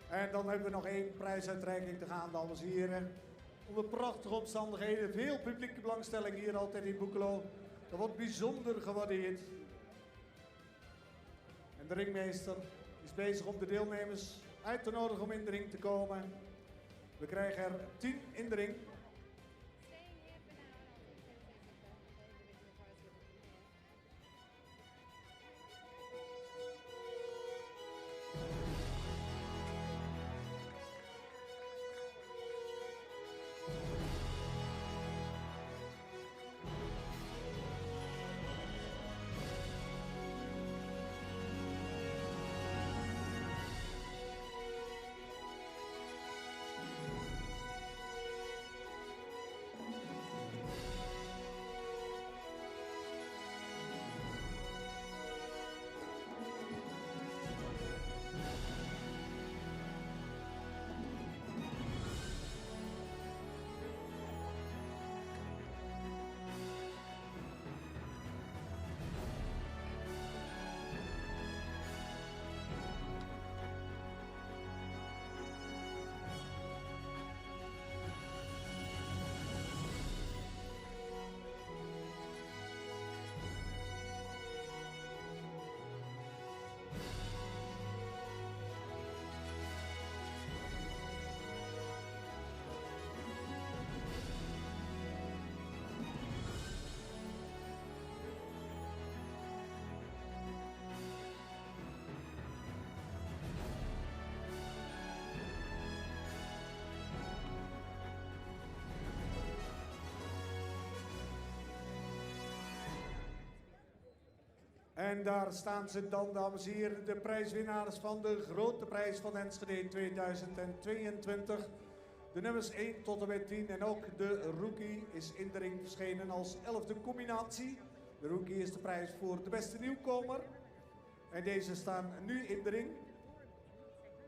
[SPEAKER 3] En dan hebben we nog één prijsuitreiking te gaan, dames en heren. Onder prachtige omstandigheden, veel publieke belangstelling hier altijd in Boekelo. Dat wordt bijzonder gewaardeerd. En de ringmeester is bezig om de deelnemers uit te nodigen om in de ring te komen. We krijgen er 10 in de ring. En daar staan ze dan, dames en heren, de prijswinnaars van de grote prijs van Enschede 2022. De nummers 1 tot en met 10 en ook de rookie is in de ring verschenen als 11e combinatie. De rookie is de prijs voor de beste nieuwkomer. En deze staan nu in de ring.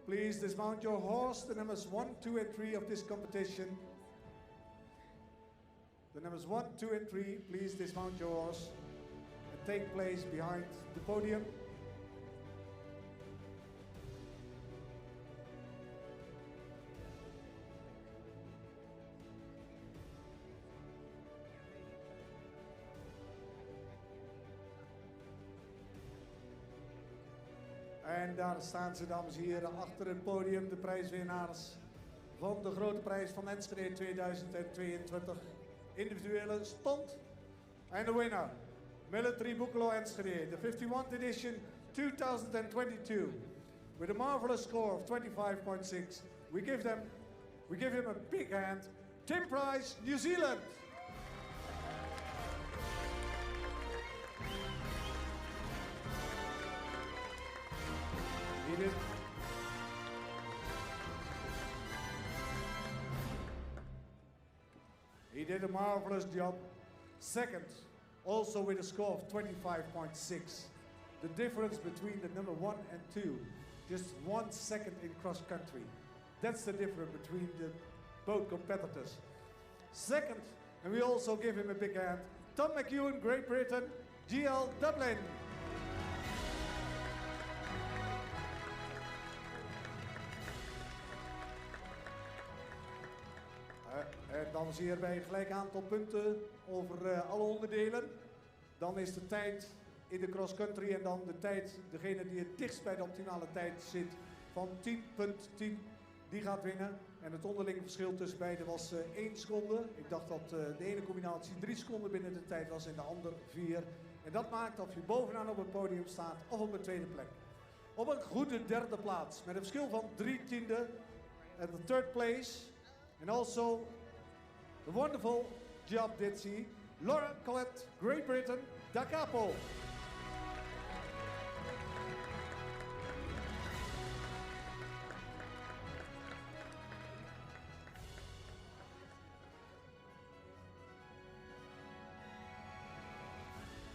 [SPEAKER 3] Please dismount your horse, the numbers 1, 2 and 3 of this competition. The numbers 1, 2 and 3, please dismount your horse. Take place behind the podium. En daar staan ze, dames en heren, achter het podium, de prijswinnaars van de grote prijs van Enschede 2022. Individuele stand. En de winnaar. Military Boekelo Enschede, the 51st edition 2022, with a marvelous score of 25.6. We give him a big hand. Tim Price, New Zealand. He did a marvelous job. Second, also with a score of 25.6. The difference between the number 1 and 2, just 1 second in cross country. That's the difference between the both competitors. Second, and we also give him a big hand, Tom McEwen, Great Britain, GL Dublin. En dan zie je erbij een gelijk aantal punten over alle onderdelen. Dan is de tijd in de cross country en dan de tijd, degene die het dichtst bij de optimale tijd zit, van 10.10, die gaat winnen. En het onderlinge verschil tussen beiden was 1 seconde. Ik dacht dat de ene combinatie 3 seconden binnen de tijd was en de ander 4. En dat maakt of je bovenaan op het podium staat of op een tweede plek. Op een goede derde plaats met een verschil van 3/10 at the third place. And also the wonderful job did she, Laura Collette, Great Britain, Da Capo.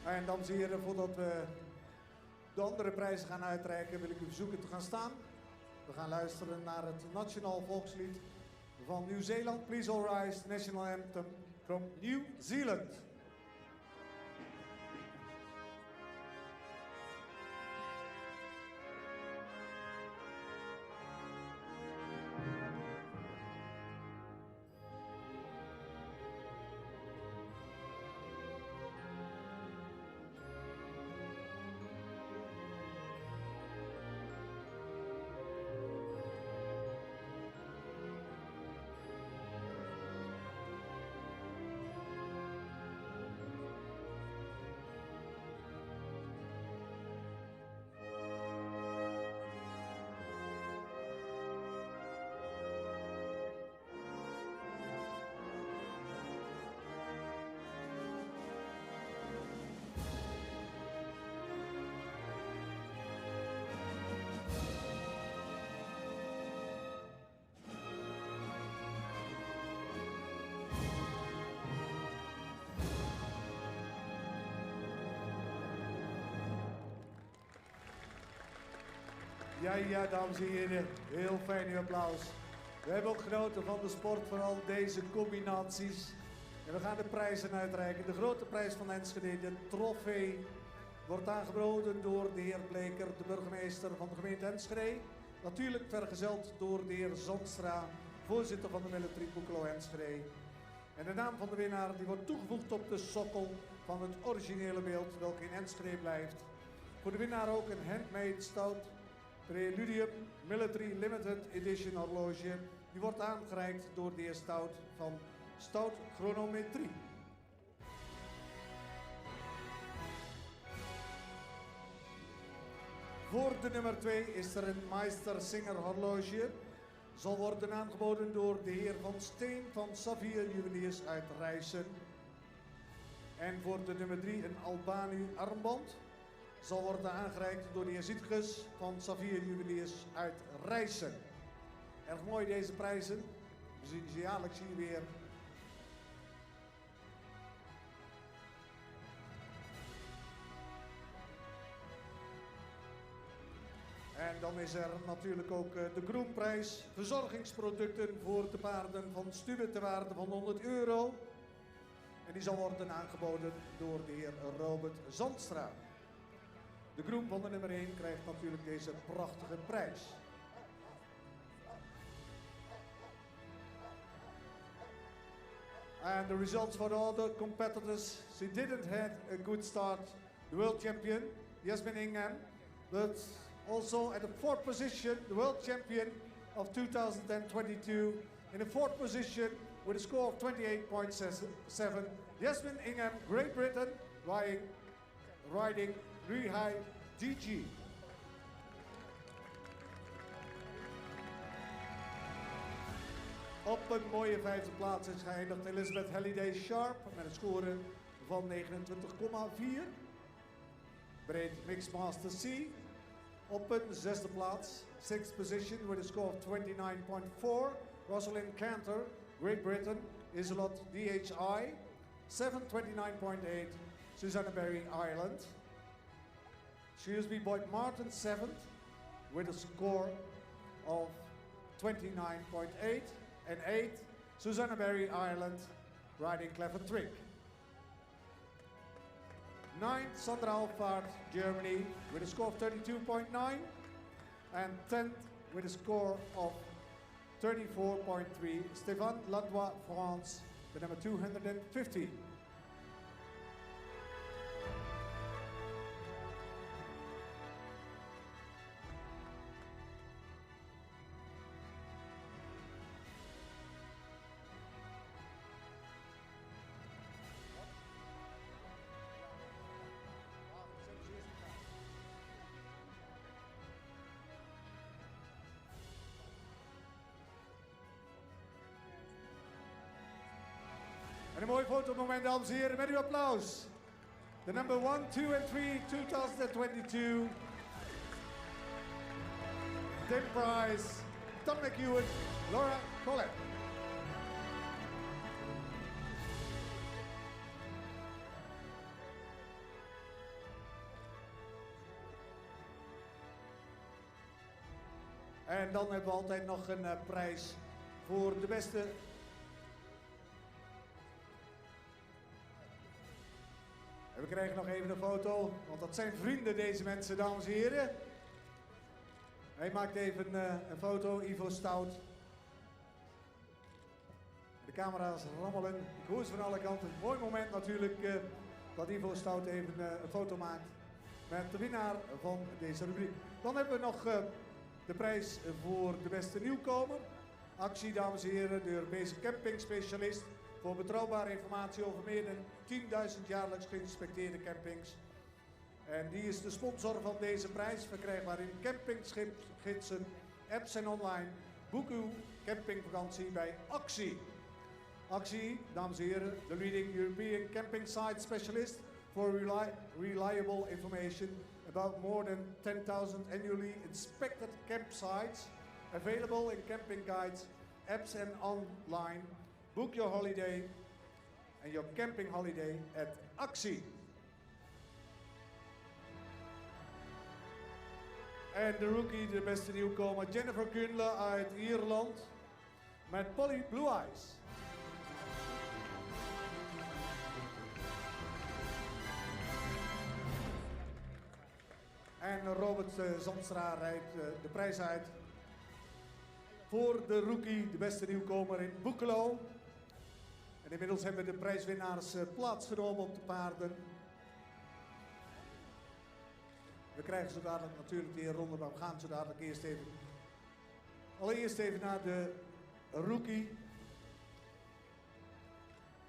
[SPEAKER 3] En dames en heren, voordat we de andere prijzen gaan uitreiken, wil ik u verzoeken te gaan staan. We gaan luisteren naar het Nationaal Volkslied van Nieuw-Zeeland. Please all rise, National Anthem from New Zealand. Ja, dames en heren, heel fijn uw applaus. We hebben ook genoten van de sport, vooral deze combinaties. En we gaan de prijzen uitreiken. De grote prijs van Enschede, de trofee, wordt aangeboden door de heer Bleker, de burgemeester van de gemeente Enschede. Natuurlijk vergezeld door de heer Zandstra, voorzitter van de military Boekelo Enschede. En de naam van de winnaar die wordt toegevoegd op de sokkel van het originele beeld, welke in Enschede blijft. Voor de winnaar ook een handmade stout Preludium Military Limited Edition horloge. Die wordt aangereikt door de heer Stout van Stout Chronometrie. Voor de nummer 2 is er een Meister Singer horloge. Zal worden aangeboden door de heer Van Steen van Savier Juweliers uit Rijssen. En voor de nummer 3 een Albanu armband. Zal worden aangereikt door de heer Zietges van Savier Juweliers uit Rijssen. Erg mooi deze prijzen. We zien ze jaarlijks hier weer. En dan is er natuurlijk ook de Groenprijs. Verzorgingsproducten voor de paarden van Stuwe ter waarde van €100. En die zal worden aangeboden door de heer Robert Zandstra. De groep van de nummer 1 krijgt natuurlijk deze prachtige prijs. And the results for all the competitors. She didn't have a good start. The world champion, Jasmin Ingham, but also at the 4th position, the world champion of 2022. In the 4th position with a score of 28.7, Jasmin Ingham, Great Britain, riding Rehigh DG. Op een mooie 5e plaats is geëindigd Elizabeth Halliday Sharp met een score van 29,4. Breed Mixmaster C. Op een 6e plaats, 6th position with a score of 29.4. Rosalind Cantor, Great Britain, Isolot DHI. 729.8, Susanna Berry, Ireland. Shrewsbury Boyd Martin, 7th, with a score of 29.8. And 8th, Susanna Berry, Ireland, riding Clever Trick. 9th, Sandra Alfart, Germany, with a score of 32.9. And 10th, with a score of 34.3, Stéphane Landois, France, the number 250. En een mooi fotomoment, dames en heren, met uw applaus. The number 1, 2 and 3, 2022. Tim Price, Tom McEwen, Laura Collett. En dan hebben we altijd nog een prijs voor de beste. En we krijgen nog even een foto, want dat zijn vrienden deze mensen, dames en heren. Hij maakt even een foto, Ivo Stout. De camera's rammelen, ik hoor ze van alle kanten. Een mooi moment natuurlijk dat Ivo Stout even een foto maakt met de winnaar van deze rubriek. Dan hebben we nog de prijs voor de beste nieuwkomer. Actie, dames en heren, de Europese campingspecialist. Voor betrouwbare informatie over meer dan 10.000 jaarlijks geïnspecteerde campings. En die is de sponsor van deze prijs, verkrijgbaar in campingschipgidsen, apps en online. Boek uw campingvakantie bij Actie. Actie, dames en heren, de leading European camping site specialist for reliable information about more than 10,000 annually inspected campsites, available in camping guides, apps and online. Book your holiday and your camping holiday at Actie. En de rookie, de beste nieuwkomer, Jennifer Kunle uit Ierland. Met Polly Blue Eyes. En Robert Zandstra rijdt de prijs uit voor de rookie, de beste nieuwkomer in Boekelo. En inmiddels hebben de prijswinnaars plaatsgenomen op de paarden. We krijgen zo dadelijk natuurlijk die ronde, maar we gaan zo dadelijk allereerst even naar de rookie.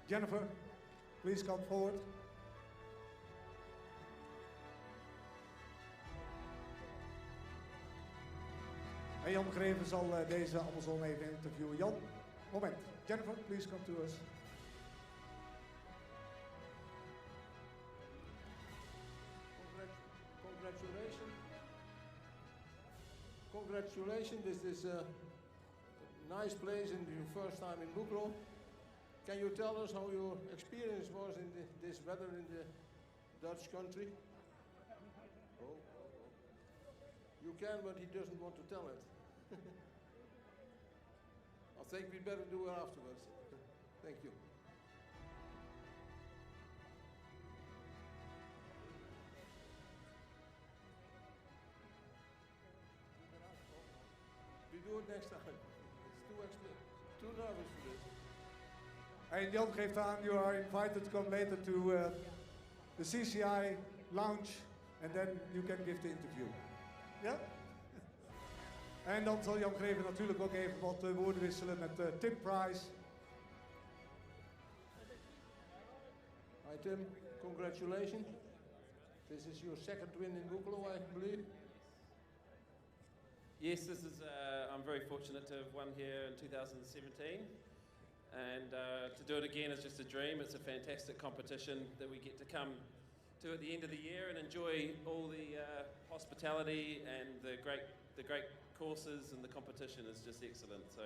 [SPEAKER 3] Jennifer, please come forward. En Jan Greven zal deze Amazon even interviewen. Jan, moment. Jennifer, please come to us.
[SPEAKER 9] Congratulations, this is a nice place and your first time in Boekelo. Can you tell us how your experience was in this weather in the Dutch country? Oh. You can, but he doesn't want to tell it. I think we better do it afterwards. Thank you. We do it next time. It's too nervous for this.
[SPEAKER 3] And Jan geeft aan, you are invited to come later to the CCI lounge and then you can give the interview. Ja? En dan zal Jan Greven natuurlijk ook even wat woorden wisselen met Tim Price.
[SPEAKER 9] Hi Tim, congratulations. This is your second win in Boekelo, I believe.
[SPEAKER 10] Yes, this is. I'm very fortunate to have won here in 2017, and to do it again is just a dream. It's a fantastic competition that we get to come to at the end of the year and enjoy all the hospitality and the great courses, and the competition is just excellent. So,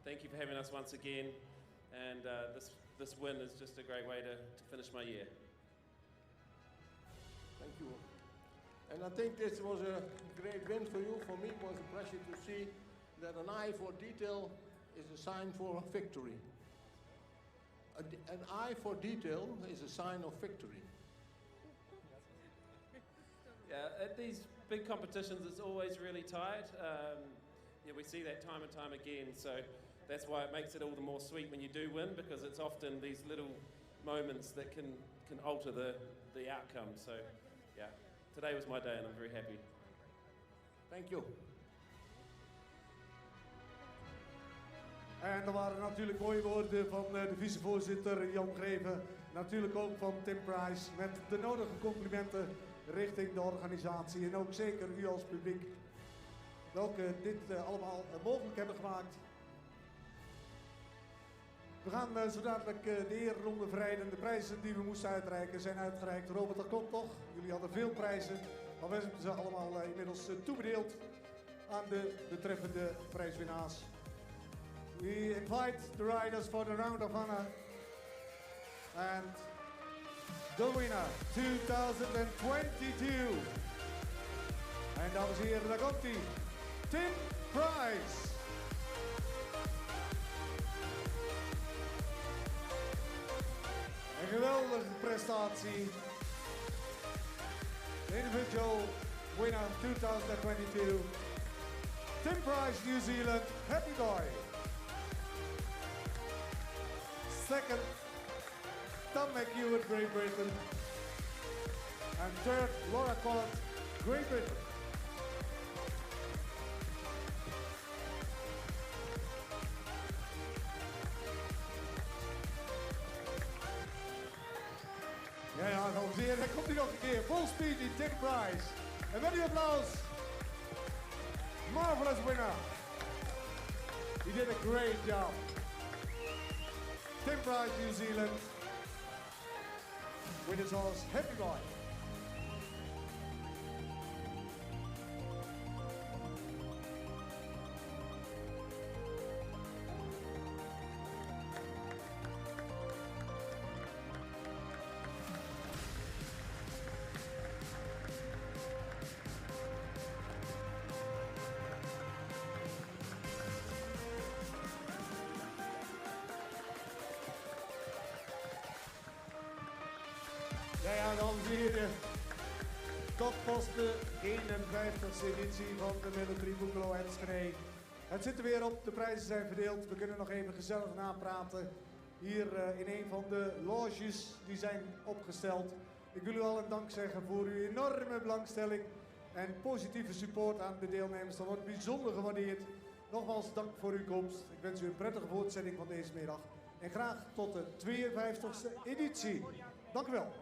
[SPEAKER 10] thank you for having us once again, and this win is just a great way to finish my year.
[SPEAKER 9] Thank you. And I think this was a great win for you. For me, it was a pleasure to see that an eye for detail is a sign for victory. An eye for detail is a sign of victory.
[SPEAKER 10] Yeah, at these big competitions, it's always really tight. Yeah, we see that time and time again. So that's why it makes it all the more sweet when you do win, because it's often these little moments that can alter the outcome. So, yeah. Today was my day and I'm very happy.
[SPEAKER 9] Thank you.
[SPEAKER 3] En er waren natuurlijk mooie woorden van de vicevoorzitter Jan Greven. Natuurlijk ook van Tim Price met de nodige complimenten richting de organisatie. En ook zeker u als publiek, welke dit allemaal mogelijk hebben gemaakt. We gaan zo dadelijk de ereronde verrijden. De prijzen die we moesten uitreiken zijn uitgereikt. Robert, dat klopt toch? Jullie hadden veel prijzen, maar we hebben ze allemaal inmiddels toebedeeld aan de betreffende prijswinnaars. We invite the riders for the round of honor. And the winner 2022. En dames en heren, daar komt hij. Tim Price. Een geweldige prestatie. The individual winner 2022. Tim Price, New Zealand, happy boy. Second, Tom McEwen, Great Britain. And third, Laura Cott, Great Britain. Ja, dames en heren, daar komt hij nog een keer. Full speed in Tim Price. En met uw applaus. Marvelous winner. He did a great job. Tim Price, New Zealand. With his horse, Happy Boy. Ja, dames en heren. Dat was de 51ste editie van de Middelkring Boekelo Enschede. Het zit er weer op, de prijzen zijn verdeeld. We kunnen nog even gezellig napraten hier in een van de loges die zijn opgesteld. Ik wil u allen dank zeggen voor uw enorme belangstelling en positieve support aan de deelnemers. Dat wordt bijzonder gewaardeerd. Nogmaals dank voor uw komst. Ik wens u een prettige voortzetting van deze middag. En graag tot de 52ste editie. Dank u wel.